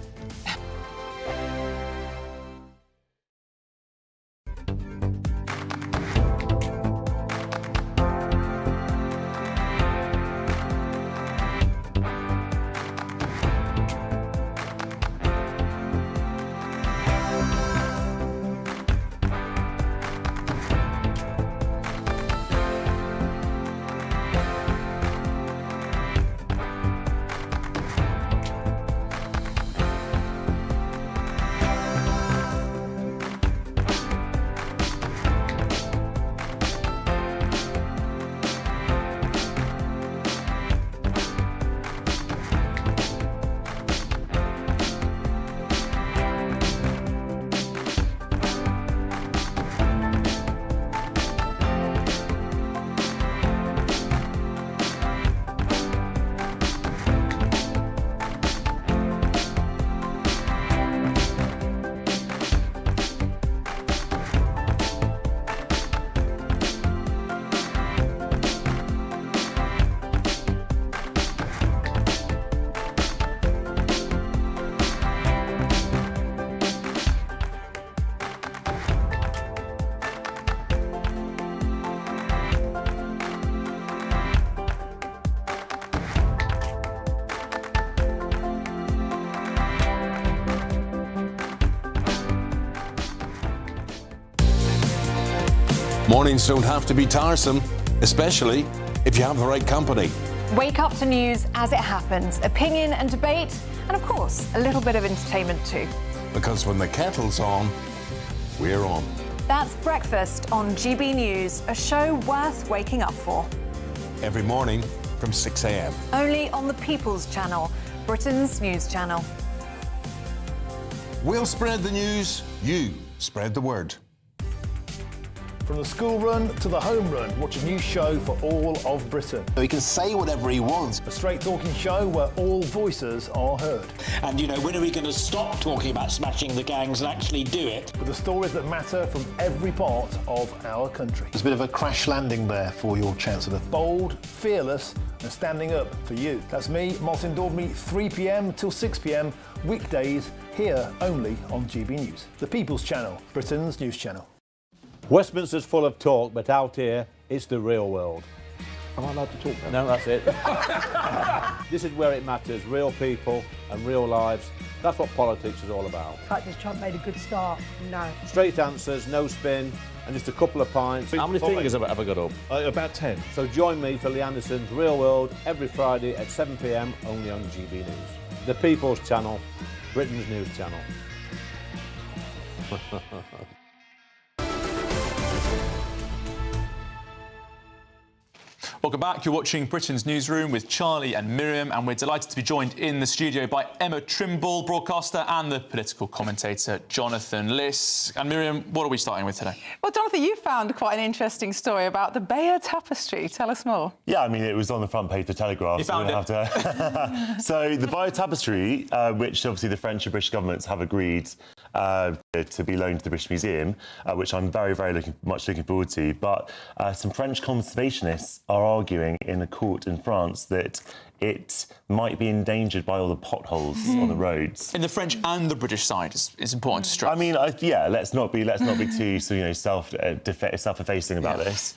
Speaker 6: Mornings don't have to be tiresome, especially if you have the right company.
Speaker 8: Wake up to news as it happens, opinion and debate, and of course, a little bit of entertainment too.
Speaker 6: Because when the kettle's on, we're on.
Speaker 8: That's Breakfast on GB News, a show worth waking up for.
Speaker 6: Every morning from 6 a.m.
Speaker 8: Only on the People's Channel, Britain's news channel.
Speaker 6: We'll spread the news, you spread the word.
Speaker 12: From the school run to the home run, watch a new show for all of Britain.
Speaker 16: He can say whatever he wants.
Speaker 12: A straight talking show where all voices are heard.
Speaker 16: And, you know, when are we going to stop talking about smashing the gangs and actually do it?
Speaker 12: With the stories that matter from every part of our country.
Speaker 23: There's a bit of a crash landing there for your Chancellor.
Speaker 12: Bold, fearless and standing up for you. That's me, Martin Daubney, 3 p.m. till 6 p.m, weekdays, here only on GB News. The People's Channel, Britain's news channel.
Speaker 17: Westminster's full of talk, but out here, it's the real world.
Speaker 23: Am I allowed to talk now?
Speaker 17: No, that's it. This is where it matters, real people and real lives. That's what politics is all about.
Speaker 18: The fact is Trump made a good start, no.
Speaker 17: Straight answers, no spin, and just a couple of pints. How many fingers have I got up? About 10. So join me for Lee Anderson's Real World every Friday at 7 p.m, only on GB News. The People's Channel, Britain's news channel.
Speaker 13: Welcome back. You're watching Britain's Newsroom with Charlie and Miriam, and we're delighted to be joined in the studio by Emma Trimble, broadcaster, and the political commentator Jonathan Liss. And Miriam, what are we starting with today?
Speaker 14: Well, Jonathan, you found quite an interesting story about the Bayer Tapestry. Tell us more.
Speaker 21: Yeah, I mean, it was on the front page of the Telegraph.
Speaker 13: You found
Speaker 21: it. So the Bayer Tapestry, which obviously the French and British governments have agreed to be loaned to the British Museum, which I'm very, very much looking forward to. But some French conservationists are arguing in a court in France that it might be endangered by all the potholes on the roads.
Speaker 13: In the French and the British side, it's important to stress.
Speaker 21: I mean, yeah, let's not be too self-effacing about this.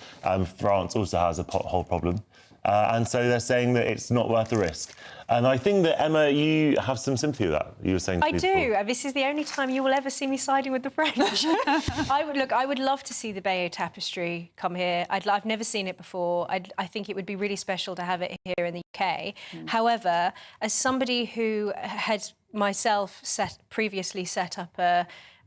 Speaker 21: France also has a pothole problem, and so they're saying that it's not worth the risk. And I think that, Emma, you have some sympathy with that. You were saying to
Speaker 22: I
Speaker 21: me
Speaker 22: do.
Speaker 21: before.
Speaker 22: This is the only time you will ever see me siding with the French. I would love to see the Bayer Tapestry come here. I've never seen it before. I think it would be really special to have it here in the UK. However, as somebody who had myself previously set up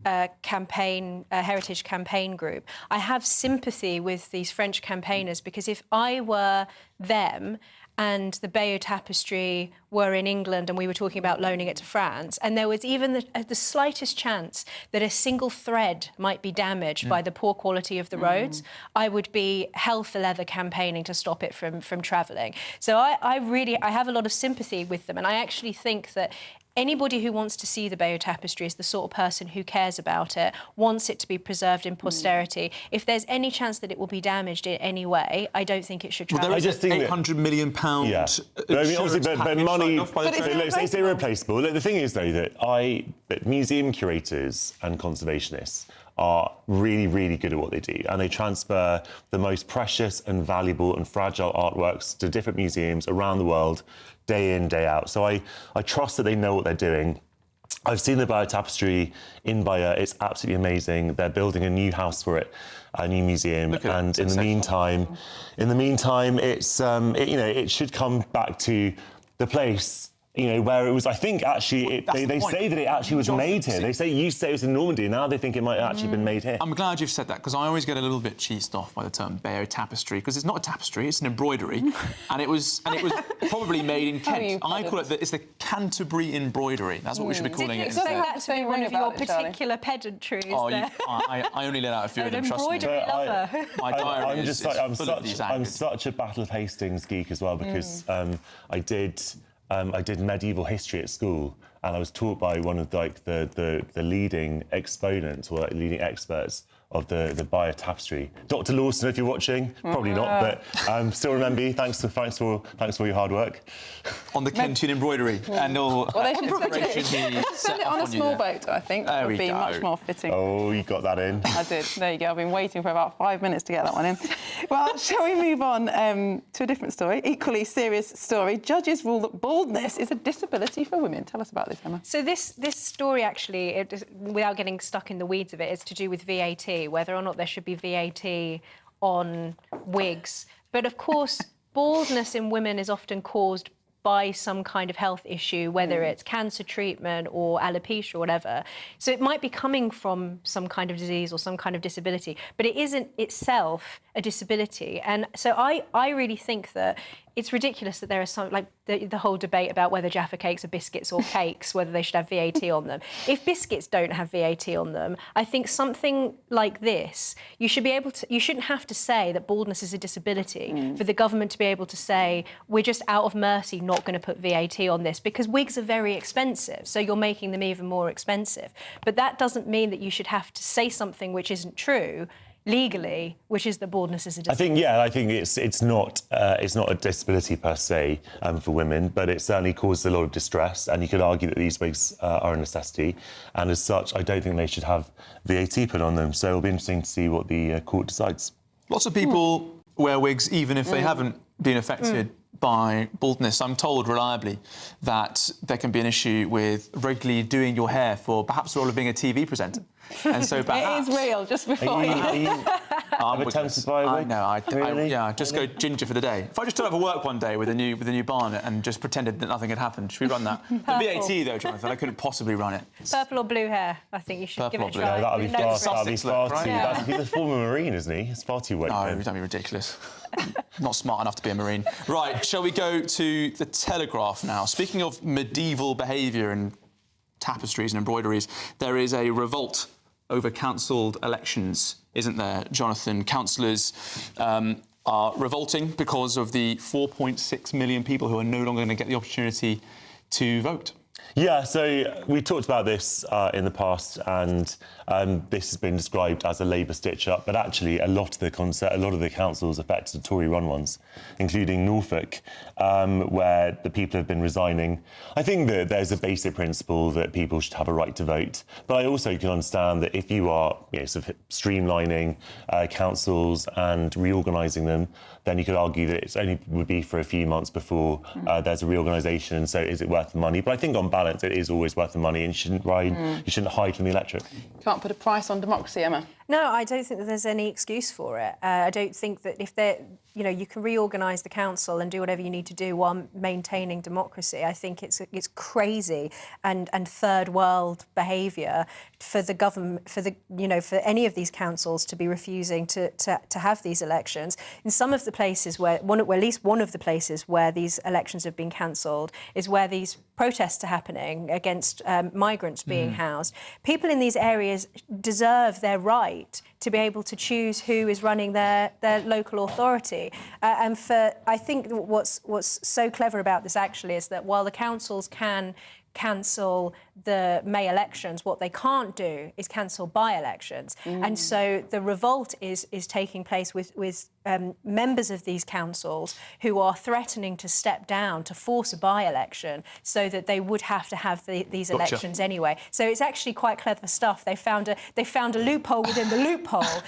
Speaker 22: heritage campaign group. I have sympathy with these French campaigners because if I were them and the Bayeux Tapestry were in England and we were talking about loaning it to France, and there was even the slightest chance that a single thread might be damaged by the poor quality of the roads, I would be hell for leather campaigning to stop it from travelling. So I have a lot of sympathy with them, and I actually think that anybody who wants to see the Bayeux Tapestry is the sort of person who cares about it, wants it to be preserved in posterity. If there's any chance that it will be damaged in any way, I don't think it should travel.
Speaker 13: Well, there is an £800 million
Speaker 21: but money, it's irreplaceable. Look, the thing is, though, that museum curators and conservationists are really, really good at what they do, and they transfer the most precious and valuable and fragile artworks to different museums around the world, day in, day out. So I trust that they know what they're doing. I've seen the Bayeux Tapestry in Bayeux. It's absolutely amazing. They're building a new house for it, a new museum, and in the meantime, it's it should come back to the place. Where it was, I think, actually, they say that it actually was made here. They say, you say it was in Normandy, now they think it might have actually been made here.
Speaker 13: I'm glad you've said that, because I always get a little bit cheesed off by the term Bayeux Tapestry, because it's not a tapestry, it's an embroidery, and it was probably made in Kent. I call it, it's the Canterbury embroidery. That's what we should be calling it.
Speaker 22: It's like that to be one of your particular pedantries there.
Speaker 13: I only let out a few of them, trust me. My diary is full of these
Speaker 21: I'm such a Battle of Hastings geek as well, because I did medieval history at school, and I was taught by one of the leading exponents or leading experts of the Bayeux Tapestry. Dr. Lawson, if you're watching, probably not, but still remember you. Thanks for your hard work.
Speaker 13: On the Kentian embroidery and all preparation he
Speaker 14: Send it on a small boat, I think. That would be much more fitting.
Speaker 21: Oh, you got that in.
Speaker 14: I did. There you go. I've been waiting for about 5 minutes to get that one in. Well, shall we move on to a different story? Equally serious story. Judges rule that baldness is a disability for women. Tell us about this, Emma.
Speaker 22: So this story, actually, without getting stuck in the weeds of it, is to do with VAT, whether or not there should be VAT on wigs. But, of course, baldness in women is often caused by some kind of health issue, whether it's cancer treatment or alopecia or whatever. So it might be coming from some kind of disease or some kind of disability, but it isn't itself a disability. And so I really think that it's ridiculous that there are some, like the whole debate about whether Jaffa cakes are biscuits or cakes, whether they should have VAT on them. If biscuits don't have VAT on them, I think something like this, you shouldn't have to say that baldness is a disability for the government to be able to say, we're just out of mercy not going to put VAT on this, because wigs are very expensive, so you're making them even more expensive. But that doesn't mean that you should have to say something which isn't true legally, which is that baldness is a disability.
Speaker 21: I think it's not a disability per se for women, but it certainly causes a lot of distress, and you could argue that these wigs are a necessity, and as such, I don't think they should have VAT put on them. So it'll be interesting to see what the court decides.
Speaker 13: Lots of people wear wigs even if they haven't been affected by baldness. I'm told reliably that there can be an issue with regularly doing your hair for perhaps the role of being a TV presenter. And so perhaps...
Speaker 14: It is real, just before
Speaker 21: I'm attempted by a wig.
Speaker 13: I just go ginger for the day. If I just turned up at work one day with a new barnet and just pretended that nothing had happened, should we run that? The VAT, though, Jonathan, I couldn't possibly run it.
Speaker 22: Purple or blue hair, I think you should give it a try.
Speaker 21: That'd be far too... He's a former Marine, isn't he? It's far too wet.
Speaker 13: No, don't be ridiculous. Not smart enough to be a Marine. Right, shall we go to the Telegraph now? Speaking of medieval behaviour and tapestries and embroideries, there is a revolt over cancelled elections, isn't there, Jonathan? Councillors are revolting because of the 4.6 million people who are no longer going to get the opportunity to vote.
Speaker 21: Yeah, so we talked about this in the past, and this has been described as a Labour stitch-up, but actually a lot of the councils affected are Tory-run ones, including Norfolk, where the people have been resigning. I think that there's a basic principle that people should have a right to vote, but I also can understand that if you are sort of streamlining councils and reorganising them, then you could argue that it only would be for a few months before there's a reorganisation, so is it worth the money? But I think on balance, it is always worth the money, and you shouldn't hide from the electorate.
Speaker 14: Can't put a price on democracy, Emma.
Speaker 22: No, I don't think that there's any excuse for it. I don't think that if they're, you can reorganise the council and do whatever you need to do while maintaining democracy. I think it's crazy and third world behaviour for the government, for any of these councils to be refusing to have these elections. In some of the places where, at least one of the places where these elections have been cancelled is where these protests are happening against migrants being housed. People in these areas deserve their right to be able to choose who is running their local authority. I think what's so clever about this actually is that while the councils can cancel the May elections, what they can't do is cancel by-elections. And so the revolt is taking place with members of these councils who are threatening to step down to force a by-election so that they would have to have these elections anyway. So it's actually quite clever stuff. They found a loophole within the loophole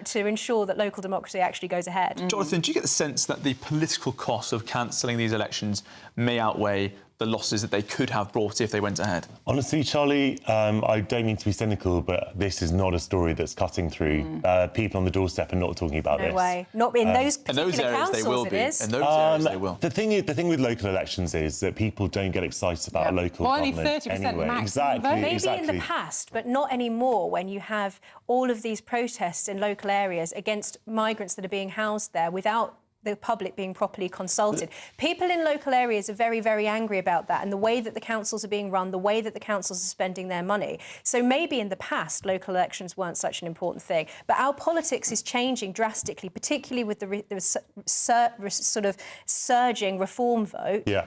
Speaker 22: to ensure that local democracy actually goes ahead.
Speaker 13: Jonathan, do you get the sense that the political cost of cancelling these elections may outweigh the losses that they could have brought if they went ahead?
Speaker 21: Honestly, Charlie, I don't mean to be cynical, but this is not a story that's cutting through. People on the doorstep are not talking about this.
Speaker 22: No way. Not in those particular
Speaker 13: areas
Speaker 22: councils,
Speaker 13: they will
Speaker 22: it
Speaker 13: be.
Speaker 22: is.
Speaker 13: In those areas they will.
Speaker 21: The thing with local elections is that people don't get excited about a local government.
Speaker 1: Only 30%
Speaker 21: anyway.
Speaker 1: maximum vote.
Speaker 22: Maybe in the past, but not anymore when you have all of these protests in local areas against migrants that are being housed there without the public being properly consulted. People in local areas are very, very angry about that and the way that the councils are being run, the way that the councils are spending their money. So maybe in the past, local elections weren't such an important thing. But our politics is changing drastically, particularly with the sort of surging reform vote.
Speaker 21: Yeah.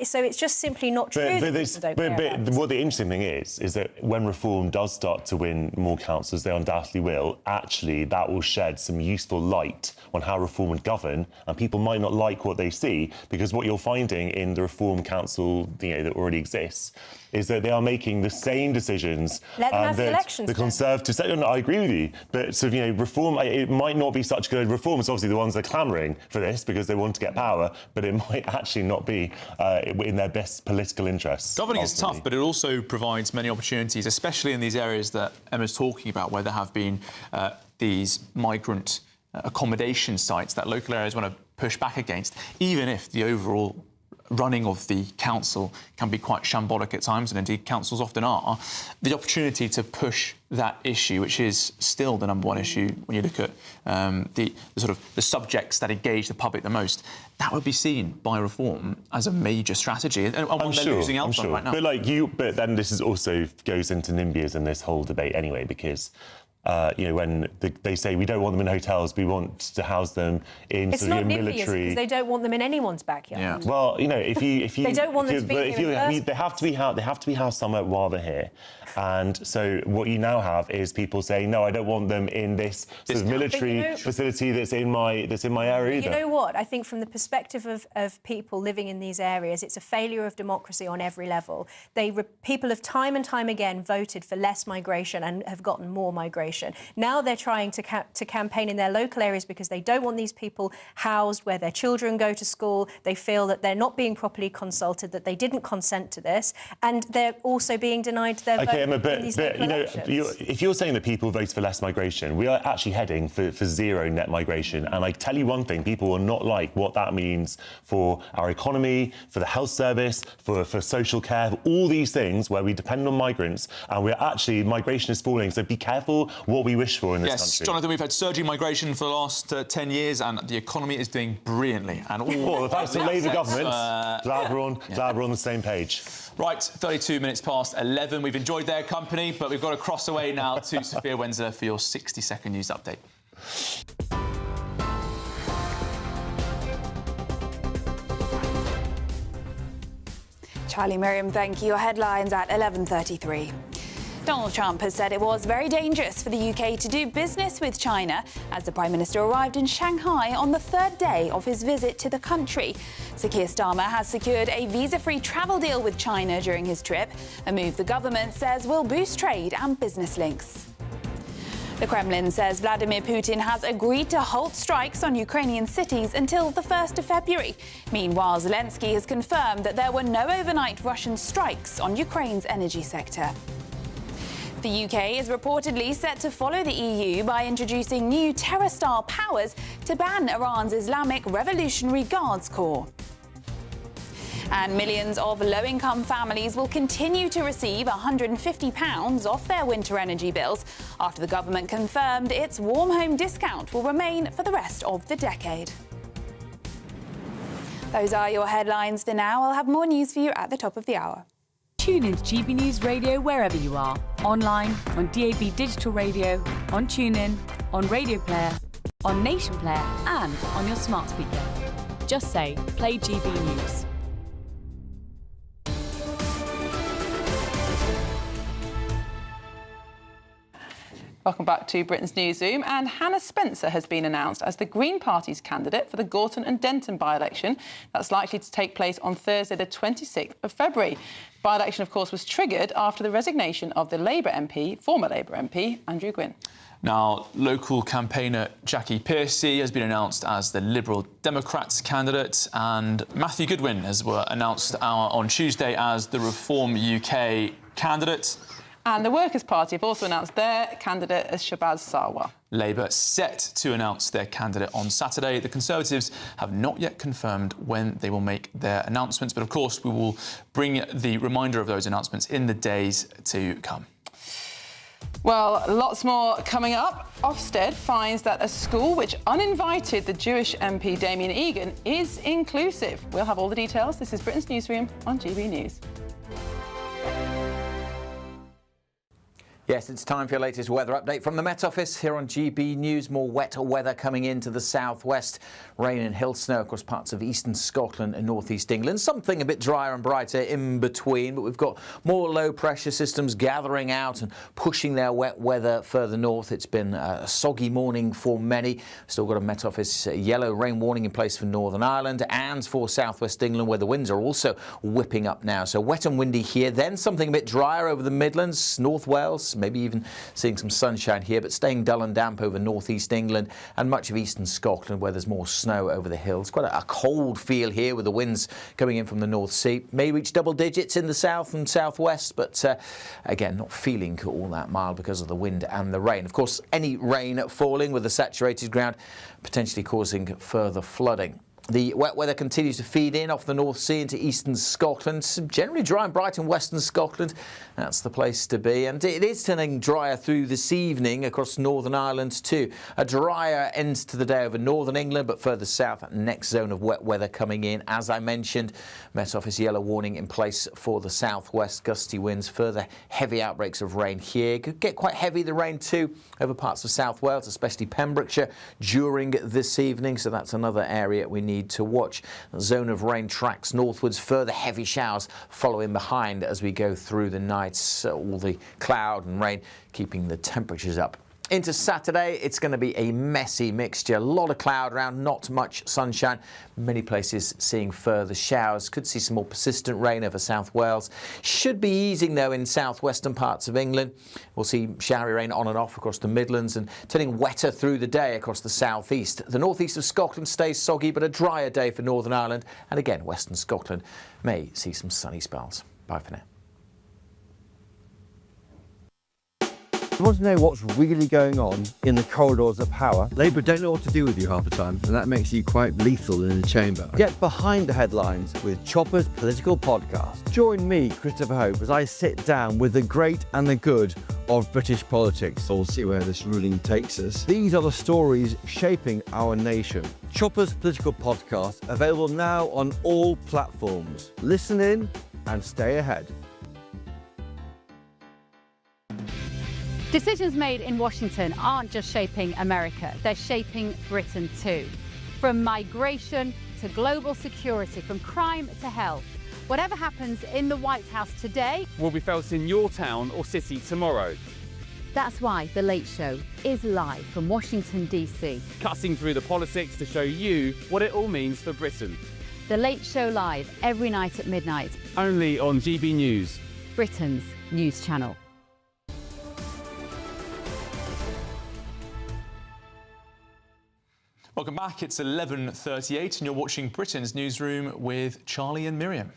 Speaker 22: So it's just simply not true.
Speaker 21: But what the interesting thing is that when reform does start to win more councils, they undoubtedly will, actually that will shed some useful light on how reform would govern, and people might not like what they see, because what you're finding in the reform council that already exists is that they are making the same decisions
Speaker 22: that
Speaker 21: the Conservatives. I agree with you, but sort of, reform, it might not be such good reform as obviously the ones that are clamouring for this because they want to get power, but it might actually not be in their best political interests.
Speaker 13: Governing is tough, but it also provides many opportunities, especially in these areas that Emma's talking about, where there have been these migrant accommodation sites that local areas want to push back against, even if the overall running of the council can be quite shambolic at times, and indeed councils often are. The opportunity to push that issue, which is still the number one issue when you look at the subjects that engage the public the most, that would be seen by reform as a major strategy, and one they're losing out on right now.
Speaker 21: But then this is also goes into NIMBYism in this whole debate anyway, because when they say we don't want them in hotels, we want to house them in
Speaker 22: military. It's not NIMBYism because they don't want them in anyone's backyard.
Speaker 21: Yeah. Well, if you
Speaker 22: they don't want them to be here.
Speaker 21: They have to be housed somewhere while they're here. And so what you now have is people saying, no, I don't want them in this sort of military facility that's in my area either.
Speaker 22: You know what? I think from the perspective of people living in these areas, it's a failure of democracy on every level. People have time and time again voted for less migration and have gotten more migration. Now they're trying to campaign in their local areas because they don't want these people housed where their children go to school. They feel that they're not being properly consulted, that they didn't consent to this, and they're also being denied their vote.
Speaker 21: But if you're saying that people voted for less migration, we are actually heading for zero net migration. And I tell you one thing, people will not like what that means for our economy, for the health service, for social care, for all these things where we depend on migrants, and migration is falling. So be careful what we wish for in this country.
Speaker 13: Yes, Jonathan, we've had surging migration for the last 10 years, and the economy is doing brilliantly. And
Speaker 21: thanks to Labour government. Glad we're on the same page.
Speaker 13: Right, 32 minutes past 11. We've enjoyed their company, but we've got to cross away now to Sophia Wensler for your 60-second news update.
Speaker 11: Charlie, Miriam, thank you. Your headlines at 11:33. Donald Trump has said it was very dangerous for the UK to do business with China as the Prime Minister arrived in Shanghai on the third day of his visit to the country. Sir Keir Starmer has secured a visa-free travel deal with China during his trip, a move the government says will boost trade and business links. The Kremlin says Vladimir Putin has agreed to halt strikes on Ukrainian cities until the 1st of February. Meanwhile, Zelensky has confirmed that there were no overnight Russian strikes on Ukraine's energy sector. The UK is reportedly set to follow the EU by introducing new terror-style powers to ban Iran's Islamic Revolutionary Guards Corps. And millions of low-income families will continue to receive £150 off their winter energy bills after the government confirmed its warm home discount will remain for the rest of the decade. Those are your headlines for now. I'll have more news for you at the top of the hour.
Speaker 1: Tune into GB News Radio wherever you are. Online, on DAB digital radio, on TuneIn, on Radio Player, on Nation Player and on your smart speaker. Just say, play GB News.
Speaker 14: Welcome back to Britain's Newsroom. And Hannah Spencer has been announced as the Green Party's candidate for the Gorton and Denton by-election. That's likely to take place on Thursday, the 26th of February. By-election, of course, was triggered after the resignation of the Labour MP, former Labour MP, Andrew Gwynn.
Speaker 13: Now, local campaigner Jackie Piercy has been announced as the Liberal Democrats candidate, and Matthew Goodwin was announced on Tuesday as the Reform UK candidate.
Speaker 14: And the Workers' Party have also announced their candidate as Shabazz Sarwar.
Speaker 13: Labour set to announce their candidate on Saturday. The Conservatives have not yet confirmed when they will make their announcements, but of course we will bring the reminder of those announcements in the days to come.
Speaker 14: Well, lots more coming up. Ofsted finds that a school which uninvited the Jewish MP Damien Egan is inclusive. We'll have all the details. This is Britain's Newsroom on GB News.
Speaker 2: Yes, it's time for your latest weather update from the Met Office here on GB News. More wet weather coming into the southwest. Rain and hill snow across parts of eastern Scotland and northeast England. Something a bit drier and brighter in between, but we've got more low pressure systems gathering out and pushing their wet weather further north. It's been a soggy morning for many. Still got a Met Office yellow rain warning in place for Northern Ireland and for southwest England, where the winds are also whipping up now. So wet and windy here, then something a bit drier over the Midlands, North Wales, maybe even seeing some sunshine here, but staying dull and damp over northeast England and much of eastern Scotland, where there's more snow over the hills. Quite a cold feel here with the winds coming in from the North Sea. May reach double digits in the south and southwest, but again, not feeling all that mild because of the wind and the rain. Of course, any rain falling with the saturated ground potentially causing further flooding. The wet weather continues to feed in off the North Sea into eastern Scotland. Generally dry and bright in western Scotland. That's the place to be. And it is turning drier through this evening across Northern Ireland too. A drier end to the day over northern England, but further south, that next zone of wet weather coming in. As I mentioned, Met Office yellow warning in place for the southwest. Gusty winds, further heavy outbreaks of rain here. Could get quite heavy, the rain too, over parts of South Wales, especially Pembrokeshire, during this evening. So that's another area we need to watch. The zone of rain tracks northwards, further heavy showers following behind as we go through the nights. All the cloud and rain keeping the temperatures up. Into Saturday, it's going to be a messy mixture. A lot of cloud around, not much sunshine. Many places seeing further showers. Could see some more persistent rain over South Wales. Should be easing, though, in southwestern parts of England. We'll see showery rain on and off across the Midlands and turning wetter through the day across the southeast. The northeast of Scotland stays soggy, but a drier day for Northern Ireland. And again, western Scotland may see some sunny spells. Bye for now.
Speaker 4: You want to know what's really going on in the corridors of power? Labour don't know what to do with you half the time, and that makes you quite lethal in the chamber. Get behind the headlines with Chopper's Political Podcast. Join me, Christopher Hope, as I sit down with the great and the good of British politics. We'll see where this ruling takes us. These are the stories shaping our nation. Chopper's Political Podcast, available now on all platforms. Listen in and stay ahead.
Speaker 27: Decisions made in Washington aren't just shaping America, they're shaping Britain too. From migration to global security, from crime to health. Whatever happens in the White House today
Speaker 7: will be felt in your town or city tomorrow.
Speaker 27: That's why The Late Show is live from Washington, D.C.
Speaker 7: Cutting through the politics to show you what it all means for Britain.
Speaker 27: The Late Show live every night at midnight.
Speaker 7: Only on GB News,
Speaker 27: Britain's news channel.
Speaker 13: Welcome back. It's 11:38 and you're watching Britain's Newsroom with Charlie and Miriam.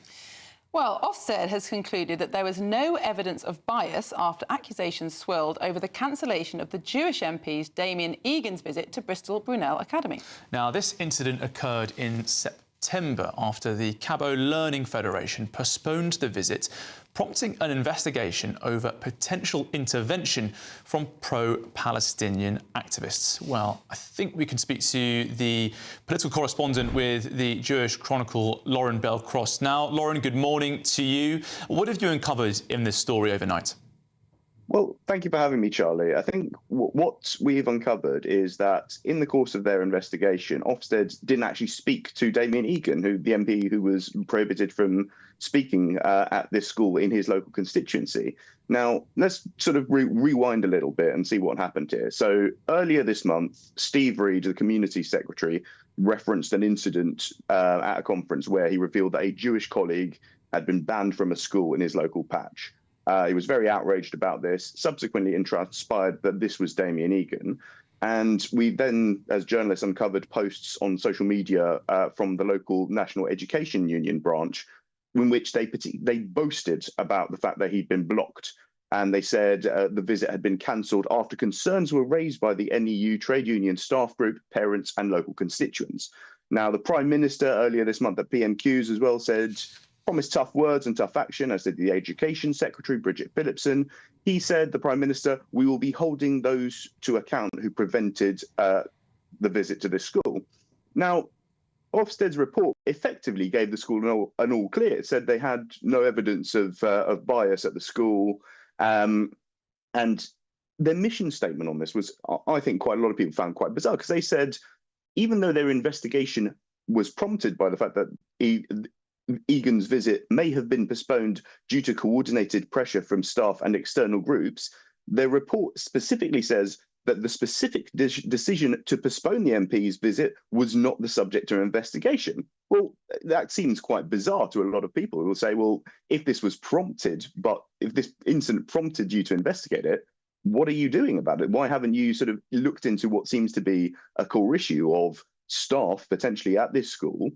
Speaker 14: Well, Ofsted has concluded that there was no evidence of bias after accusations swirled over the cancellation of the Jewish MP's Damien Egan's visit to Bristol Brunel Academy.
Speaker 13: Now, this incident occurred in September after the Cabo Learning Federation postponed the visit, prompting an investigation over potential intervention from pro-Palestinian activists. Well, I think we can speak to the political correspondent with the Jewish Chronicle, Lauren Bell-Cross. Now, Lauren, good morning to you. What have you uncovered in this story overnight?
Speaker 3: Well, thank you for having me, Charlie. I think what we've uncovered is that in the course of their investigation, Ofsted didn't actually speak to Damien Egan, the MP who was prohibited from speaking at this school in his local constituency. Now, let's sort of rewind a little bit and see what happened here. So earlier this month, Steve Reed, the community secretary, referenced an incident at a conference where he revealed that a Jewish colleague had been banned from a school in his local patch. He was very outraged about this. Subsequently, it transpired that this was Damien Egan. And we then, as journalists, uncovered posts on social media from the local National Education Union branch in which they boasted about the fact that he'd been blocked. And they said the visit had been cancelled after concerns were raised by the NEU trade union staff group, parents and local constituents. Now, the Prime Minister earlier this month at PMQs as well promised tough words and tough action, as did the Education Secretary, Bridget Phillipson. He said, the Prime Minister, we will be holding those to account who prevented the visit to this school. Now, Ofsted's report effectively gave the school an all clear. It said they had no evidence of bias at the school. And their mission statement on this was, I think, quite a lot of people found quite bizarre, because they said, even though their investigation was prompted by the fact that Egan's visit may have been postponed due to coordinated pressure from staff and external groups, their report specifically says that the specific decision to postpone the MP's visit was not the subject of investigation. Well, that seems quite bizarre to a lot of people who will say, well, if this was prompted, but if this incident prompted you to investigate it, what are you doing about it? Why haven't you sort of looked into what seems to be a core issue of staff potentially at this school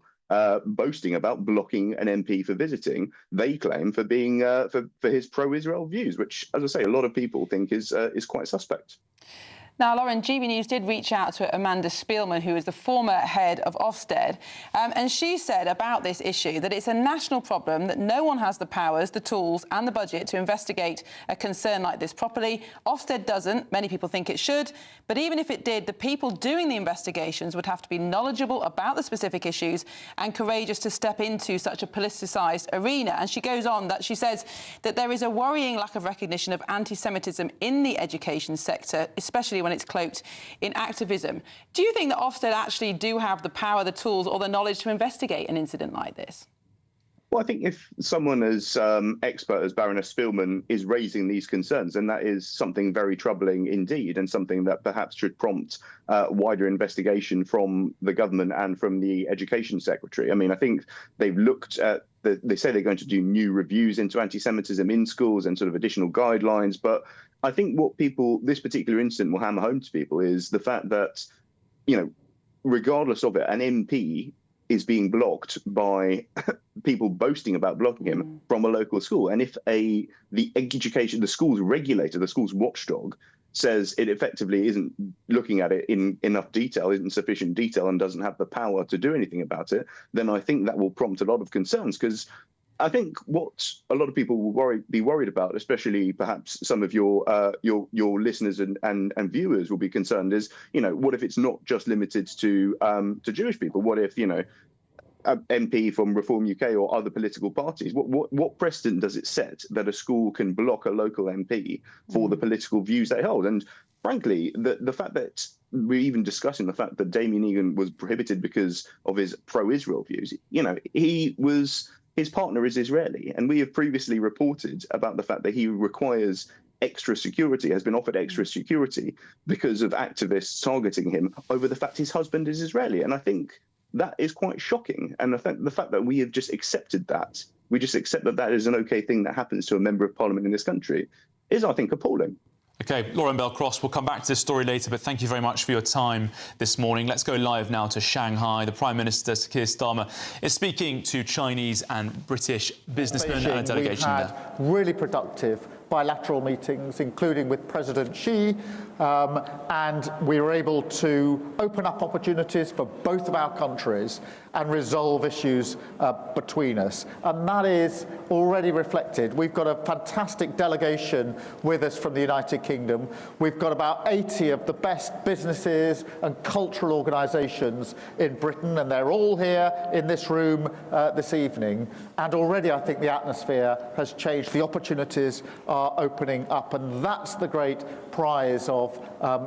Speaker 3: boasting about blocking an MP for visiting, they claim, for being for his pro-Israel views, which, as I say, a lot of people think is quite suspect.
Speaker 14: Now, Lauren, GB News did reach out to Amanda Spielman, who is the former head of Ofsted, and she said about this issue that it's a national problem, that no one has the powers, the tools and the budget to investigate a concern like this properly. Ofsted doesn't. Many people think it should. But even if it did, the people doing the investigations would have to be knowledgeable about the specific issues and courageous to step into such a politicised arena. And she goes on that she says that there is a worrying lack of recognition of anti-Semitism in the education sector, especially when it's cloaked in activism. Do you think that Ofsted actually do have the power, the tools or the knowledge to investigate an incident like this?
Speaker 3: Well, I think if someone as expert as Baroness Spielman is raising these concerns, then that is something very troubling indeed, and something that perhaps should prompt wider investigation from the government and from the Education Secretary. I mean, I think they've looked at, they say they're going to do new reviews into anti-Semitism in schools and sort of additional guidelines, but I think what this particular incident will hammer home to people is the fact that, regardless of it, an MP is being blocked by people boasting about blocking him from a local school. And if the school's regulator, the school's watchdog, says it effectively isn't looking at it in enough detail, isn't sufficient detail, and doesn't have the power to do anything about it, then I think that will prompt a lot of concerns. Because I think what a lot of people will be worried about, especially perhaps some of your listeners and viewers will be concerned, is, what if it's not just limited to Jewish people? What if, an MP from Reform UK or other political parties, what precedent does it set that a school can block a local MP for the political views they hold? And frankly, the fact that we're even discussing the fact that Damien Egan was prohibited because of his pro-Israel views, his partner is Israeli, and we have previously reported about the fact that he requires extra security, has been offered extra security because of activists targeting him over the fact his husband is Israeli. And I think that is quite shocking. And the fact that we have just accepted that, we just accept that that is an okay thing that happens to a member of parliament in this country, is, I think, appalling.
Speaker 13: OK, Lauren Bell-Cross, we'll come back to this story later, but thank you very much for your time this morning. Let's go live now to Shanghai. The Prime Minister, Sir Keir Starmer, is speaking to Chinese and British businessmen and a delegation
Speaker 23: there. We've had really productive bilateral meetings, including with President Xi, and we were able to open up opportunities for both of our countries and resolve issues between us. And that is already reflected. We've got a fantastic delegation with us from the United Kingdom. We've got about 80 of the best businesses and cultural organisations in Britain, and they're all here in this room this evening. And already I think the atmosphere has changed. The opportunities are opening up, and that's the great prize of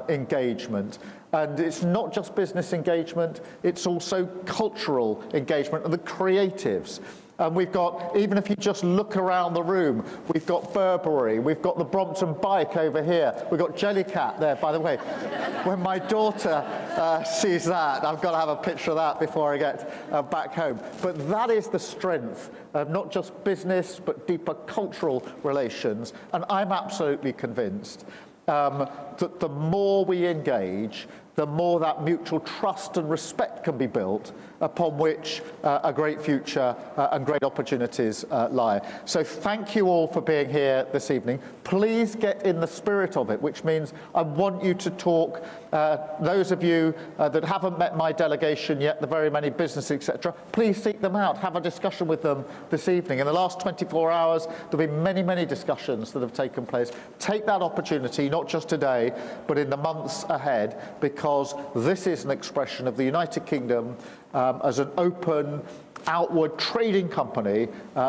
Speaker 23: engagement. And it's not just business engagement, it's also cultural engagement and the creatives. And we've got, even if you just look around the room, we've got Burberry, we've got the Brompton Bike over here, we've got Jellycat there, by the way. When my daughter sees that, I've got to have a picture of that before I get back home. But that is the strength of not just business, but deeper cultural relations. And I'm absolutely convinced that the more we engage, the more that mutual trust and respect can be built upon which a great future and great opportunities lie. So thank you all for being here this evening. Please get in the spirit of it, which means I want you to talk. Those of you that haven't met my delegation yet, the very many businesses, etc., please seek them out. Have a discussion with them this evening. In the last 24 hours, there'll be many, many discussions that have taken place. Take that opportunity, not just today, but in the months ahead, because this is an expression of the United Kingdom as an open, outward trading company,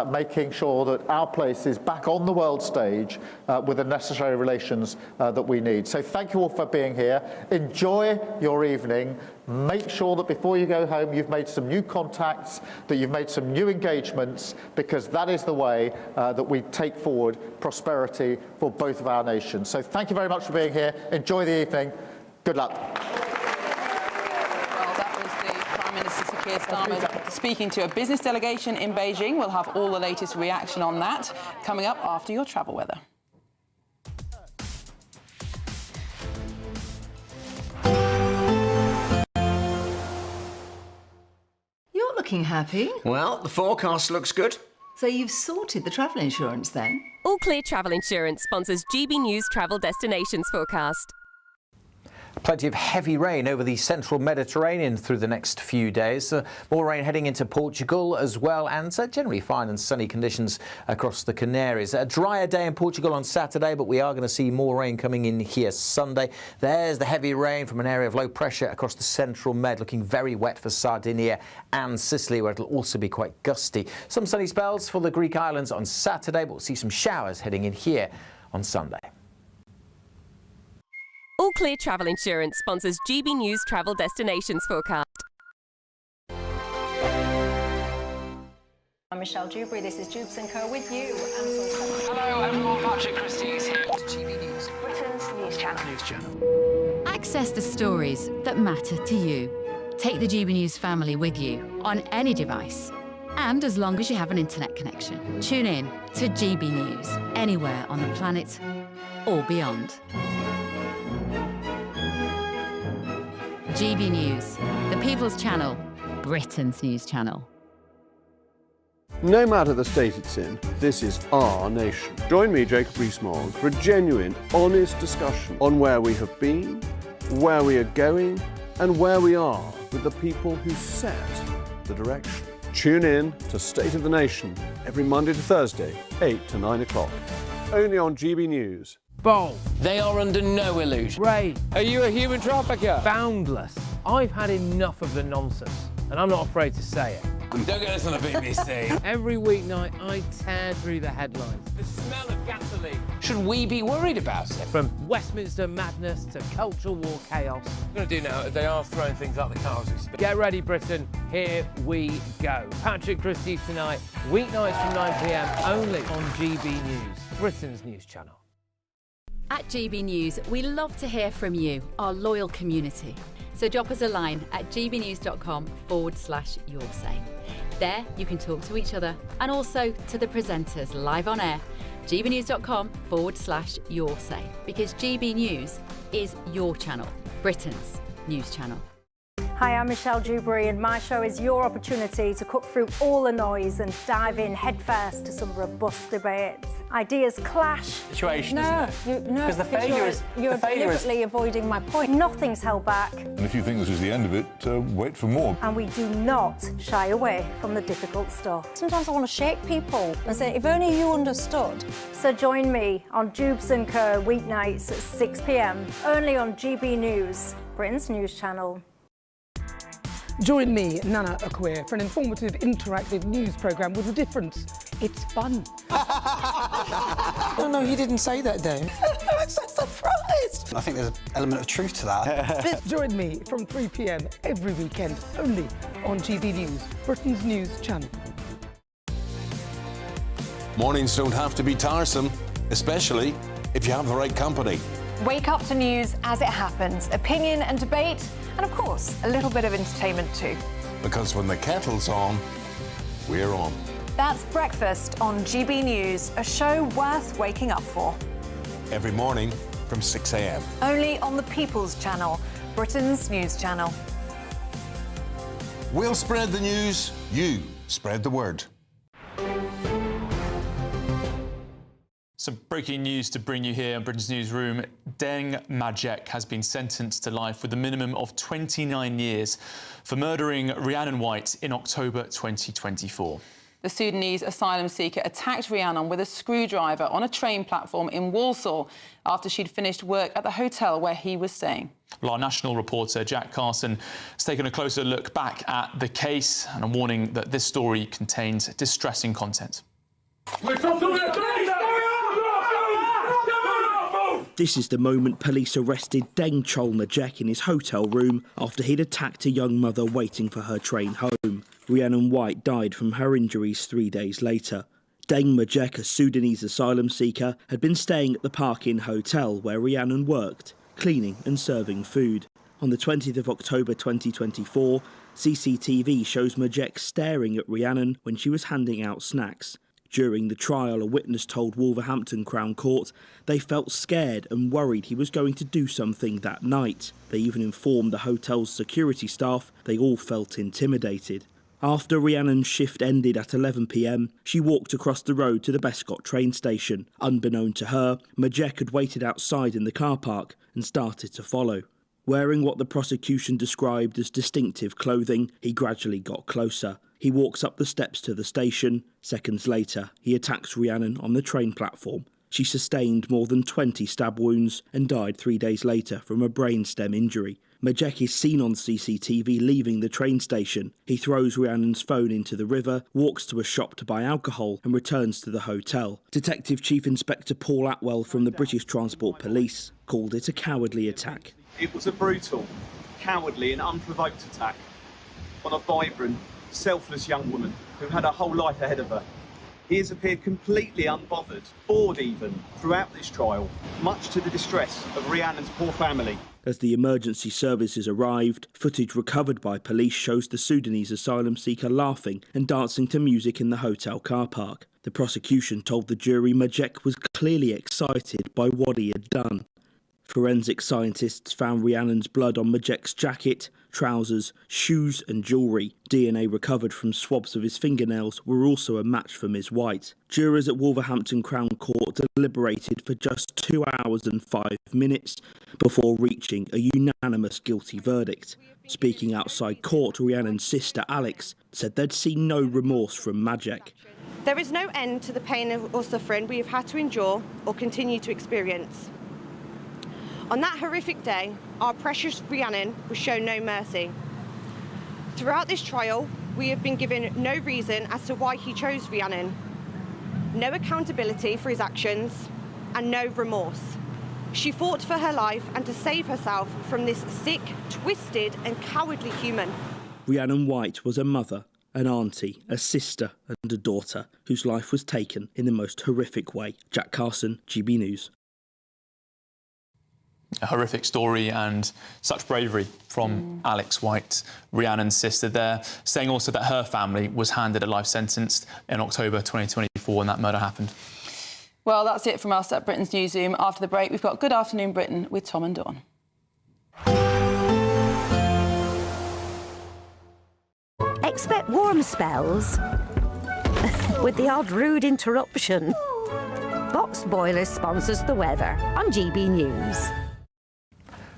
Speaker 23: making sure that our place is back on the world stage with the necessary relations that we need. So thank you all for being here. Enjoy your evening. Make sure that before you go home you've made some new contacts, that you've made some new engagements, because that is the way that we take forward prosperity for both of our nations. So thank you very much for being here. Enjoy the evening. Good luck.
Speaker 14: Minister Keir Starmer speaking to a business delegation in Beijing. We'll have all the latest reaction on that coming up after your travel weather.
Speaker 9: You're looking happy.
Speaker 15: Well, the forecast looks good.
Speaker 9: So you've sorted the travel insurance then?
Speaker 19: All Clear Travel Insurance sponsors GB News Travel Destinations Forecast.
Speaker 2: Plenty of heavy rain over the central Mediterranean through the next few days. More rain heading into Portugal as well, and generally fine and sunny conditions across the Canaries. A drier day in Portugal on Saturday, but we are going to see more rain coming in here Sunday. There's the heavy rain from an area of low pressure across the central Med, looking very wet for Sardinia and Sicily, where it'll also be quite gusty. Some sunny spells for the Greek islands on Saturday, but we'll see some showers heading in here on Sunday.
Speaker 19: All Clear Travel Insurance sponsors GB News Travel Destinations Forecast.
Speaker 20: I'm Michelle Dewberry, this is Jubes & Co with you.
Speaker 24: Hello everyone, Patrick Christie is here. GB News,
Speaker 20: Britain's news channel.
Speaker 27: Access the stories that matter to you. Take the GB News family with you on any device. And as long as you have an internet connection. Tune in to GB News, anywhere on the planet or beyond. GB News, the People's Channel, Britain's news channel.
Speaker 17: No matter the state it's in, this is our nation. Join me, Jacob Rees-Mogg, for a genuine, honest discussion on where we have been, where we are going, and where we are with the people who set the direction. Tune in to State of the Nation every Monday to Thursday, 8 to 9 o'clock. Only on GB News.
Speaker 25: Bold. They are under no illusion.
Speaker 7: Ray.
Speaker 25: Are you a human trafficker?
Speaker 7: Boundless. I've had enough of the nonsense, and I'm not afraid to say it.
Speaker 25: Don't get this on the BBC.
Speaker 7: Every weeknight, I tear through the headlines.
Speaker 25: The smell of gasoline. Should we be worried about it?
Speaker 7: From Westminster madness to cultural war chaos.
Speaker 25: What I'm going to do now is they are throwing things out the car as we speak.
Speaker 7: Get ready, Britain. Here we go. Patrick Christie tonight, weeknights from 9 p.m, only on GB News, Britain's news channel.
Speaker 27: At GB News, we love to hear from you, our loyal community. So drop us a line at gbnews.com/yoursay. There you can talk to each other and also to the presenters live on air gbnews.com/your say, because GB News is your channel, Britain's news channel.
Speaker 18: Hi, I'm Michelle Dewberry, and my show is your opportunity to cut through all the noise and dive in headfirst to some robust debates. Ideas clash.
Speaker 25: Situation,
Speaker 18: No,
Speaker 25: because the failure is
Speaker 18: you're deliberately avoiding my point. Nothing's held back,
Speaker 5: And if you think this is the end of it, wait for more.
Speaker 18: and we do not shy away from the difficult stuff. Sometimes I want to shake people and say, if only you understood. So join me on Jubes & Co. weeknights at 6 p.m, only on GB News, Britain's news channel.
Speaker 6: Join me, Nana Akwe, for an informative, interactive news programme with a difference. It's fun.
Speaker 8: No, he didn't say that, though.
Speaker 6: I'm so surprised.
Speaker 8: I think there's an element of truth to that.
Speaker 6: Join me from 3 p.m. every weekend, only on GB News, Britain's news channel.
Speaker 10: Mornings don't have to be tiresome, especially if you have the right company.
Speaker 20: Wake up to news as it happens, opinion and debate, and of course, a little bit of entertainment too.
Speaker 10: Because when the kettle's on, we're on.
Speaker 20: That's Breakfast on GB News, a show worth waking up for.
Speaker 10: Every morning from 6 a.m.
Speaker 20: Only on the People's Channel, Britain's news channel.
Speaker 10: We'll spread the news, you spread the word.
Speaker 13: Some breaking news to bring you here on Britain's Newsroom. Deng Majek has been sentenced to life with a minimum of 29 years for murdering Rhiannon White in October 2024.
Speaker 14: The Sudanese asylum seeker attacked Rhiannon with a screwdriver on a train platform in Walsall after she'd finished work at the hotel where he was staying.
Speaker 13: Well, our national reporter Jack Carson has taken a closer look back at the case and a warning that this story contains distressing content.
Speaker 12: This is the moment police arrested Deng Majek in his hotel room after he'd attacked a young mother waiting for her train home. Rhiannon White died from her injuries 3 days later. Deng Majek, a Sudanese asylum seeker, had been staying at the Park Inn Hotel where Rhiannon worked, cleaning and serving food. On the 20th of October 2024, CCTV shows Majek staring at Rhiannon when she was handing out snacks. During the trial, a witness told Wolverhampton Crown Court they felt scared and worried he was going to do something that night. They even informed the hotel's security staff they all felt intimidated. After Rhiannon's shift ended at 11 p.m, she walked across the road to the Bescot train station. Unbeknown to her, Majek had waited outside in the car park and started to follow. Wearing what the prosecution described as distinctive clothing, he gradually got closer. He walks up the steps to the station. Seconds later, he attacks Rhiannon on the train platform. She sustained more than 20 stab wounds and died 3 days later from a brainstem injury. Majek is seen on CCTV leaving the train station. He throws Rhiannon's phone into the river, walks to a shop to buy alcohol and returns to the hotel. Detective Chief Inspector Paul Atwell from the British Transport Police called it a cowardly attack.
Speaker 16: It was a brutal, cowardly and unprovoked attack on a vibrant, selfless young woman who had her whole life ahead of her. He has appeared completely unbothered, bored even, throughout this trial, much to the distress of Rhiannon's poor family.
Speaker 12: As the emergency services arrived, footage recovered by police shows the Sudanese asylum seeker laughing and dancing to music in the hotel car park. The prosecution told the jury Majek was clearly excited by what he had done. Forensic scientists found Rhiannon's blood on Majek's jacket, trousers, shoes and jewellery. DNA recovered from swabs of his fingernails were also a match for Ms White. Jurors at Wolverhampton Crown Court deliberated for just 2 hours and 5 minutes before reaching a unanimous guilty verdict. Speaking outside court, Rhiannon's sister Alex said they'd seen no remorse from Majek.
Speaker 26: There is no end to the pain or suffering we have had to endure or continue to experience. On that horrific day, our precious Rhiannon was shown no mercy. Throughout this trial, we have been given no reason as to why he chose Rhiannon, no accountability for his actions, and no remorse. She fought for her life and to save herself from this sick, twisted, and cowardly human.
Speaker 12: Rhiannon White was a mother, an auntie, a sister, and a daughter whose life was taken in the most horrific way. Jack Carson, GB News.
Speaker 13: A horrific story and such bravery from Alex White, Rhiannon's sister there, saying also that her family was handed a life sentence in October 2024 when that murder happened.
Speaker 14: Well, that's it from us at Britain's Newsroom. After the break, we've got Good Afternoon Britain with Tom and Dawn.
Speaker 1: Expect warm spells with the odd rude interruption. Box Boiler sponsors the weather on GB News.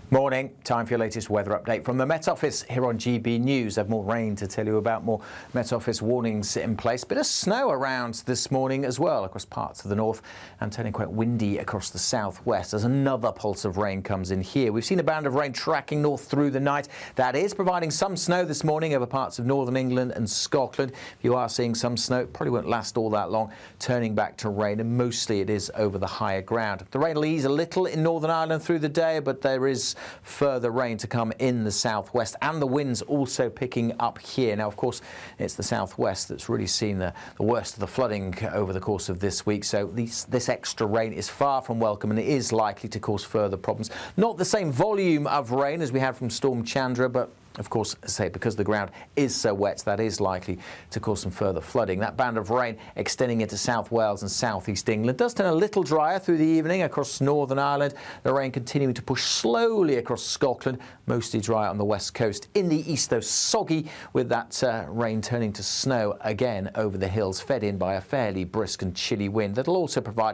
Speaker 2: Morning. Time for your latest weather update from the Met Office here on GB News. I have more rain to tell you about, more Met Office warnings in place. Bit of snow around this morning as well across parts of the north and turning quite windy across the southwest as another pulse of rain comes in here. We've seen a band of rain tracking north through the night. That is providing some snow this morning over parts of northern England and Scotland. If you are seeing some snow, it probably won't last all that long, turning back to rain, and mostly it is over the higher ground. The rain will ease a little in Northern Ireland through the day, but there is further rain to come in the southwest, and the winds also picking up here. Now, of course, it's the southwest that's really seen the worst of the flooding over the course of this week, so this extra rain is far from welcome, and it is likely to cause further problems. Not the same volume of rain as we had from Storm Chandra, but of course, as I say, because the ground is so wet, that is likely to cause some further flooding. That band of rain extending into South Wales and South East England does turn a little drier through the evening across Northern Ireland. The rain continuing to push slowly across Scotland, mostly dry on the west coast. In the east, though, soggy, with that rain turning to snow again over the hills, fed in by a fairly brisk and chilly wind that'll also provide